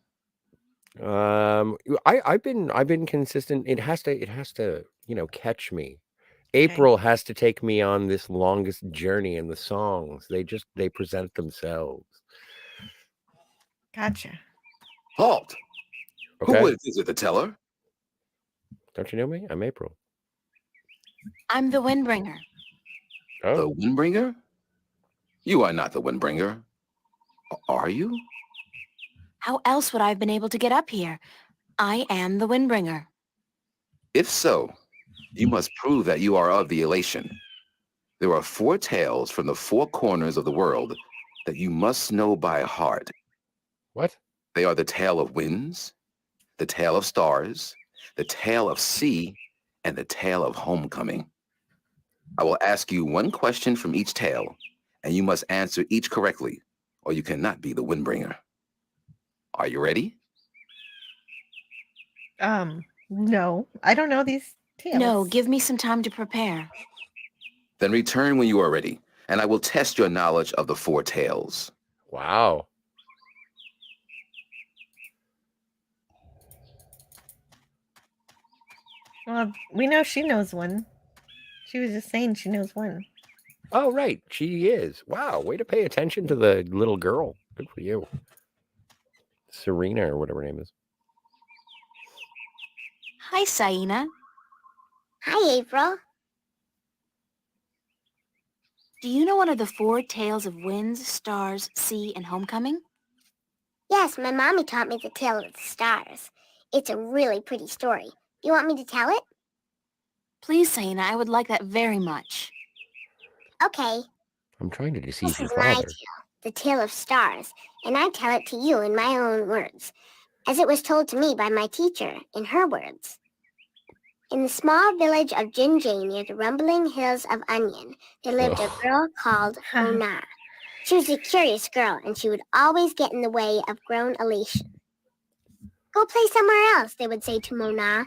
I've been consistent. It has to, catch me. April has to take me on this longest journey in the songs. They present themselves. Gotcha. Halt! Okay. Who is it, the teller? Don't you know me? I'm April. I'm the Windbringer. Oh. The Windbringer? You are not the Windbringer. Are you? How else would I have been able to get up here? I am the Windbringer. If so, you must prove that you are of the elation. There are 4 tales from the 4 corners of the world that you must know by heart. What? They are the tale of winds, the tale of stars, the tale of sea, and the tale of homecoming. I will ask you one question from each tale, and you must answer each correctly, or you cannot be the Windbringer. Are you ready? No. I don't know these tales. No, give me some time to prepare. Then return when you are ready, and I will test your knowledge of the 4 tales. Wow. Well, we know she knows one. She was just saying she knows one. Oh, right. She is. Wow. Way to pay attention to the little girl. Good for you. Serena or whatever her name is. Hi, Saina. Hi, April. Do you know one of the 4 tales of winds, stars, sea, and homecoming? Yes, my mommy taught me the tale of the stars. It's a really pretty story. You want me to tell it? Please, Saina, I would like that very much. Okay. I'm trying to deceive This your is my father. tale, the tale of stars, and I tell it to you in my own words, as it was told to me by my teacher in her words. In the small village of Jinjay near the rumbling hills of Onion, there lived a girl called Mona. She was a curious girl, and she would always get in the way of grown elation. Go play somewhere else, they would say to Mona,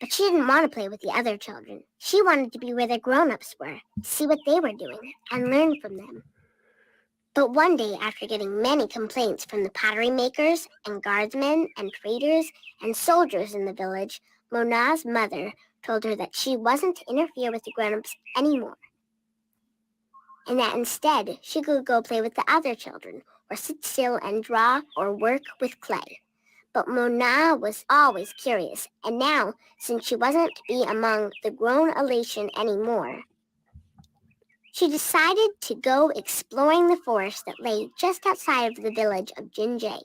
but she didn't want to play with the other children. She wanted to be where the grown-ups were, see what they were doing, and learn from them. But one day, after getting many complaints from the pottery makers and guardsmen and traders and soldiers in the village, Mona's mother told her that she wasn't to interfere with the grown-ups anymore, and that instead she could go play with the other children, or sit still and draw or work with clay. But Mona was always curious, and now, since she wasn't to be among the grown elation anymore, she decided to go exploring the forest that lay just outside of the village of Jinjay.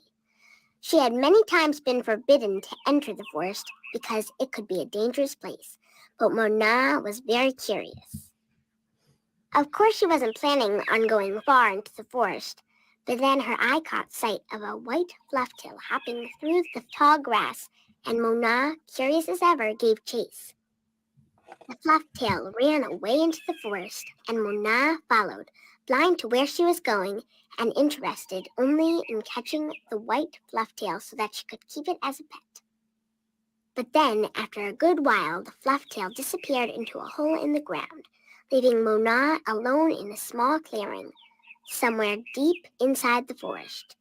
She had many times been forbidden to enter the forest because it could be a dangerous place, but Mona was very curious. Of course, she wasn't planning on going far into the forest, but then her eye caught sight of a white flufftail hopping through the tall grass, and Mona, curious as ever, gave chase. The flufftail ran away into the forest, and Mona followed, blind to where she was going and interested only in catching the white flufftail so that she could keep it as a pet. But then, after a good while, the fluff tail disappeared into a hole in the ground, leaving Mona alone in a small clearing, somewhere deep inside the forest.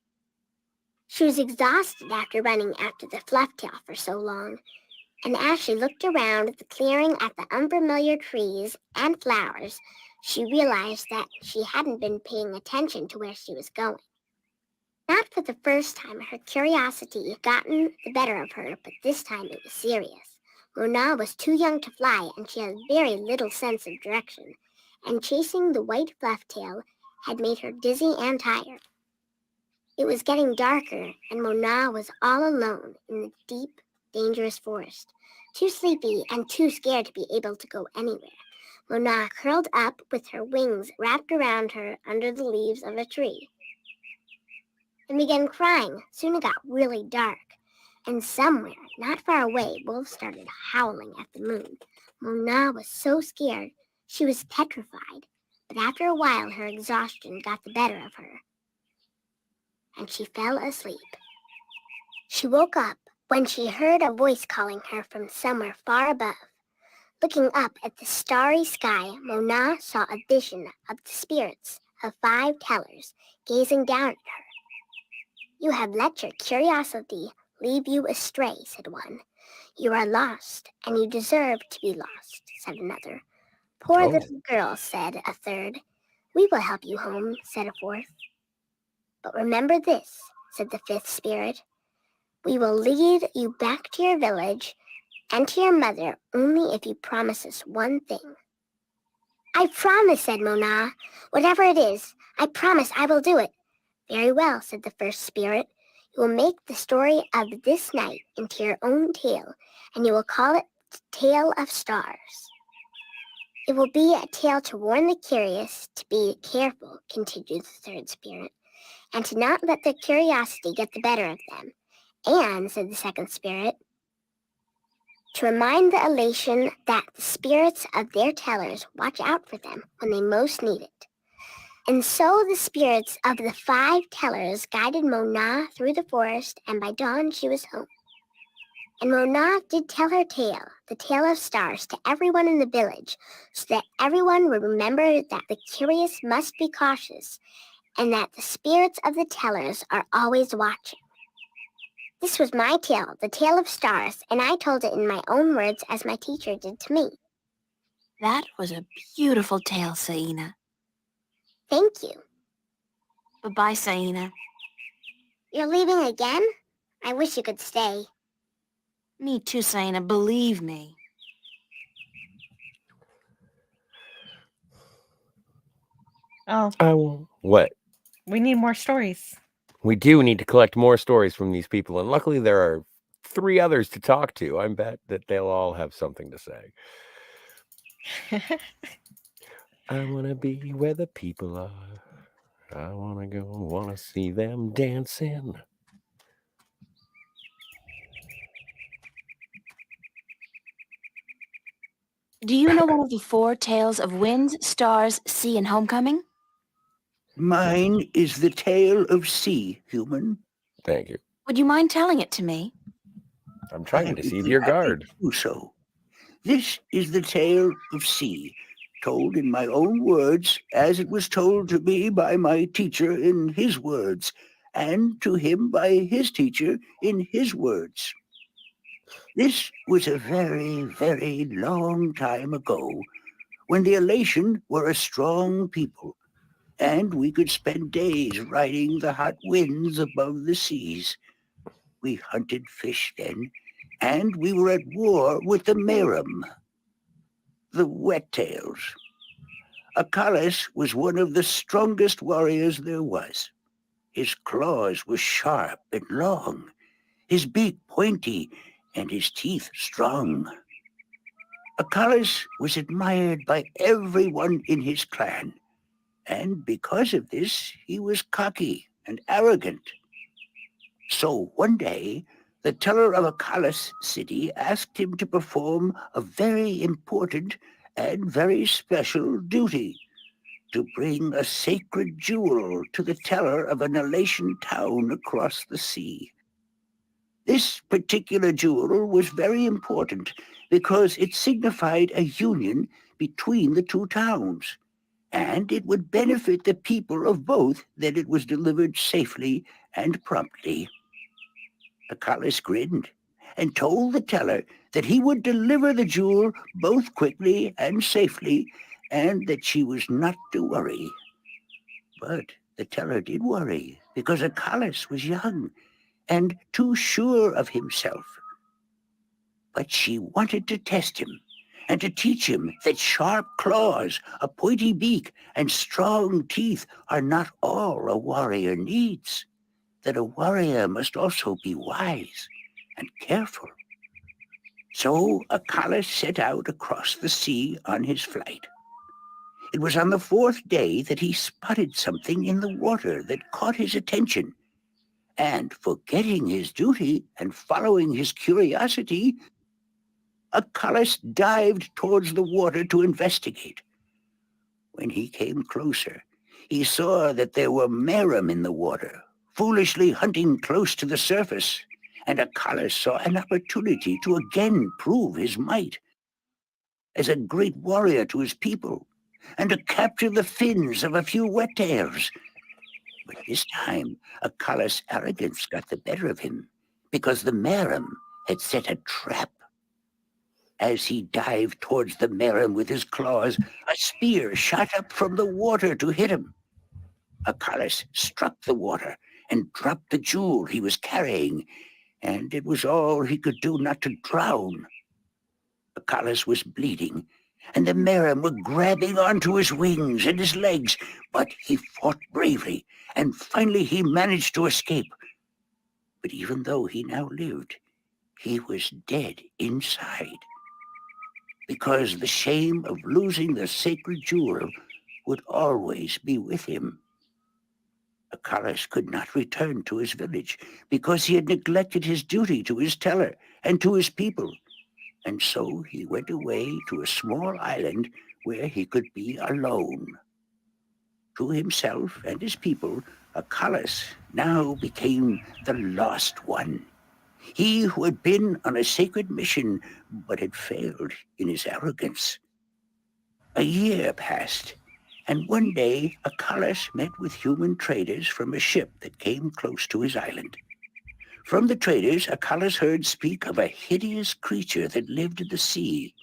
She was exhausted after running after the fluff tail for so long, and as she looked around the clearing at the unfamiliar trees and flowers, she realized that she hadn't been paying attention to where she was going. Not for the first time, her curiosity had gotten the better of her, but this time it was serious. Mona was too young to fly, and she had very little sense of direction, and chasing the white fluff tail had made her dizzy and tired. It was getting darker, and Mona was all alone in the deep, dangerous forest, too sleepy and too scared to be able to go anywhere. Mona curled up with her wings wrapped around her under the leaves of a tree and began crying. Soon it got really dark, and somewhere, not far away, wolves started howling at the moon. Mona was so scared, she was petrified, but after a while her exhaustion got the better of her, and she fell asleep. She woke up when she heard a voice calling her from somewhere far above. Looking up at the starry sky, Mona saw a vision of the spirits of 5 tellers gazing down at her. "You have let your curiosity lead you astray," said one. "You are lost, and you deserve to be lost," said another. "Poor little girl," said a third. "We will help you home," said a fourth. "But remember this," said the 5th spirit. "We will lead you back to your village and to your mother only if you promise us one thing." "I promise," said Mona. "Whatever it is, I promise I will do it." "Very well," said the 1st spirit. "You will make the story of this night into your own tale, and you will call it the Tale of Stars." "It will be a tale to warn the curious to be careful," continued the 3rd spirit, "and to not let their curiosity get the better of them. And," said the 2nd spirit, "to remind the elation that the spirits of their tellers watch out for them when they most need it." And so the spirits of the 5 tellers guided Mona through the forest, and by dawn she was home. And Mona did tell her tale, the Tale of Stars, to everyone in the village, so that everyone would remember that the curious must be cautious, and that the spirits of the tellers are always watching. This was my tale, the Tale of Stars, and I told it in my own words as my teacher did to me. That was a beautiful tale, Saina. Thank you. Bye-bye, Saina. You're leaving again? I wish you could stay. Me too, Saina, believe me. Oh. What? We need more stories. We do need to collect more stories from these people, and luckily there are 3 others to talk to. I bet that they'll all have something to say. I want to be where the people are. I want to go, want to see them dancing. Do you know one of the 4 tales of winds, stars, sea, and homecoming? Mine is the tale of sea, human. Thank you. Would you mind telling it to me? I'm trying to I would deceive be your happy guard. to do so. This is the tale of sea, told in my own words, as it was told to me by my teacher in his words, and to him by his teacher in his words. This was a very, very long time ago, when the elation were a strong people, and we could spend days riding the hot winds above the seas. We hunted fish then, and we were at war with the Merum, the wet-tails. Acalis was one of the strongest warriors there was. His claws were sharp and long, his beak pointy, and his teeth strong. Acalis was admired by everyone in his clan, and because of this, he was cocky and arrogant. So one day, the teller of Acalis city asked him to perform a very important and very special duty, to bring a sacred jewel to the teller of an elation town across the sea. This This particular jewel was very important because it signified a union between the two towns, and it would benefit the people of both that it was delivered safely and promptly. Acalis grinned and told the teller that he would deliver the jewel both quickly and safely, and that she was not to worry. But the teller did worry because Acalis was young and too sure of himself. But she wanted to test him and to teach him that sharp claws, a pointy beak, and strong teeth are not all a warrior needs, that a warrior must also be wise and careful. So Acalis set out across the sea on his flight. It was on the fourth day that he spotted something in the water that caught his attention, and forgetting his duty and following his curiosity, Acalis dived towards the water to investigate. When he came closer, he saw that there were merum in the water, foolishly hunting close to the surface, and Acalis saw an opportunity to again prove his might as a great warrior to his people, and to capture the fins of a few wet-tails. But this time, Acalis' arrogance got the better of him, because the merum had set a trap. As he dived towards the merum with his claws, a spear shot up from the water to hit him. Acalis struck the water and dropped the jewel he was carrying, and it was all he could do not to drown. Acalis was bleeding, and the merum were grabbing onto his wings and his legs, but he fought bravely, and finally he managed to escape. But even though he now lived, he was dead inside, because the shame of losing the sacred jewel would always be with him. Acalis could not return to his village because he had neglected his duty to his teller and to his people, and so he went away to a small island where he could be alone. To himself and his people, Acalis now became the lost one. He who had been on a sacred mission but had failed in his arrogance. A year passed, and one day Acalis met with human traders from a ship that came close to his island. From the traders, Acalis heard speak of a hideous creature that lived in the sea,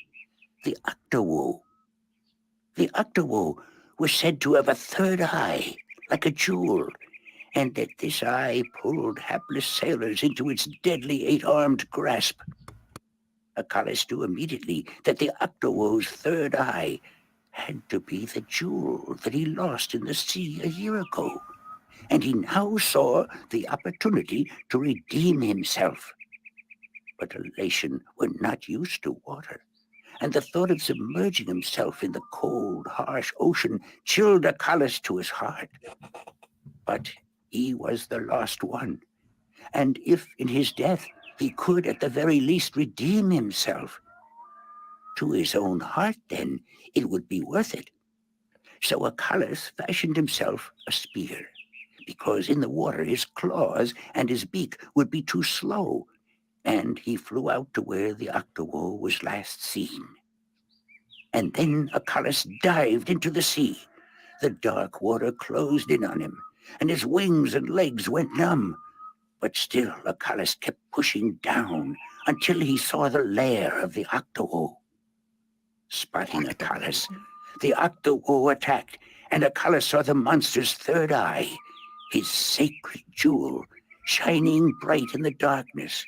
the Octowo. The Octowo was said to have a third eye, like a jewel, and that this eye pulled hapless sailors into its deadly eight-armed grasp. Acalis knew immediately that the Octowo's third eye had to be the jewel that he lost in the sea a year ago, and he now saw the opportunity to redeem himself. But Elation were not used to water, and the thought of submerging himself in the cold, harsh ocean chilled Acalis to his heart. But he was the lost one, and if in his death he could at the very least redeem himself, to his own heart then it would be worth it. So Acalis fashioned himself a spear, because in the water his claws and his beak would be too slow, and he flew out to where the Octowo was last seen. And then Acalis dived into the sea. The dark water closed in on him, and his wings and legs went numb. But still Acalis kept pushing down until he saw the lair of the Octowo. Spotting Acalis, the Octowo attacked, and Acalis saw the monster's third eye, his sacred jewel, shining bright in the darkness,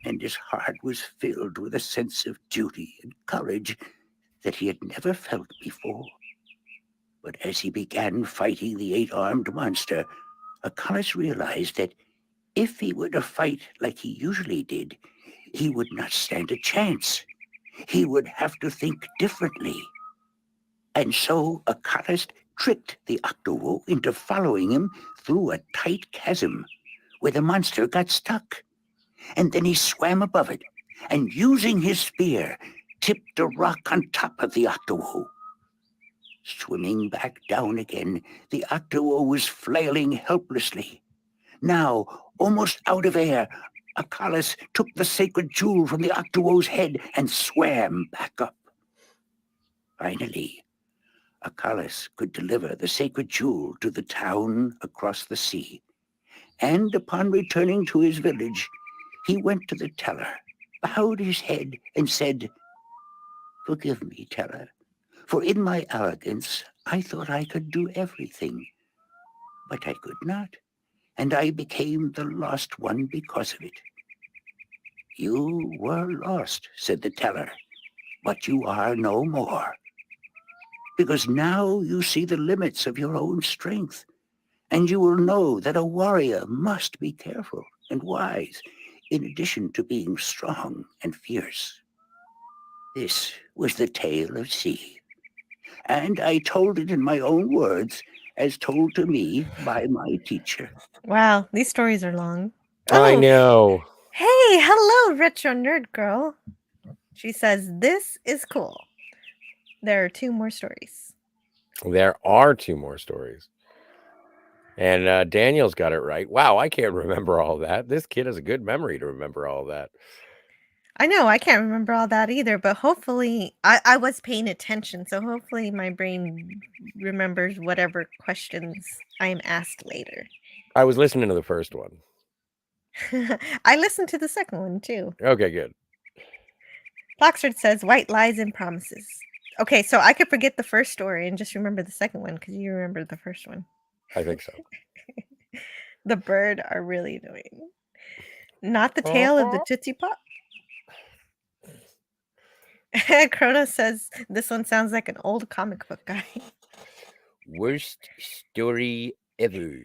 and his heart was filled with a sense of duty and courage that he had never felt before. But as he began fighting the eight-armed monster, Acalis realized that if he were to fight like he usually did, he would not stand a chance. He would have to think differently. And so Acalis tricked the Octowo into following him through a tight chasm where the monster got stuck. And then he swam above it, and using his spear, tipped a rock on top of the Octowo. Swimming back down again, the Octowo was flailing helplessly. Now, almost out of air, Acalis took the sacred jewel from the Octuo's head and swam back up. Finally, Acalis could deliver the sacred jewel to the town across the sea. And upon returning to his village, he went to the teller, bowed his head, and said, "Forgive me, teller, for in my arrogance I thought I could do everything. But I could not, and I became the lost one because of it." "You were lost," said the teller, "but you are no more. Because now you see the limits of your own strength, and you will know that a warrior must be careful and wise, in addition to being strong and fierce." This was the tale of C, and I told it in my own words, as told to me by my teacher. Wow, these stories are long. I know. Hey, hello, Retro Nerd Girl. She says, this is cool. There are 2 more stories. There are 2 more stories. And Daniel's got it right. Wow, I can't remember all that. This kid has a good memory to remember all that. I know, I can't remember all that either, but hopefully I was paying attention, so hopefully my brain remembers whatever questions I am asked later. I was listening to the first one. I listened to the second one too. Okay, good. Ploxford says, white lies and promises. Okay, so I could forget the first story and just remember the second one because you remember the first one. I think so. The bird are really annoying. Not the tale of the Tootsie Pop. Kronos says, this one sounds like an old comic book guy. Worst story ever.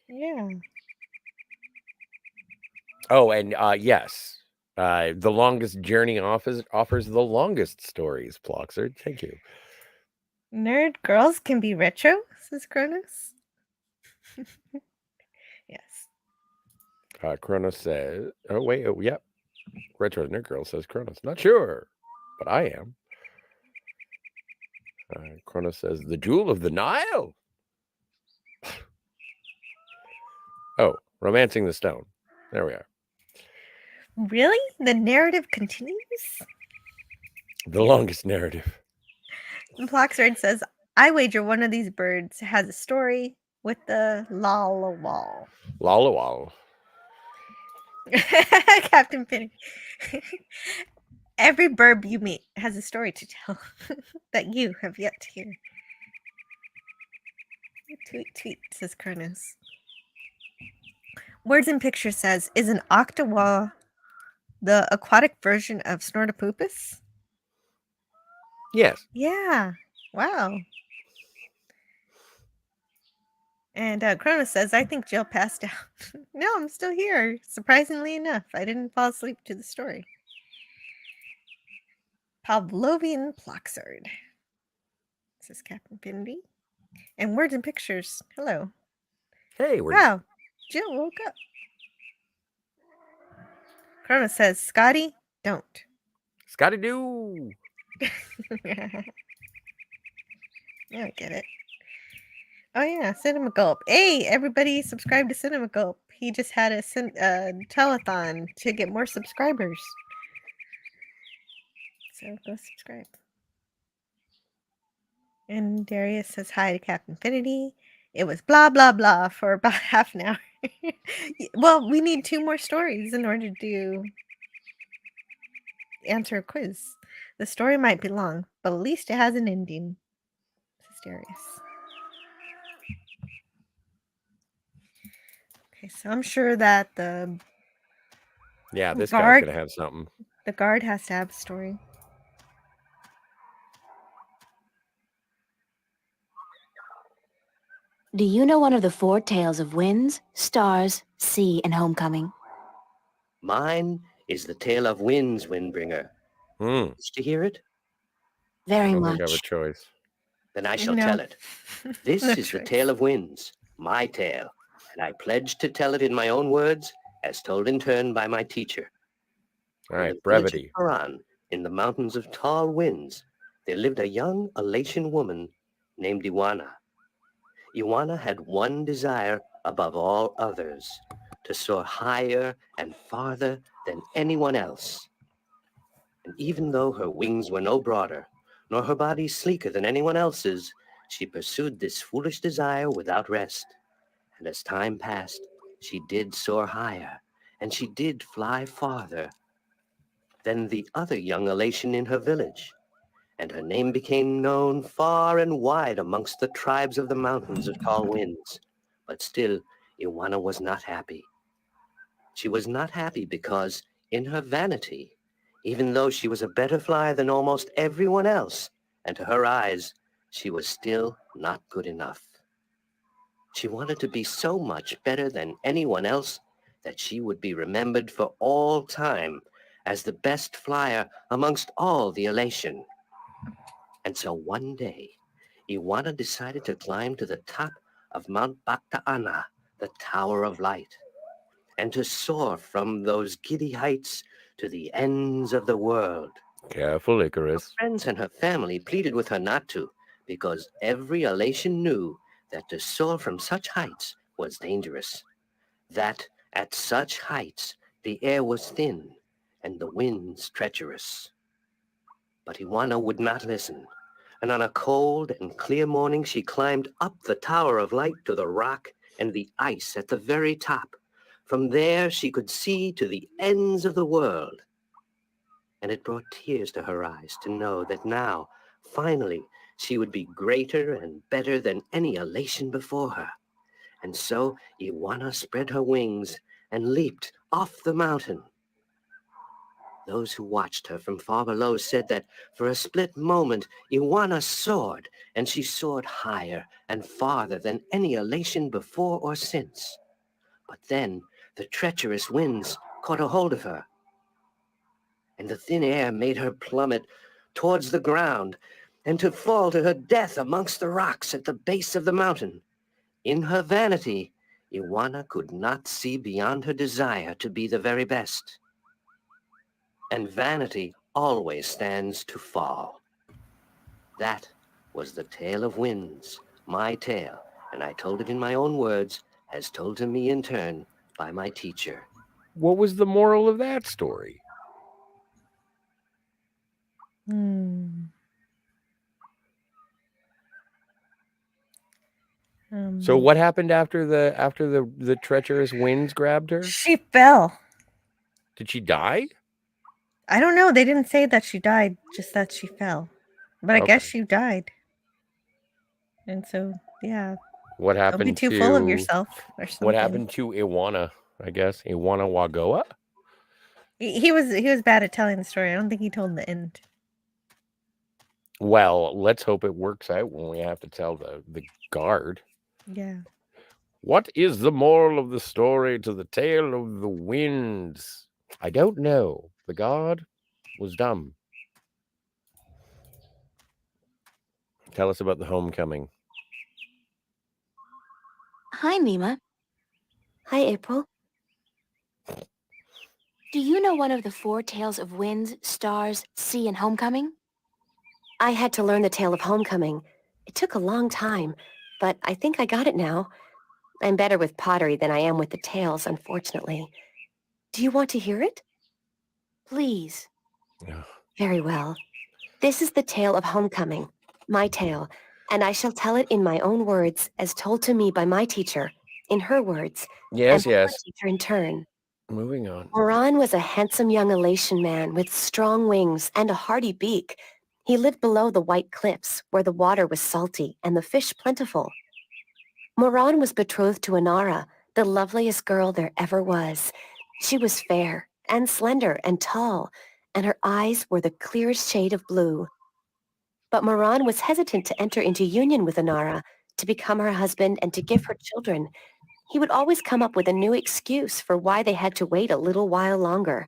Yeah. Oh, and yes. The Longest Journey offers the longest stories, Ploxard. Thank you. Nerd girls can be retro, says Kronos. Yes. Kronos says, oh, wait, oh, yep. Retro Nerd Girl says Kronos. Not sure, but I am. Kronos says, the Jewel of the Nile. Oh, Romancing the Stone. There we are. Really? The narrative continues? The longest narrative. Ploxard says, I wager one of these birds has a story with the lollawall. Lollawall. Captain Penny. Every bird you meet has a story to tell that you have yet to hear. Tweet, tweet, says Kronos. Words and Pictures says, is an octawa the aquatic version of Snortopoopus? Yes. Yeah. Wow. And Kronos says, I think Jill passed out. No, I'm still here. Surprisingly enough, I didn't fall asleep to the story. Pavlovian Ploxard, says Captain Pindy. And Words and Pictures, hello. Hey, wow, Jill woke up. Kronos says, Scotty, don't. Scotty do. I get it. Oh yeah, Cinema Gulp. Hey, everybody subscribe to Cinema Gulp. He just had a telethon to get more subscribers. So go subscribe. And Darius says hi to Captain Infinity. It was blah, blah, blah for about half an hour. Well, we need 2 more stories in order to answer a quiz. The story might be long, but at least it has an ending. Says Darius. Okay, so I'm sure that the this guard, guy's gonna have something. The guard has to have a story. Do you know one of the 4 tales of winds, stars, sea, and homecoming? Mine is the tale of winds, Windbringer. Wish to hear it? Very I don't much. think I have a choice. Then I shall tell it. This is the tale of winds, my tale, and I pledge to tell it in my own words, as told in turn by my teacher. All right, brevity. In Haran, in the mountains of tall winds, there lived a young Elatian woman named Iwana. Iwana had one desire above all others, to soar higher and farther than anyone else. And even though her wings were no broader, nor her body sleeker than anyone else's, she pursued this foolish desire without rest. And as time passed, she did soar higher, and she did fly farther than the other young elation in her village. And her name became known far and wide amongst the tribes of the mountains of tall winds. But still, Iwana was not happy. She was not happy because, in her vanity, even though she was a better flyer than almost everyone else, and to her eyes, she was still not good enough. She wanted to be so much better than anyone else that she would be remembered for all time as the best flyer amongst all the elation. And so one day, Iwana decided to climb to the top of Mount Bakta'ana, the Tower of Light, and to soar from those giddy heights to the ends of the world. Careful, Icarus. Her friends and her family pleaded with her not to, because every elation knew that to soar from such heights was dangerous, that at such heights the air was thin and the winds treacherous. But Iwana would not listen, and on a cold and clear morning she climbed up the Tower of Light to the rock and the ice at the very top. From there she could see to the ends of the world. And it brought tears to her eyes to know that now, finally, she would be greater and better than any elation before her. And so Iwana spread her wings and leaped off the mountain. Those who watched her from far below said that for a split moment, Iwana soared, and she soared higher and farther than any elation before or since. But then the treacherous winds caught a hold of her, and the thin air made her plummet towards the ground and to fall to her death amongst the rocks at the base of the mountain. In her vanity, Iwana could not see beyond her desire to be the very best. And vanity always stands to fall. That was the tale of winds, my tale, and I told it in my own words, as told to me in turn by my teacher. What was the moral of that story? So what happened after the treacherous winds grabbed her? She fell. Did she die? I don't know. They didn't say that she died, just that she fell. But I guess she died. And so, yeah. What happened Don't be too to full of yourself or something. What happened to Iwana? I guess Iwana Wagoa. He was bad at telling the story. I don't think he told the end. Well, let's hope it works out when we have to tell the guard. Yeah. What is the moral of the story to the tale of the winds? I don't know. The guard was dumb. Tell us about the homecoming. Hi, Nima. Hi, April. Do you know one of the 4 tales of winds, stars, sea, and homecoming? I had to learn the tale of homecoming. It took a long time, but I think I got it now. I'm better with pottery than I am with the tales, unfortunately. Do you want to hear it? Please. Very well. This is the tale of homecoming, my tale, and I shall tell it in my own words, as told to me by my teacher, in her words, Yes, and by yes. my teacher in turn. Moving on. Moran was a handsome young elation man with strong wings and a hardy beak. He lived below the white cliffs, where the water was salty and the fish plentiful. Moran was betrothed to Inara, the loveliest girl there ever was. She was fair and slender and tall, and her eyes were the clearest shade of blue. But Moran was hesitant to enter into union with Inara, to become her husband and to give her children. He would always come up with a new excuse for why they had to wait a little while longer.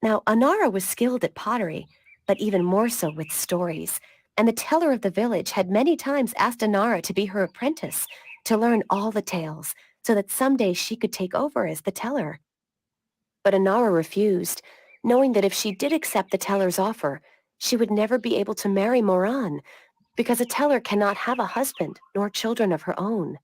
Now, Inara was skilled at pottery, but even more so with stories, and the teller of the village had many times asked Inara to be her apprentice, to learn all the tales, so that someday she could take over as the teller. But Inara refused, knowing that if she did accept the teller's offer, she would never be able to marry Moran, because a teller cannot have a husband nor children of her own.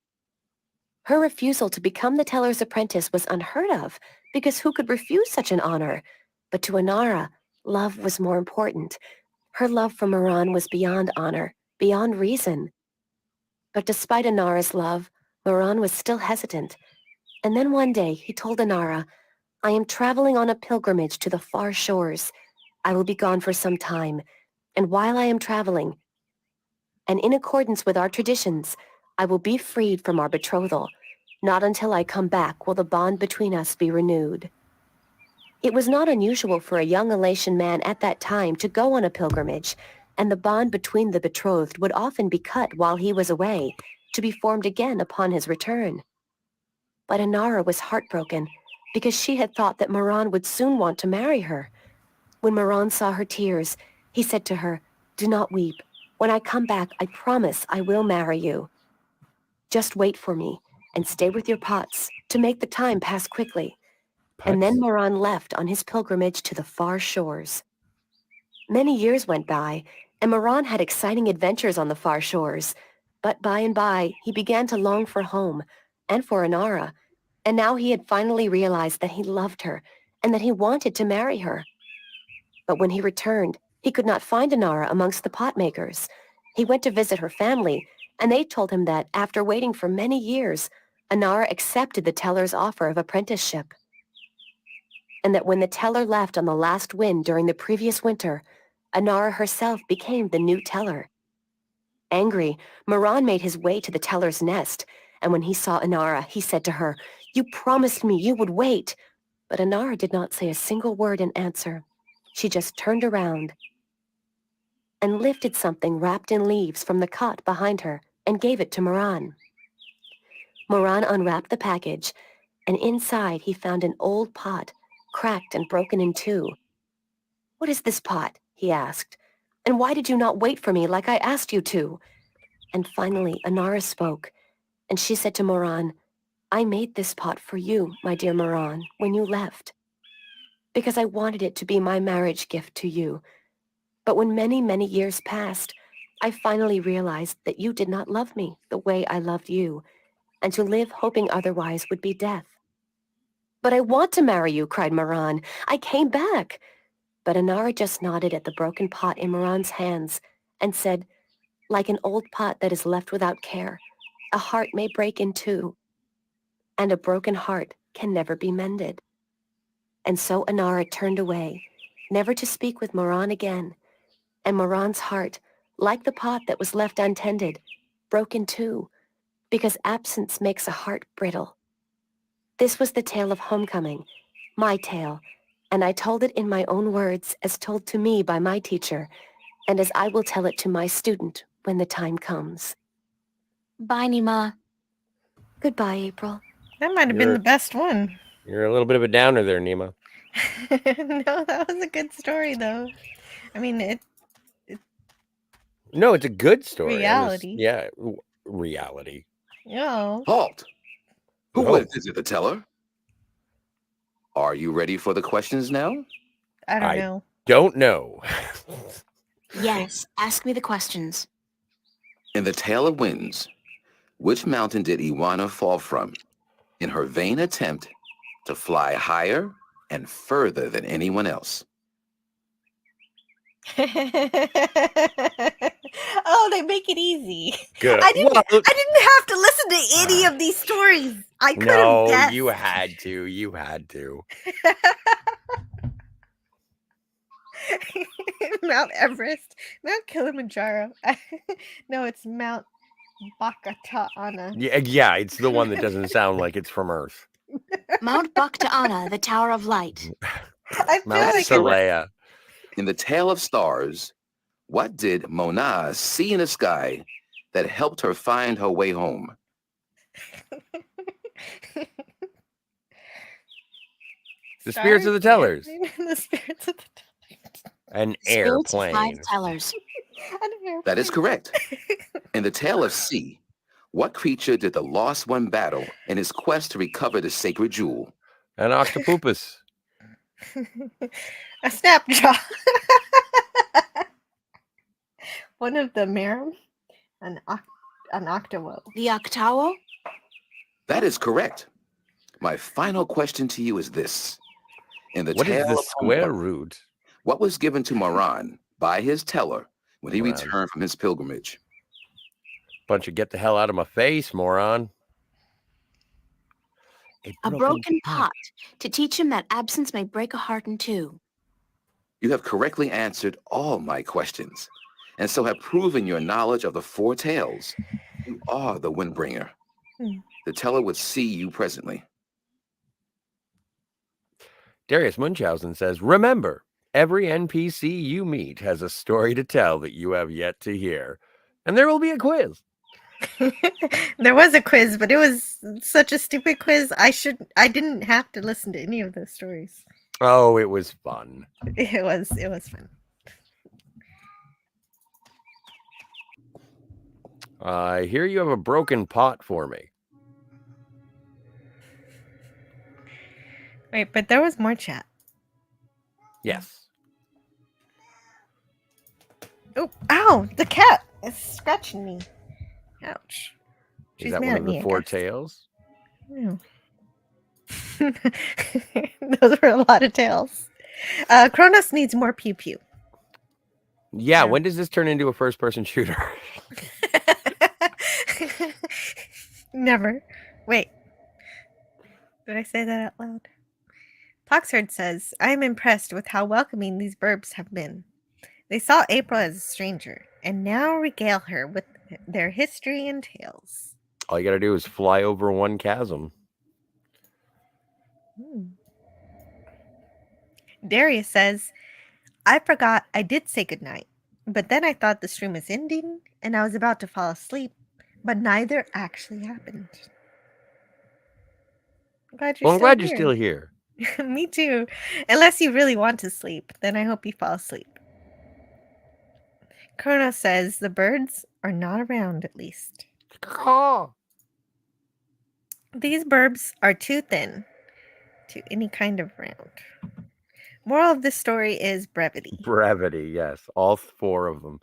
Her refusal to become the teller's apprentice was unheard of, because who could refuse such an honor? But to Inara, love was more important. Her love for Moran was beyond honor, beyond reason. But despite Inara's love, Moran was still hesitant. And then one day he told Inara, "I am traveling on a pilgrimage to the far shores. I will be gone for some time, and while I am traveling, and in accordance with our traditions, I will be freed from our betrothal. Not until I come back will the bond between us be renewed." It was not unusual for a young Elatian man at that time to go on a pilgrimage, and the bond between the betrothed would often be cut while he was away, to be formed again upon his return. But Inara was heartbroken, because she had thought that Moran would soon want to marry her. When Moran saw her tears, he said to her, "Do not weep. When I come back, I promise I will marry you. Just wait for me, and stay with your pots, to make the time pass quickly." And then Moran left on his pilgrimage to the far shores. Many years went by, and Moran had exciting adventures on the far shores. But by and by, he began to long for home, and for Inara, and now he had finally realized that he loved her, and that he wanted to marry her. But when he returned, he could not find Inara amongst the pot makers. He went to visit her family, and they told him that, after waiting for many years, Inara accepted the teller's offer of apprenticeship. And that when the teller left on the last wind during the previous winter, Inara herself became the new teller. Angry, Moran made his way to the teller's nest, and when he saw Inara, he said to her, "You promised me you would wait." But Inara did not say a single word in answer. She just turned around and lifted something wrapped in leaves from the cot behind her and gave it to Moran. Moran unwrapped the package, and inside he found an old pot, cracked and broken in two. "What is this pot?" he asked. "And why did you not wait for me like I asked you to?" And finally Inara spoke, and she said to Moran, "I made this pot for you, my dear Moran, when you left, because I wanted it to be my marriage gift to you. But when many, many years passed, I finally realized that you did not love me the way I loved you, and to live hoping otherwise would be death." "But I want to marry you," cried Moran. "I came back." But Inara just nodded at the broken pot in Moran's hands and said, "Like an old pot that is left without care, a heart may break in two, and a broken heart can never be mended." And so Inara turned away, never to speak with Moran again, and Moran's heart, like the pot that was left untended, broke in two, because absence makes a heart brittle. This was the tale of homecoming, my tale, and I told it in my own words as told to me by my teacher, and as I will tell it to my student when the time comes. Bye, Nima. Goodbye, April. That might have been the best one. You're a little bit of a downer there, Nima. No, that was a good story, though. I mean, No, it's a good story. Reality. Reality. No. Halt! Who Oh. would visit the teller? Are you ready for the questions now? I don't know. Don't know. Yes, ask me the questions. In the Tale of Winds, which mountain did Iwana fall from in her vain attempt to fly higher and further than anyone else? Oh, they make it easy. Good. I didn't Well, have to listen to any of these stories. I could have no, guessed. you had to. You had to. Mount Everest, Mount Kilimanjaro. No, it's Mount Bakata'ana. Yeah, it's the one that doesn't sound like it's from Earth. Mount Bakta'ana, the Tower of Light. I feel Mount like Salea. In the Tale of Stars, what did Mona see in the sky that helped her find her way home? The spirits of the tellers. The spirits of the tellers. An Spirits of airplane. 5 tellers. That is correct. In the Tale of Sea, what creature did the Lost One battle in his quest to recover the sacred jewel? An octopus. A snapjaw. One of the Merum. An octawo. The Octawo? That is correct. My final question to you is this. In the What is tale the of square Homecoming, root? what was given to Moran by his teller when he Moran. returned from his pilgrimage? Bunch of get the hell out of my face, moron. A broken pot, to teach him that absence may break a heart in two. You have correctly answered all my questions, and so have proven your knowledge of the four tales. You are the Windbringer. The teller would see you presently. Darius Munchausen says, remember, every NPC you meet has a story to tell that you have yet to hear. And there will be a quiz. There was a quiz, but it was such a stupid quiz. I didn't have to listen to any of those stories. Oh, it was fun. It was fun. I hear you have a broken pot for me. Right, but there was more chat. Yes. Oh, ow! The cat is scratching me. Ouch. Is that one of the four tales? No. Those were a lot of tails. Kronos needs more pew pew. Yeah, when does this turn into a first-person shooter? Never. Wait. Did I say that out loud? Poxherd says, I am impressed with how welcoming these burbs have been. They saw April as a stranger, and now regale her with their history and tales. All you gotta do is fly over one chasm. Darius says, I forgot I did say goodnight, but then I thought the stream was ending, and I was about to fall asleep, but neither actually happened. I'm glad you're still here. Me too. Unless you really want to sleep, then I hope you fall asleep. Kronos says the birds are not around, at least. These burbs are too thin to any kind of round. Moral of this story is brevity. Brevity, yes. All four of them.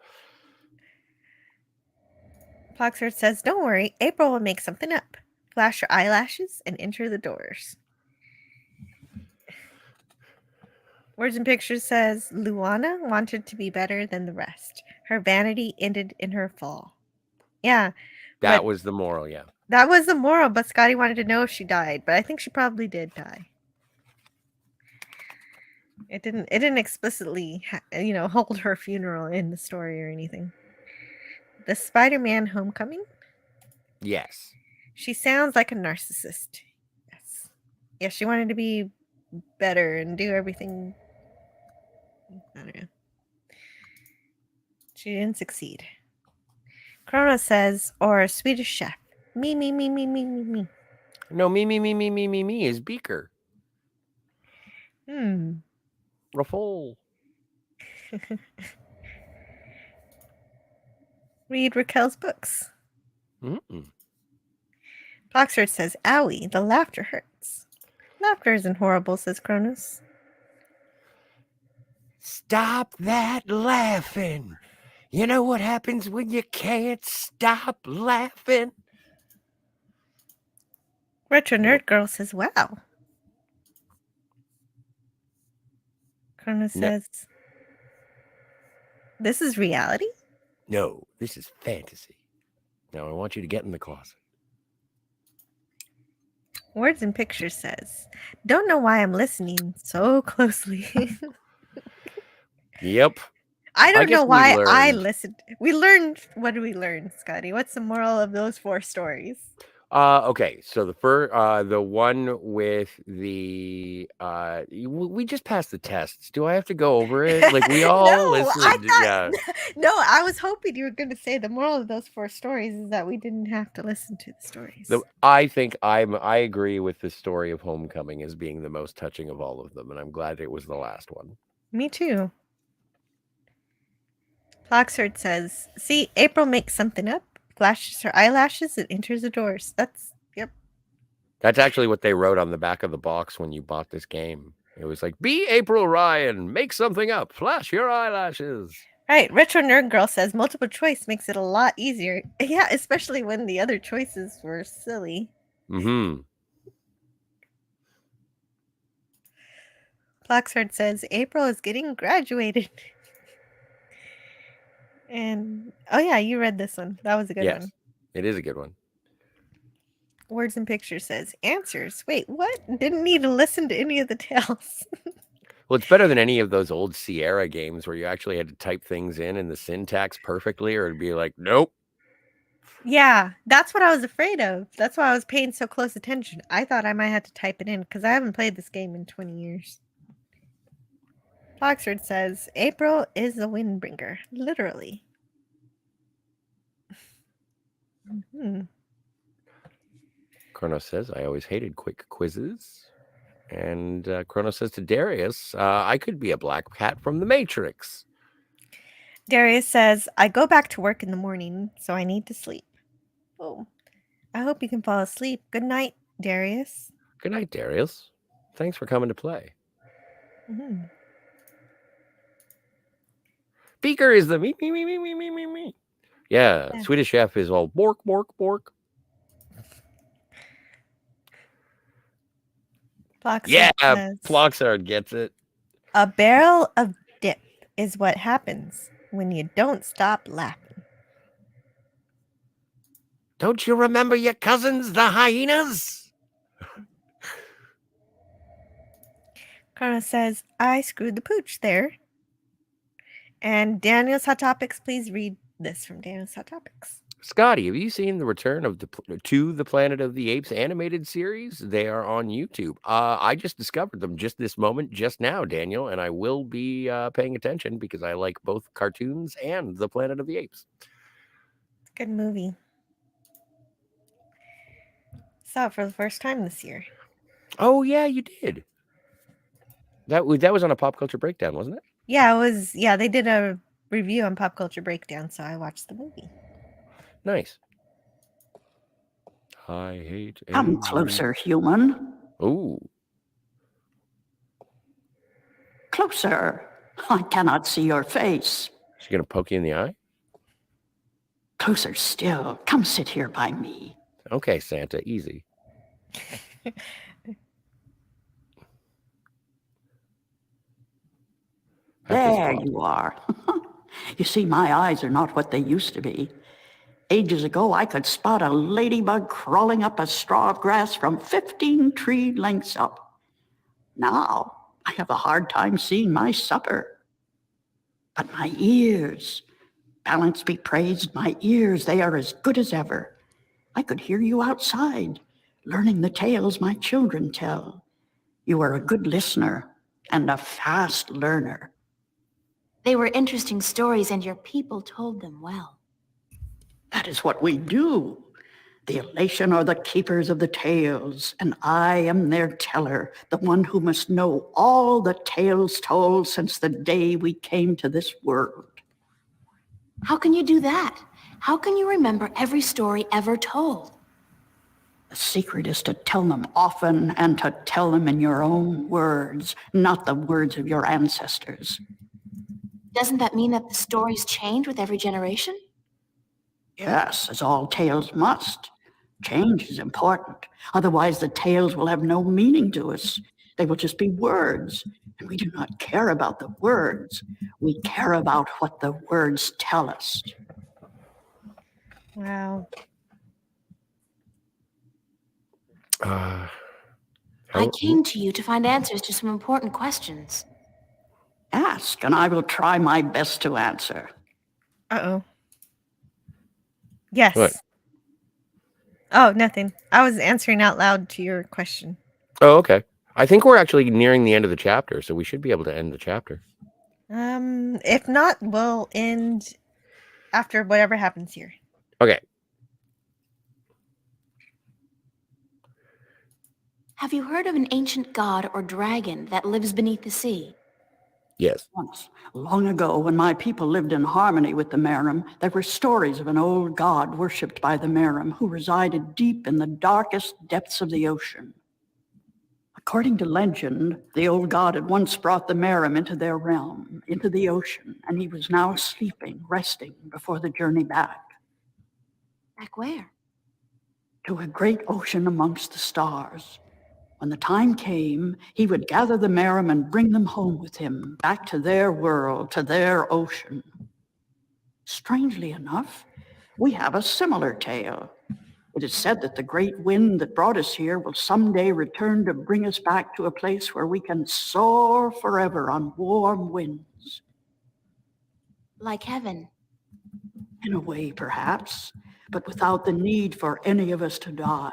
Poxherd says, don't worry, April will make something up. Flash your eyelashes and enter the doors. Words and Pictures says, Luana wanted to be better than the rest. Her vanity ended in her fall. Yeah. That was the moral, yeah. That was the moral, but Scotty wanted to know if she died, but I think she probably did die. It didn't explicitly, hold her funeral in the story or anything. The Spider-Man Homecoming? Yes. She sounds like a narcissist. Yes. Yeah, she wanted to be better and do everything. I don't know. She didn't succeed. Kronos says, or a Swedish chef. Me. No, me is Beaker. Raffle. Read Raquel's books. Foxford says, owie, the laughter hurts. Laughter isn't horrible, says Kronos. Stop that laughing. You know what happens when you can't stop laughing? Retro Nerd Girl says, wow. Kronos says, this is reality? No, this is fantasy. Now I want you to get in the closet. Words and Pictures says, don't know why I'm listening so closely. Yep. I don't know why I listened. We learned. What did we learn, Scotty? What's the moral of those 4 stories? Okay, so the one with the we just passed the tests. Do I have to go over it? Like we all listened. No, I was hoping you were going to say the moral of those 4 stories is that we didn't have to listen to the stories. I think I agree with the story of Homecoming as being the most touching of all of them, and I'm glad it was the last one. Me too. Foxford says, see, April makes something up, flashes her eyelashes, and enters the doors. Yep. That's actually what they wrote on the back of the box when you bought this game. It was like, be April Ryan, make something up, flash your eyelashes. Right. Retro Nerd Girl says multiple choice makes it a lot easier. Yeah, especially when the other choices were silly. Mm-hmm. Plaxard says April is getting graduated. And oh yeah, you read this one. That was a good Yes, one. it is a good one. Words and Pictures says answers. Wait, what? Didn't need to listen to any of the tales. Well, it's better than any of those old Sierra games where you actually had to type things in the syntax perfectly, or it'd be like, nope. Yeah, that's what I was afraid of. That's why I was paying so close attention. I thought I might have to type it in because I haven't played this game in 20 years. Oxford says April is the windbringer, literally. Mm-hmm. Chronos says, I always hated quick quizzes. And Chronos says to Darius, I could be a black cat from the Matrix. Darius says, I go back to work in the morning, so I need to sleep. Oh, I hope you can fall asleep. Good night, Darius. Good night, Darius. Thanks for coming to play. Mm-hmm. Beaker is the me. Yeah, Swedish Chef is all bork, bork, bork. Ploxard gets it. A barrel of dip is what happens when you don't stop laughing. Don't you remember your cousins, the hyenas? Carla says, I screwed the pooch there. And Daniel's Hot Topics, please read this from Daniel's Hot Topics. Scotty, have you seen the return of the Planet of the Apes animated series? They are on YouTube. I just discovered them just this moment, just now, Daniel, and I will be paying attention because I like both cartoons and the Planet of the Apes. It's a good movie. Saw it for the first time this year. Oh yeah, you did. That was on a Pop Culture Breakdown, wasn't it? Yeah, it was. Yeah, they did a review on Pop Culture Breakdown, so I watched the movie. Nice. I hate. Come closer, human. Ooh. Closer. I cannot see your face. She's gonna poke you in the eye? Closer still. Come sit here by me. Okay, Santa, easy. There you are. You see, my eyes are not what they used to be. Ages ago, I could spot a ladybug crawling up a straw of grass from 15 tree lengths up. Now, I have a hard time seeing my supper. But my ears, balance be praised, my ears, they are as good as ever. I could hear you outside, learning the tales my children tell. You are a good listener and a fast learner. They were interesting stories, and your people told them well. That is what we do. The elation are the keepers of the tales, and I am their teller, the one who must know all the tales told since the day we came to this world. How can you do that? How can you remember every story ever told? The secret is to tell them often and to tell them in your own words, not the words of your ancestors. Doesn't that mean that the stories change with every generation? Yes, as all tales must. Change is important. Otherwise, the tales will have no meaning to us. They will just be words. And we do not care about the words. We care about what the words tell us. Wow. I came to you to find answers to some important questions. Ask, and I will try my best to answer. Uh-oh. Yes. What? Oh, nothing. I was answering out loud to your question. Oh, okay. I think we're actually nearing the end of the chapter, so we should be able to end the chapter. If not, we'll end after whatever happens here. Okay. Have you heard of an ancient god or dragon that lives beneath the sea? Yes. Once, long ago, when my people lived in harmony with the Merim, there were stories of an old god worshipped by the Merim who resided deep in the darkest depths of the ocean. According to legend, the old god had once brought the Merim into their realm, into the ocean, and he was now sleeping, resting before the journey back. Back where? to a great ocean amongst the stars. When the time came, he would gather the Merim and bring them home with him, back to their world, to their ocean. Strangely enough, we have a similar tale. It is said that the great wind that brought us here will someday return to bring us back to a place where we can soar forever on warm winds. Like heaven. In a way, perhaps, but without the need for any of us to die.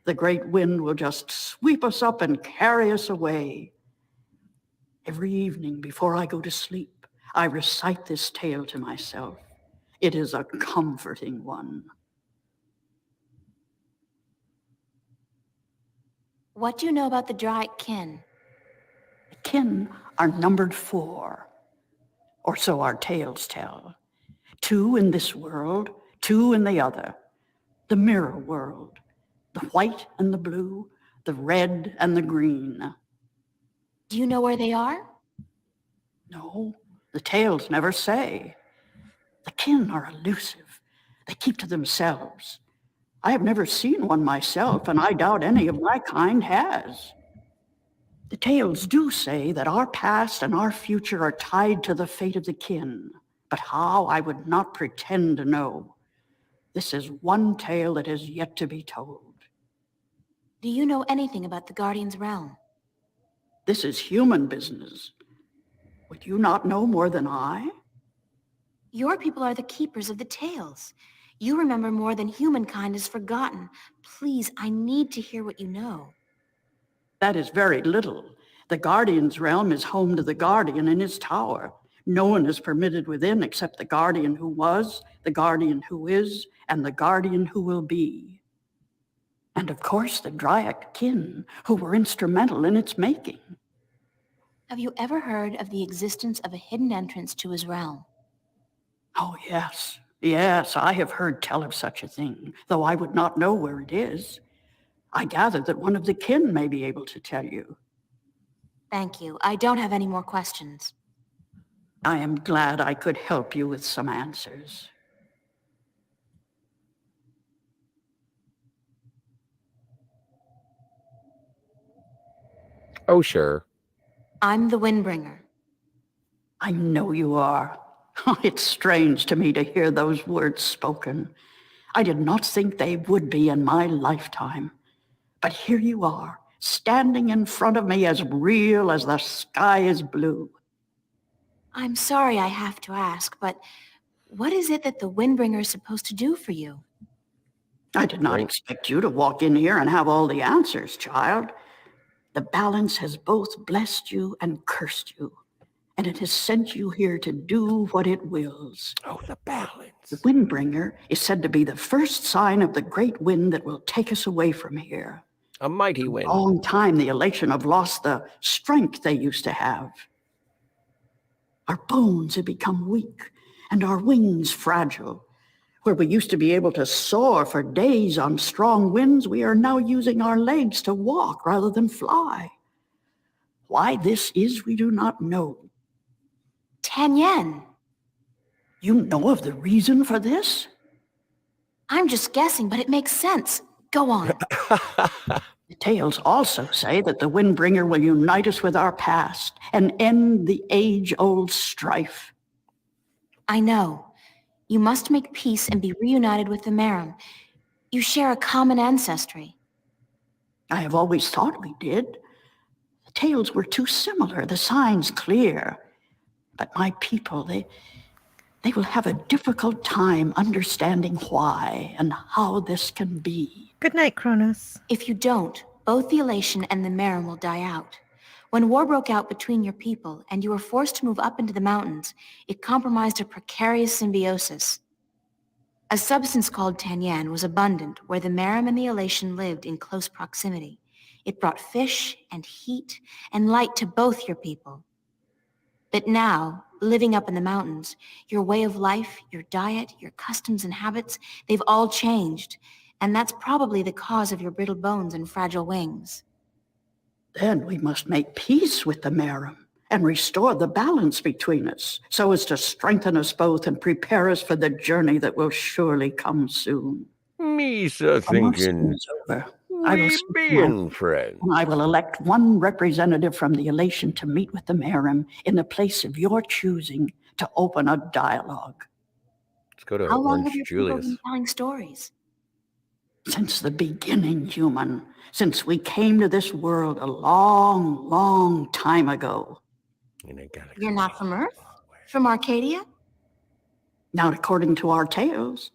The great wind will just sweep us up and carry us away. Every evening before I go to sleep, I recite this tale to myself. It is a comforting one. What do you know about the Dryad kin? The kin are numbered 4, or so our tales tell. 2 in this world, 2 in the other, the mirror world, the white and the blue, the red and the green. Do you know where they are? No, the tales never say. The kin are elusive. They keep to themselves. I have never seen one myself, and I doubt any of my kind has. The tales do say that our past and our future are tied to the fate of the kin, but how I would not pretend to know. This is one tale that has yet to be told. Do you know anything about the Guardian's realm? This is human business. Would you not know more than I? Your people are the keepers of the tales. You remember more than humankind has forgotten. Please, I need to hear what you know. That is very little. The Guardian's realm is home to the Guardian in his tower. No one is permitted within except the Guardian who was, the Guardian who is, and the Guardian who will be. And of course the Dryad kin, who were instrumental in its making. Have you ever heard of the existence of a hidden entrance to his realm? Oh, yes. Yes, I have heard tell of such a thing, though I would not know where it is. I gather that one of the kin may be able to tell you. Thank you. I don't have any more questions. I am glad I could help you with some answers. Oh, sure. I'm the Windbringer. I know you are. It's strange to me to hear those words spoken. I did not think they would be in my lifetime. But here you are, standing in front of me as real as the sky is blue. I'm sorry I have to ask, but what is it that the Windbringer is supposed to do for you? I did not expect you to walk in here and have all the answers, child. The balance has both blessed you and cursed you, and it has sent you here to do what it wills. Oh, the balance. The Windbringer is said to be the first sign of the great wind that will take us away from here. A mighty wind. For a long time, the elation have lost the strength they used to have. Our bones have become weak, and our wings fragile. Where we used to be able to soar for days on strong winds, we are now using our legs to walk rather than fly. Why this is, we do not know. 10 yen. You know of the reason for this? I'm just guessing, but it makes sense. Go on. The tales also say that the Windbringer will unite us with our past and end the age-old strife. I know. You must make peace and be reunited with the Merim. You share a common ancestry. I have always thought we did. The tales were too similar, the signs clear. But my people, they will have a difficult time understanding why and how this can be. Good night, Kronos. If you don't, both the elation and the Merim will die out. When war broke out between your people and you were forced to move up into the mountains, it compromised a precarious symbiosis. A substance called tanyan was abundant where the Merim and the elation lived in close proximity. It brought fish and heat and light to both your people. But now, living up in the mountains, your way of life, your diet, your customs and habits, they've all changed. And that's probably the cause of your brittle bones and fragile wings. Then we must make peace with the Merim and restore the balance between us so as to strengthen us both and prepare us for the journey that will surely come soon. Misa Almost thinking is over. I will we speak to my being friends. and I will elect one representative from the elation to meet with the Merim in the place of your choosing to open a dialogue. Let's go to How long have Orange your people Julius. been telling stories? Since the beginning, human. Since we came to this world a long, long time ago. You're not from Earth? From Arcadia? Not according to our tales.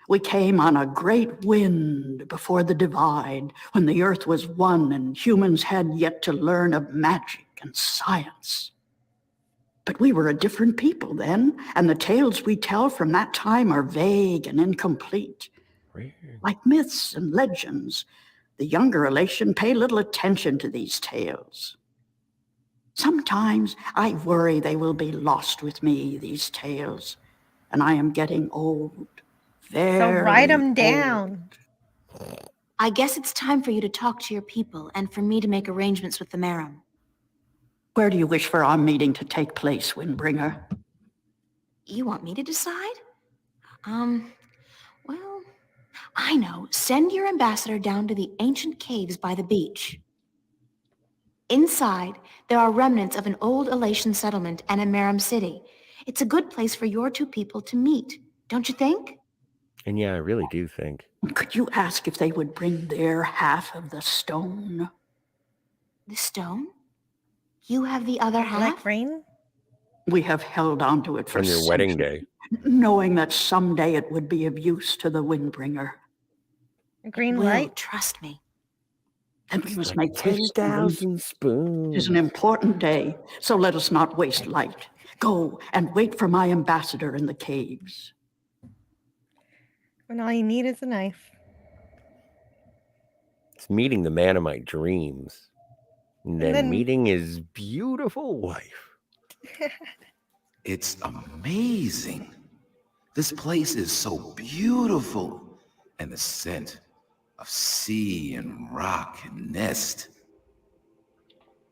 We came on a great wind before the divide, when the earth was one and humans had yet to learn of magic and science. But we were a different people then, and the tales we tell from that time are vague and incomplete. Like myths and legends, the younger elation pay little attention to these tales. Sometimes I worry they will be lost with me, these tales, and I am getting old. So write them Old. down. I guess it's time for you to talk to your people and for me to make arrangements with the Merim. Where do you wish for our meeting to take place, Windbringer? You want me to decide? Well, I know. Send your ambassador down to the ancient caves by the beach. Inside, there are remnants of an old Elation settlement and a Merim city. It's a good place for your two people to meet, don't you think? And yeah, I really do think. Could you ask if they would bring their half of the stone? The stone? You have the other half? Like rain? We have held on to it for On your wedding day. knowing that someday it would be of use to the Windbringer. Green Will, light? trust me. And we must Like make haste. 10,000 It spoons. is an important day, so let us not waste light. Go and wait for my ambassador in the caves. When all you need is a knife. It's meeting the man of my dreams. And then, then- meeting his beautiful wife. It's amazing. This place is so beautiful. And the scent of sea and rock and nest.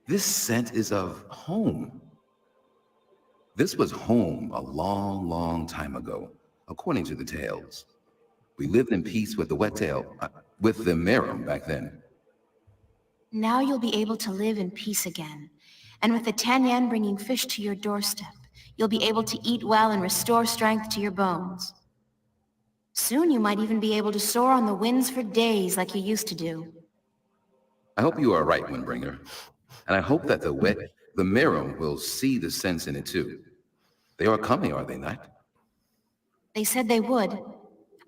This scent is of home. This was home a long, long time ago, according to the tales. We lived in peace with the with the Merim back then. Now you'll be able to live in peace again. And with the Tanyan bringing fish to your doorstep, you'll be able to eat well and restore strength to your bones. Soon you might even be able to soar on the winds for days like you used to do. I hope you are right, Windbringer. And I hope that the Merim will see the sense in it too. They are coming, are they not? They said they would.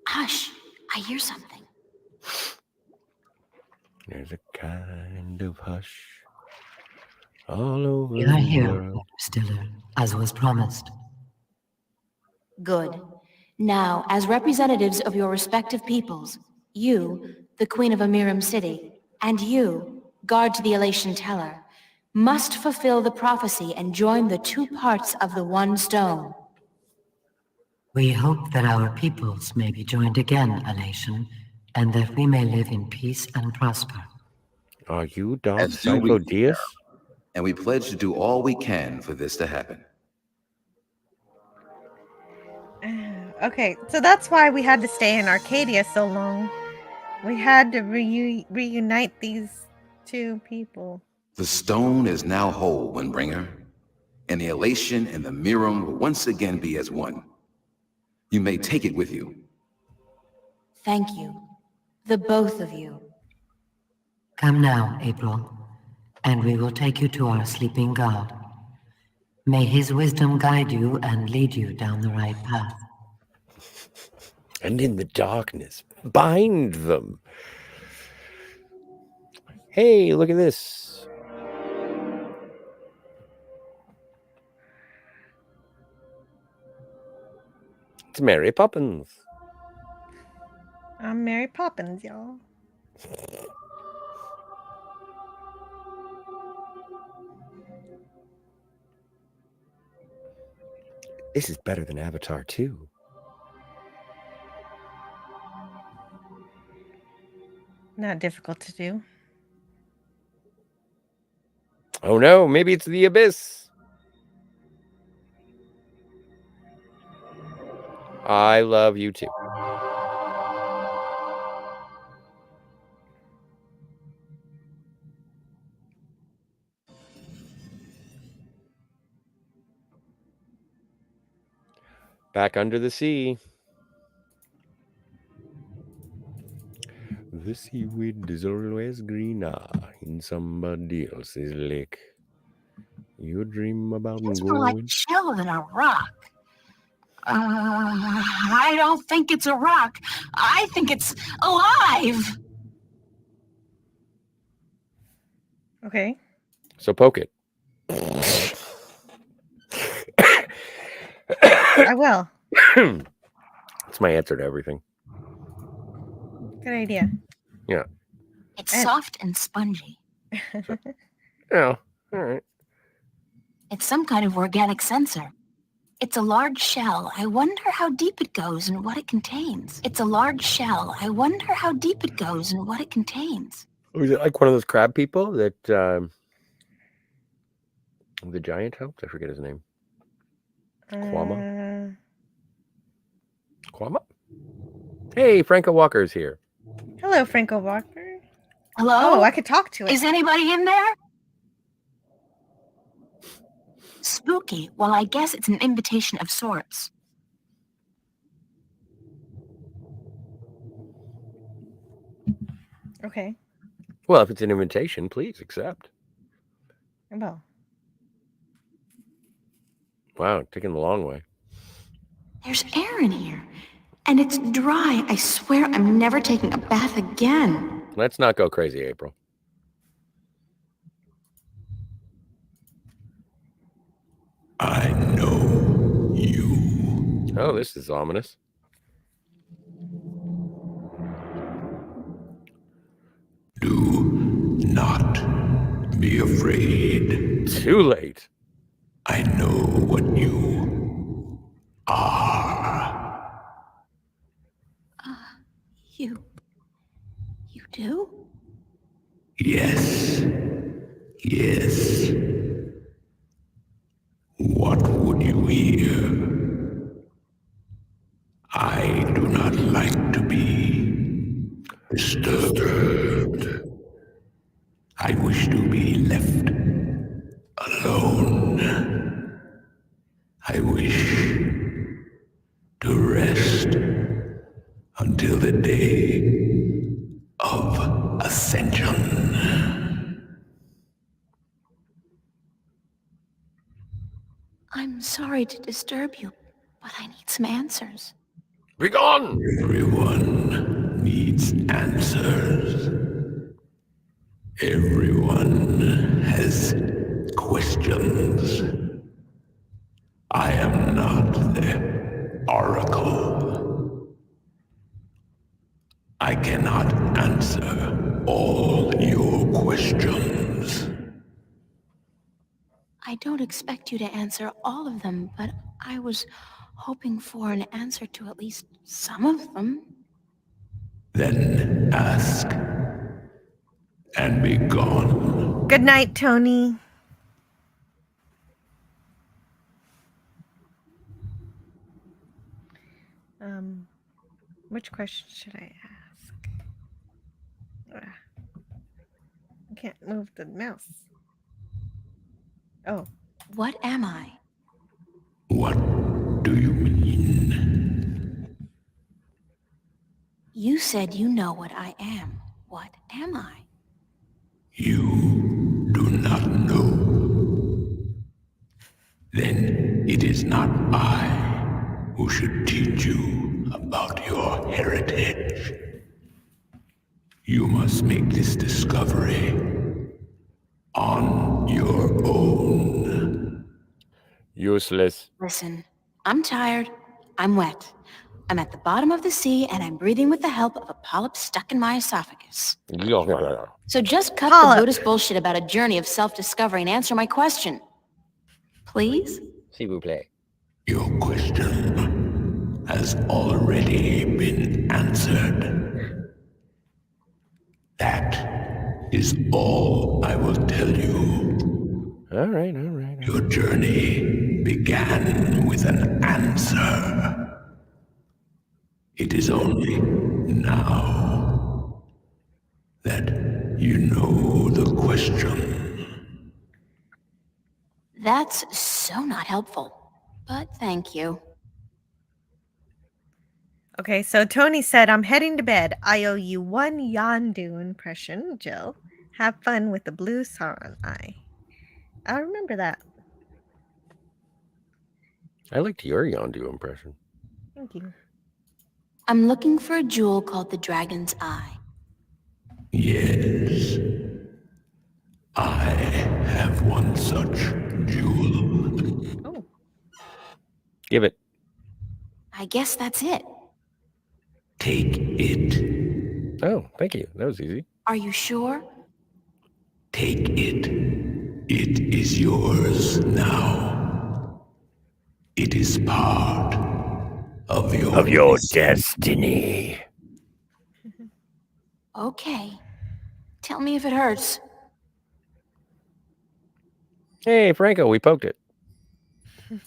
Hush, I hear something. There's a kind of hush all over We are the here, world. Stiller, as was promised. Good. Now, as representatives of your respective peoples, you, the Queen of Amiram City, and you, guard to the Elation Teller, must fulfill the prophecy and join the two parts of the one stone. We hope that our peoples may be joined again, Elation, and that we may live in peace and prosper. Are you dog As do we, Psycho Diaz? and we pledge to do all we can for this to happen. Okay, so that's why we had to stay in Arcadia so long. We had to reunite these two people. The stone is now whole, Windbringer, and the Elation and the Merim will once again be as one. You may take it with you. Thank you. The both of you. Come now, April, and we will take you to our sleeping god. May his wisdom guide you and lead you down the right path. And in the darkness, bind them. Hey, look at this. It's Mary Poppins. I'm Mary Poppins, y'all. This is better than Avatar 2. Not difficult to do. Oh no, maybe it's the Abyss. I love you too. Back under the sea. The seaweed is always greener in somebody else's lake. You dream about It's more like a going. shell than a rock. I don't think it's a rock. I think it's alive. Okay. So poke it. I will. That's my answer to everything. Good idea. Yeah. It's soft and spongy. Yeah. All right. It's some kind of organic sensor. It's a large shell. I wonder how deep it goes and what it contains. It's a large shell. I wonder how deep it goes and what it contains. Was it like one of those crab people that the giant helped? I forget his name. Kwama? Kwama? Hey, Franco Walker's here. Hello, Franco Walker. Hello? Oh, I could talk to it. Is anybody in there? Spooky. Well, I guess it's an invitation of sorts. Okay. Well, if it's an invitation, please accept. Well. Wow, taking the long way. There's air in here. And it's dry. I swear I'm never taking a bath again. Let's not go crazy, April. I know you. Oh, this is ominous. Do not be afraid. Too late. I know what you are. You do? Yes. Yes. What would you hear? I do not like to be disturbed. I wish to be left alone. I wish to rest until the day of ascension. I'm sorry to disturb you, but I need some answers. Be gone! Everyone needs answers. Everyone has questions. I am not the oracle. I cannot answer all your questions. I don't expect you to answer all of them, but I was hoping for an answer to at least some of them. Then ask and be gone. Good night, Tony. Which question should I ask? I can't move the mouse. Oh. What am I? What do you mean? You said you know what I am. What am I? You do not know. Then it is not I who should teach you about your heritage. You must make this discovery on your own. Useless. Listen, I'm tired. I'm wet. I'm at the bottom of the sea, and I'm breathing with the help of a polyp stuck in my esophagus. So just cut the Buddhist bullshit about a journey of self-discovery and answer my question. Please? S'il vous plaît. Your question has already been answered. That is all I will tell you. All right, all right. Your journey began with an answer. It is only now that you know the question. That's so not helpful. But thank you. Okay, so Tony said, I'm heading to bed. I owe you one Yondu impression, Jill. Have fun with the blue Sauron eye. I'll remember that. I liked your Yondu impression. Thank you. I'm looking for a jewel called the Dragon's Eye. Yes. I have one such jewel. Oh. Give it. I guess that's it. Take it. Oh, thank you. That was easy. Are you sure? Take it. It is yours now. It is part of your destiny. Okay. Tell me if it hurts. Hey, Franco, we poked it.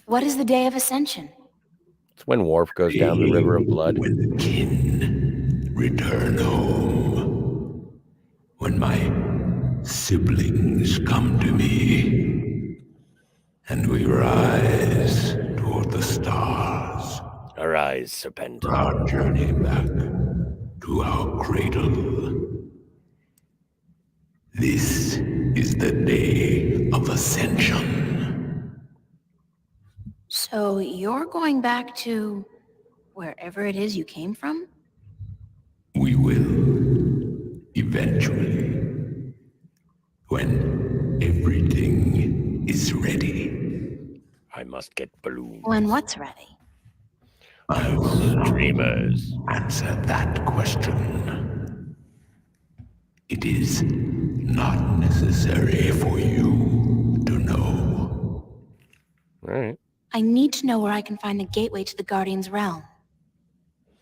What is the Day of Ascension? It's when Worf goes down the river of blood. When the kin return home. When my siblings come to me. And we rise toward the stars. Arise, Serpent. Our journey back to our cradle. This is the Day of Ascension. So you're going back to wherever it is you came from? We will, eventually, when everything is ready. I must get balloons. When what's ready? I will Dreamers. answer that question. It is not necessary for you to know. All right. I need to know where I can find the gateway to the Guardian's realm.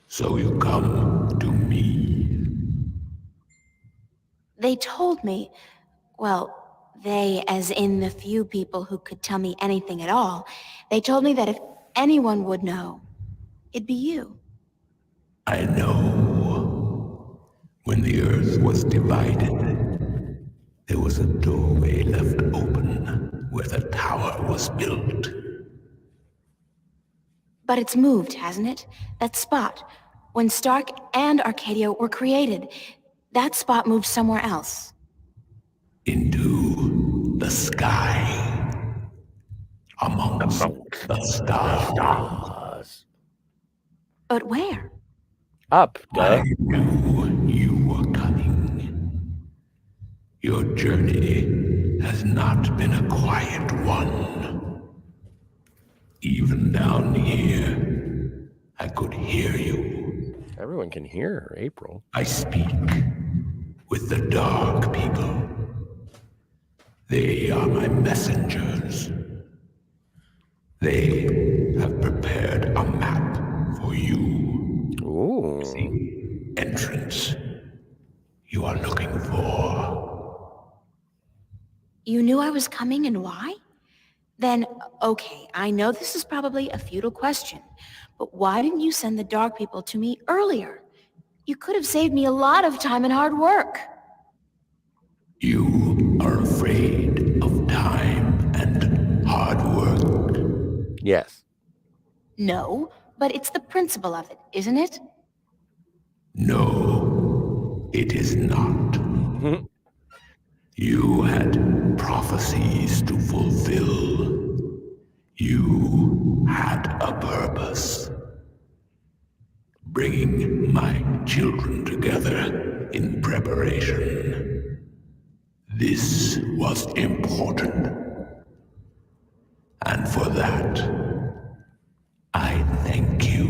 So you come to me. They told me, well, they as in the few people who could tell me anything at all, they told me that if anyone would know, it'd be you. I know. When the earth was divided, there was a doorway left open where the tower was built. But it's moved, hasn't it? That spot. When Stark and Arcadia were created, that spot moved somewhere else. Into the sky. Amongst the stars. But where? Up, duh. I knew you were coming. Your journey has not been a quiet one. Even down here, I could hear you. Everyone can hear her, April. I speak with the dark people. They are my messengers. They have prepared a map for you. Ooh. The entrance you are looking for. You knew I was coming and why? Then, okay, I know this is probably a futile question, but why didn't you send the dark people to me earlier? You could have saved me a lot of time and hard work. You are afraid of time and hard work. Yes. No, but it's the principle of it, isn't it? No, it is not. You had prophecies to fulfill. You had a purpose. Bringing my children together in preparation. This was important. And for that, I thank you.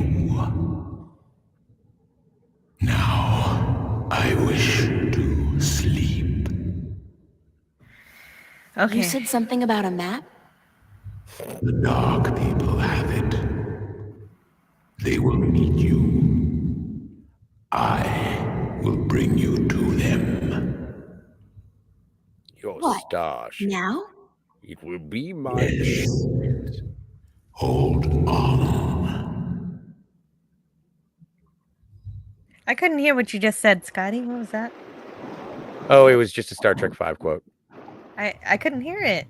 Now, I wish to sleep. Okay. You said something about a map? The dark people have it. They will meet you. I will bring you to them. Your What? stash. Now? It will be my Yes. shield. Hold on. I couldn't hear what you just said, Scotty. What was that? Oh, it was just a Star Trek 5 quote. I couldn't hear it.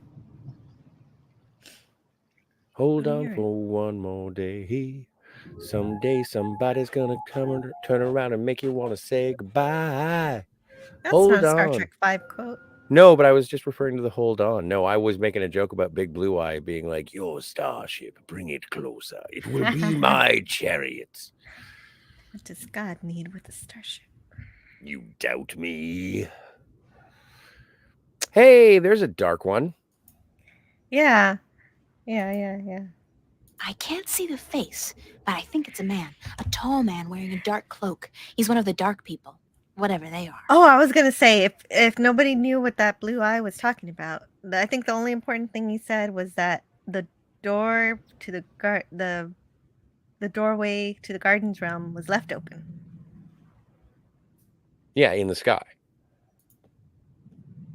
Hold on for one more day. Someday somebody's gonna come and turn around and make you want to say goodbye. That's Hold not a Star on. Trek 5 quote. No, but I was just referring to the hold on. No, I was making a joke about Big Blue Eye being like, your starship, bring it closer. It will be my chariot. What does God need with a starship? You doubt me? Hey, there's a dark one. Yeah. I can't see the face, but I think it's a man. A tall man wearing a dark cloak. He's one of the dark people, whatever they are. Oh, I was gonna say if nobody knew what that blue eye was talking about, I think the only important thing he said was that the door to the doorway to the garden's realm was left open. Yeah, in the sky.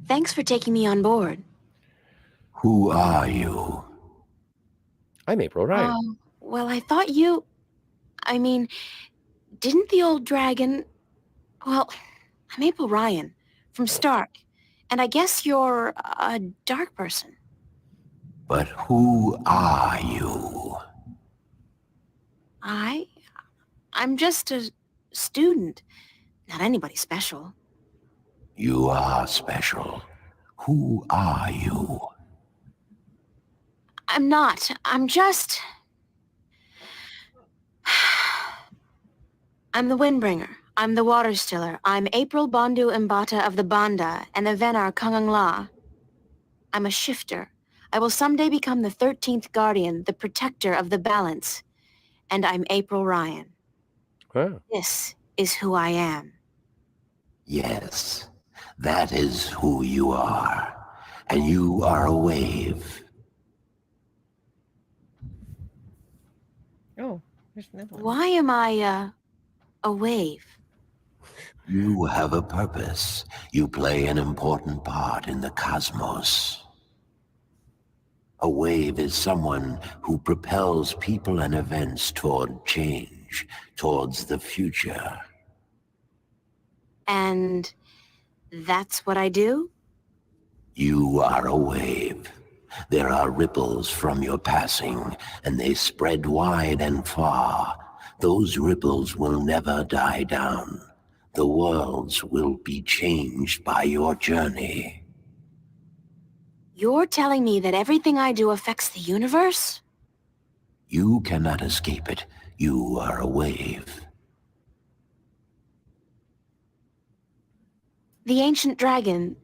Thanks for taking me on board. Who are you? I'm April Ryan. Well, I thought you... I mean, didn't the old dragon... Well, I'm April Ryan from Stark, and I guess you're a dark person. But who are you? I'm just a student, not anybody special. You are special. Who are you? I'm not. I'm just... I'm the Windbringer. I'm the Water Stiller. I'm April Bondu Mbata of the Banda and the Venar Kangang La. I'm a shifter. I will someday become the 13th Guardian, the protector of the balance. And I'm April Ryan. Huh. This is who I am. Yes, that is who you are. And you are a wave. Oh, there's another one. Why am I, a wave? You have a purpose. You play an important part in the cosmos. A wave is someone who propels people and events toward change, towards the future. And that's what I do? You are a wave. There are ripples from your passing, and they spread wide and far. Those ripples will never die down. The worlds will be changed by your journey. You're telling me that everything I do affects the universe? You cannot escape it. You are a wave. The ancient dragon,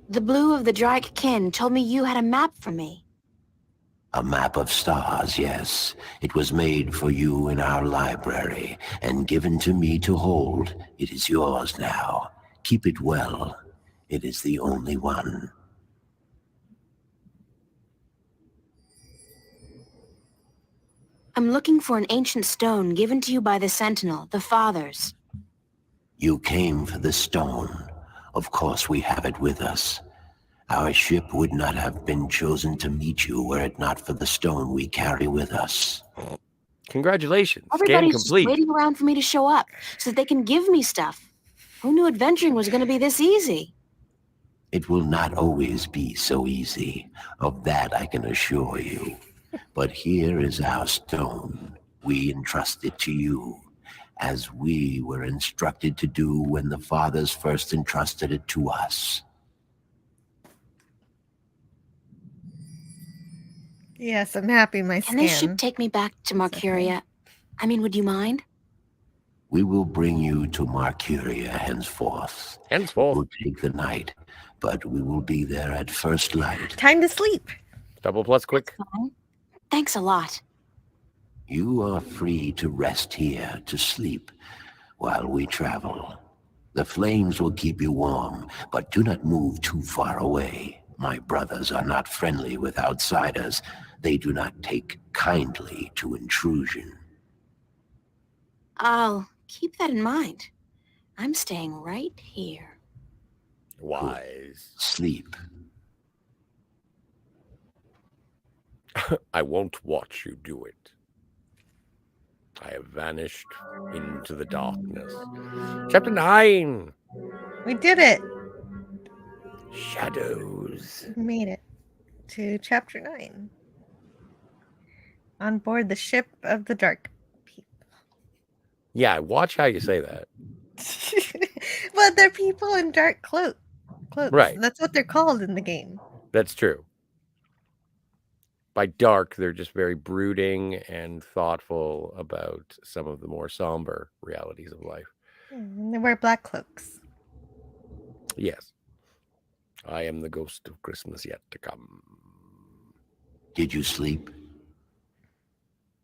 the blue of the Drake kin, told me you had a map for me. A map of stars, yes. It was made for you in our library and given to me to hold. It is yours now. Keep it well. It is the only one. I'm looking for an ancient stone given to you by the Sentinel, the Fathers. You came for the stone. Of course we have it with us. Our ship would not have been chosen to meet you were it not for the stone we carry with us. Congratulations. Scan Everybody's just complete. waiting around for me to show up so that they can give me stuff. Who knew adventuring was going to be this easy? It will not always be so easy. Of that I can assure you. But here is our stone. We entrust it to you, as we were instructed to do when the Fathers first entrusted it to us. Yes, I'm happy my Can this ship scan. take me back to Mercuria? I mean, would you mind? We will bring you to Marcuria henceforth. Henceforth. We'll take the night, but we will be there at first light. Time to sleep. Double plus quick. Thanks a lot. You are free to rest here, to sleep, while we travel. The flames will keep you warm, but do not move too far away. My brothers are not friendly with outsiders. They do not take kindly to intrusion. I'll keep that in mind. I'm staying right here. Wise. Sleep. I won't watch you do it. I have vanished into the darkness. Chapter 9. We did it. Shadows. We made it to chapter 9. On board the ship of the dark Yeah, watch how you say that. Well, they're people in dark cloaks. Right. That's what they're called in the game. That's true. By dark, they're just very brooding and thoughtful about some of the more somber realities of life. Yeah, and they wear black cloaks. Yes. I am the ghost of Christmas yet to come. Did you sleep?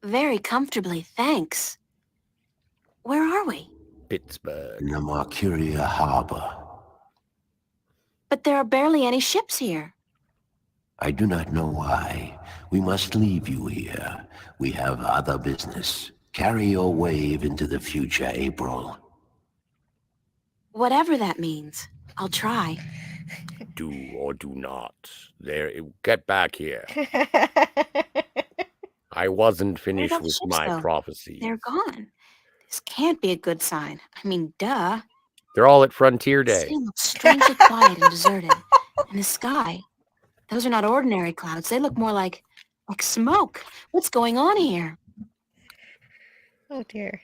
Very comfortably, thanks. Where are we? Pittsburgh. In the Arcadia harbor. But there are barely any ships here. I do not know why. We must leave you here. We have other business. Carry your wave into the future, April. Whatever that means, I'll try. Do or do not. There, get back here. I wasn't finished Where are the with ships, my though? prophecy. They're gone. This can't be a good sign. I mean, duh. They're all at Frontier The Day. city looks strangely quiet and deserted. And the sky, those are not ordinary clouds. They look more like smoke. What's going on here? Oh dear.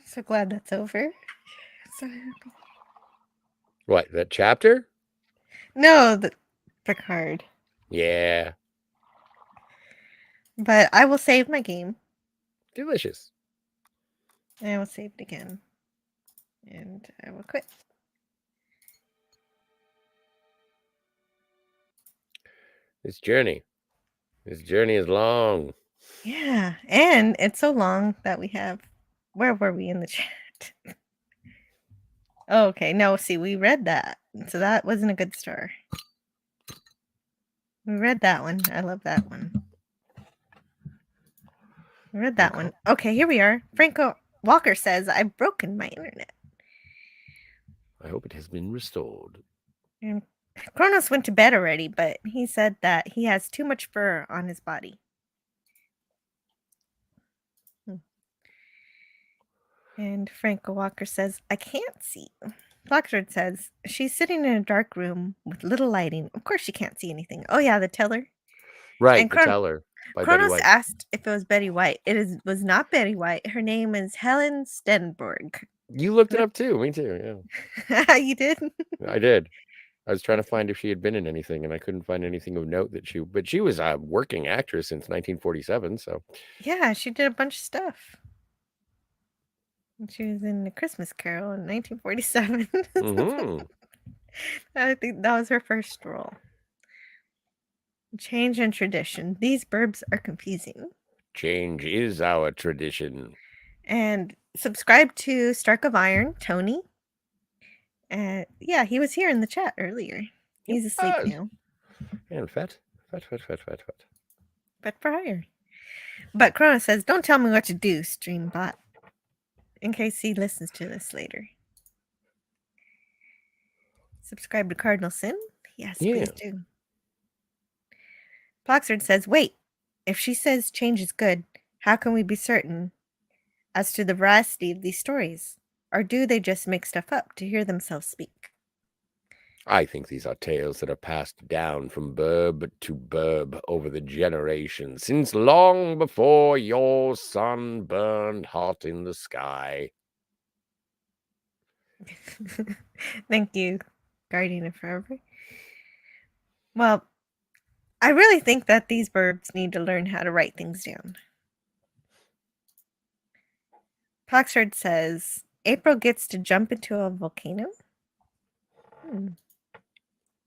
So glad that's over. What, that chapter? No, the card. Yeah. But I will save my game. Delicious. And I will save it again. And I will quit. This journey is long. Yeah, and it's so long that we have... Where were we in the chat? Oh, okay, no, see, we read that. So that wasn't a good star. We read that one. I love that one. We read that one. Okay, here we are. Franco Walker says, I've broken my internet. I hope it has been restored. And Kronos went to bed already, but he said that he has too much fur on his body. And Franco Walker says, I can't see. Blackbird says, she's sitting in a dark room with little lighting. Of course she can't see anything. Oh yeah, the teller. Right, And the teller by Betty Kronos White. asked if it was Betty White. Was not Betty White. Her name is Helen Stenborg. You looked it up too. Me too, yeah. You did? I did. I was trying to find if she had been in anything, and I couldn't find anything of note but she was a working actress since 1947, so. Yeah, she did a bunch of stuff. She was in A Christmas Carol in 1947. Mm-hmm. I think that was her first role. Change and tradition. These verbs are confusing. Change is our tradition. And subscribe to Stark of Iron, Tony. Yeah, he was here in the chat earlier. He's asleep now. And fat. Fat for hire. But Kronos says, don't tell me what to do, Streambot. In case he listens to this later. Subscribe to Cardinal Sin? Yes, please do. Ploxard says, wait, if she says change is good, how can we be certain as to the veracity of these stories? Or do they just make stuff up to hear themselves speak? I think these are tales that are passed down from burb to burb over the generations, since long before your sun burned hot in the sky. Thank you, Guardian of Forever. Well, I really think that these verbs need to learn how to write things down. Poxford says, April gets to jump into a volcano?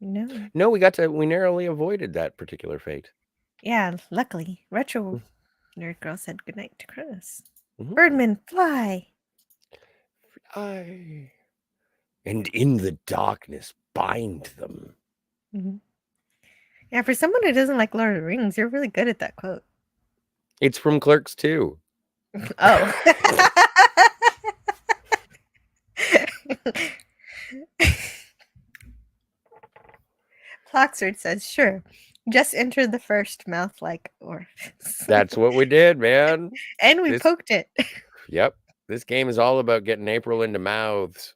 No. No, we narrowly avoided that particular fate. Yeah, luckily. Retro Nerd Girl said goodnight to Kronos. Birdman, fly! Fly. And in the darkness, bind them. Yeah, for someone who doesn't like Lord of the Rings, you're really good at that quote. It's from Clerks 2. Oh. Ploxard says, sure. Just enter the first mouth-like orifice. That's what we did, man. And we poked it. Yep. This game is all about getting April into mouths.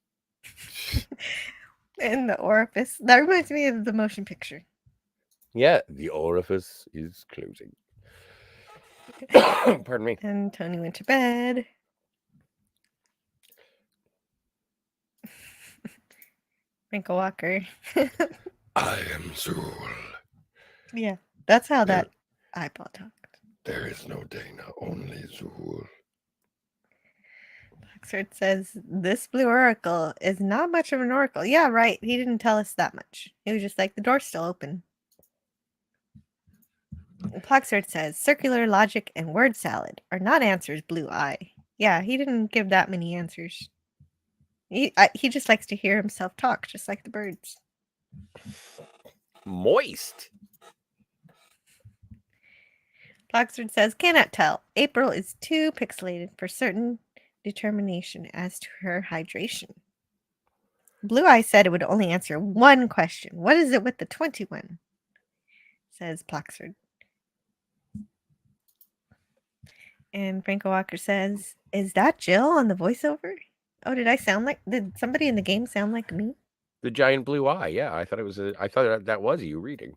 In the orifice. That reminds me of the motion picture. Yeah, the orifice is closing. Pardon me. And Tony went to bed. Frank Walker. I am Zool. Yeah, that's how that eyeball talked. There is no Dana, only Zool. Oxford says, this blue oracle is not much of an oracle. Yeah, right. He didn't tell us that much. He was just like, the door's still open. Plaxford says, circular logic and word salad are not answers, blue eye. Yeah, he didn't give that many answers. He just likes to hear himself talk, just like the birds. Moist. Plaxford says, cannot tell. April is too pixelated for certain determination as to her hydration. Blue Eye said it would only answer one question. What is it with the 21? Says Plaxford. And Franco Walker says, is that Jill on the voiceover? Oh, did somebody in the game sound like me? The giant blue eye. Yeah, I thought that was you reading.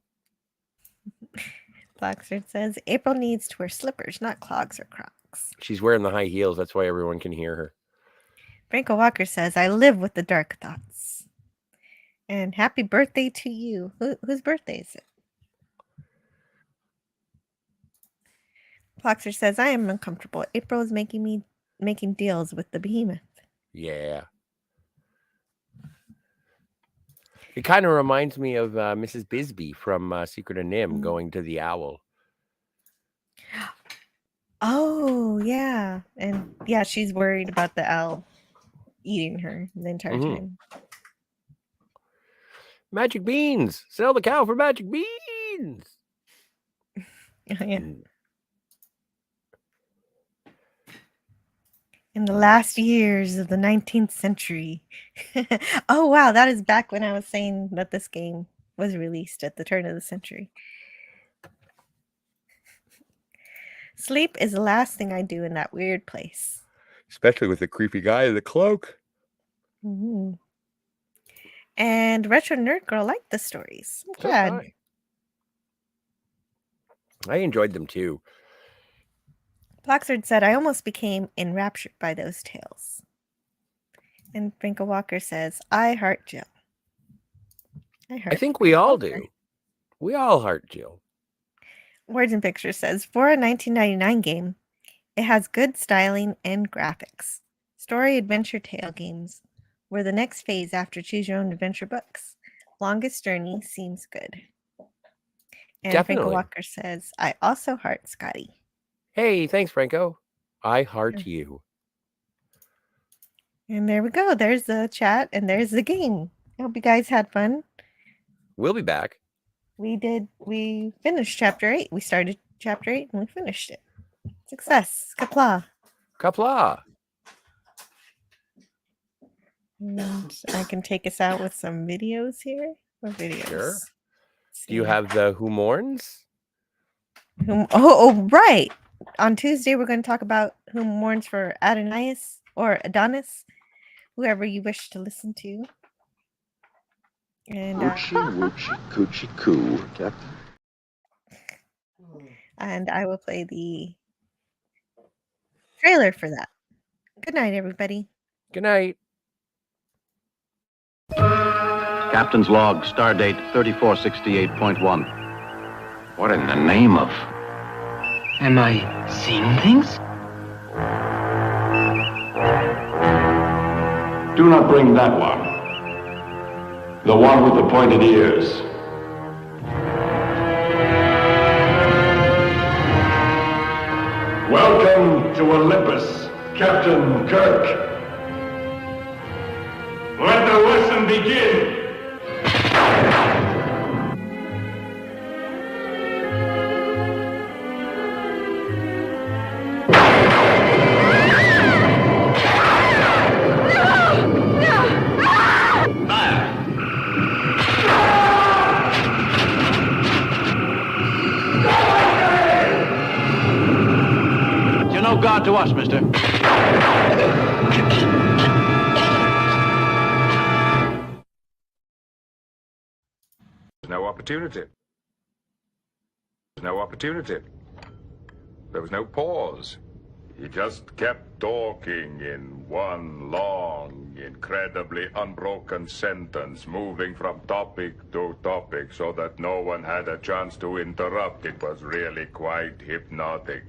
Plaxford says, April needs to wear slippers, not clogs or Crocs. She's wearing the high heels. That's why everyone can hear her. Franco Walker says, I live with the dark thoughts. And happy birthday to you. Whose birthday is it? Plaxford says, I am uncomfortable. April is making deals with the behemoth. Yeah. It kind of reminds me of Mrs. Bisbee from Secret of Nim going to the owl. Oh, yeah. And yeah, she's worried about the owl eating her the entire time. Magic beans. Sell the cow for magic beans. Yeah. In the last years of the 19th century. Oh, wow. That is back when I was saying that this game was released at the turn of the century. Sleep is the last thing I do in that weird place. Especially with the creepy guy in the cloak. Mm-hmm. And Retro Nerd Girl liked the stories. I'm glad. I enjoyed them too. Plaxford said, I almost became enraptured by those tales. And Franco Walker says, I heart Jill. I think we all do. We all heart Jill. Words and Pictures says, for a 1999 game, it has good styling and graphics. Story adventure tale games were the next phase after Choose Your Own Adventure books. Longest Journey seems good. And Definitely. Franco Walker says, I also heart Scotty. Hey, thanks, Franco. I heart you. And there we go. There's the chat and there's the game. I hope you guys had fun. We'll be back. We finished chapter 8. We started chapter 8 and we finished it. Success. Kapla. Kapla. And I can take us out with some videos here. What videos? Sure. Do you have the Who Mourns? Oh, right. On Tuesday, we're going to talk about Who Mourns for Adonias or Adonis, whoever you wish to listen to. And Woochie coochie coo. And I will play the trailer for that. Good night, everybody. Good night. Captain's log, stardate 3468.1. What in the name of... Am I seeing things? Do not bring that one. The one with the pointed ears. Welcome to Olympus, Captain Kirk. Let the lesson begin. You're no god to us, mister. No opportunity. No opportunity. There was no pause. He just kept talking in one long, incredibly unbroken sentence, moving from topic to topic so that no one had a chance to interrupt. It was really quite hypnotic.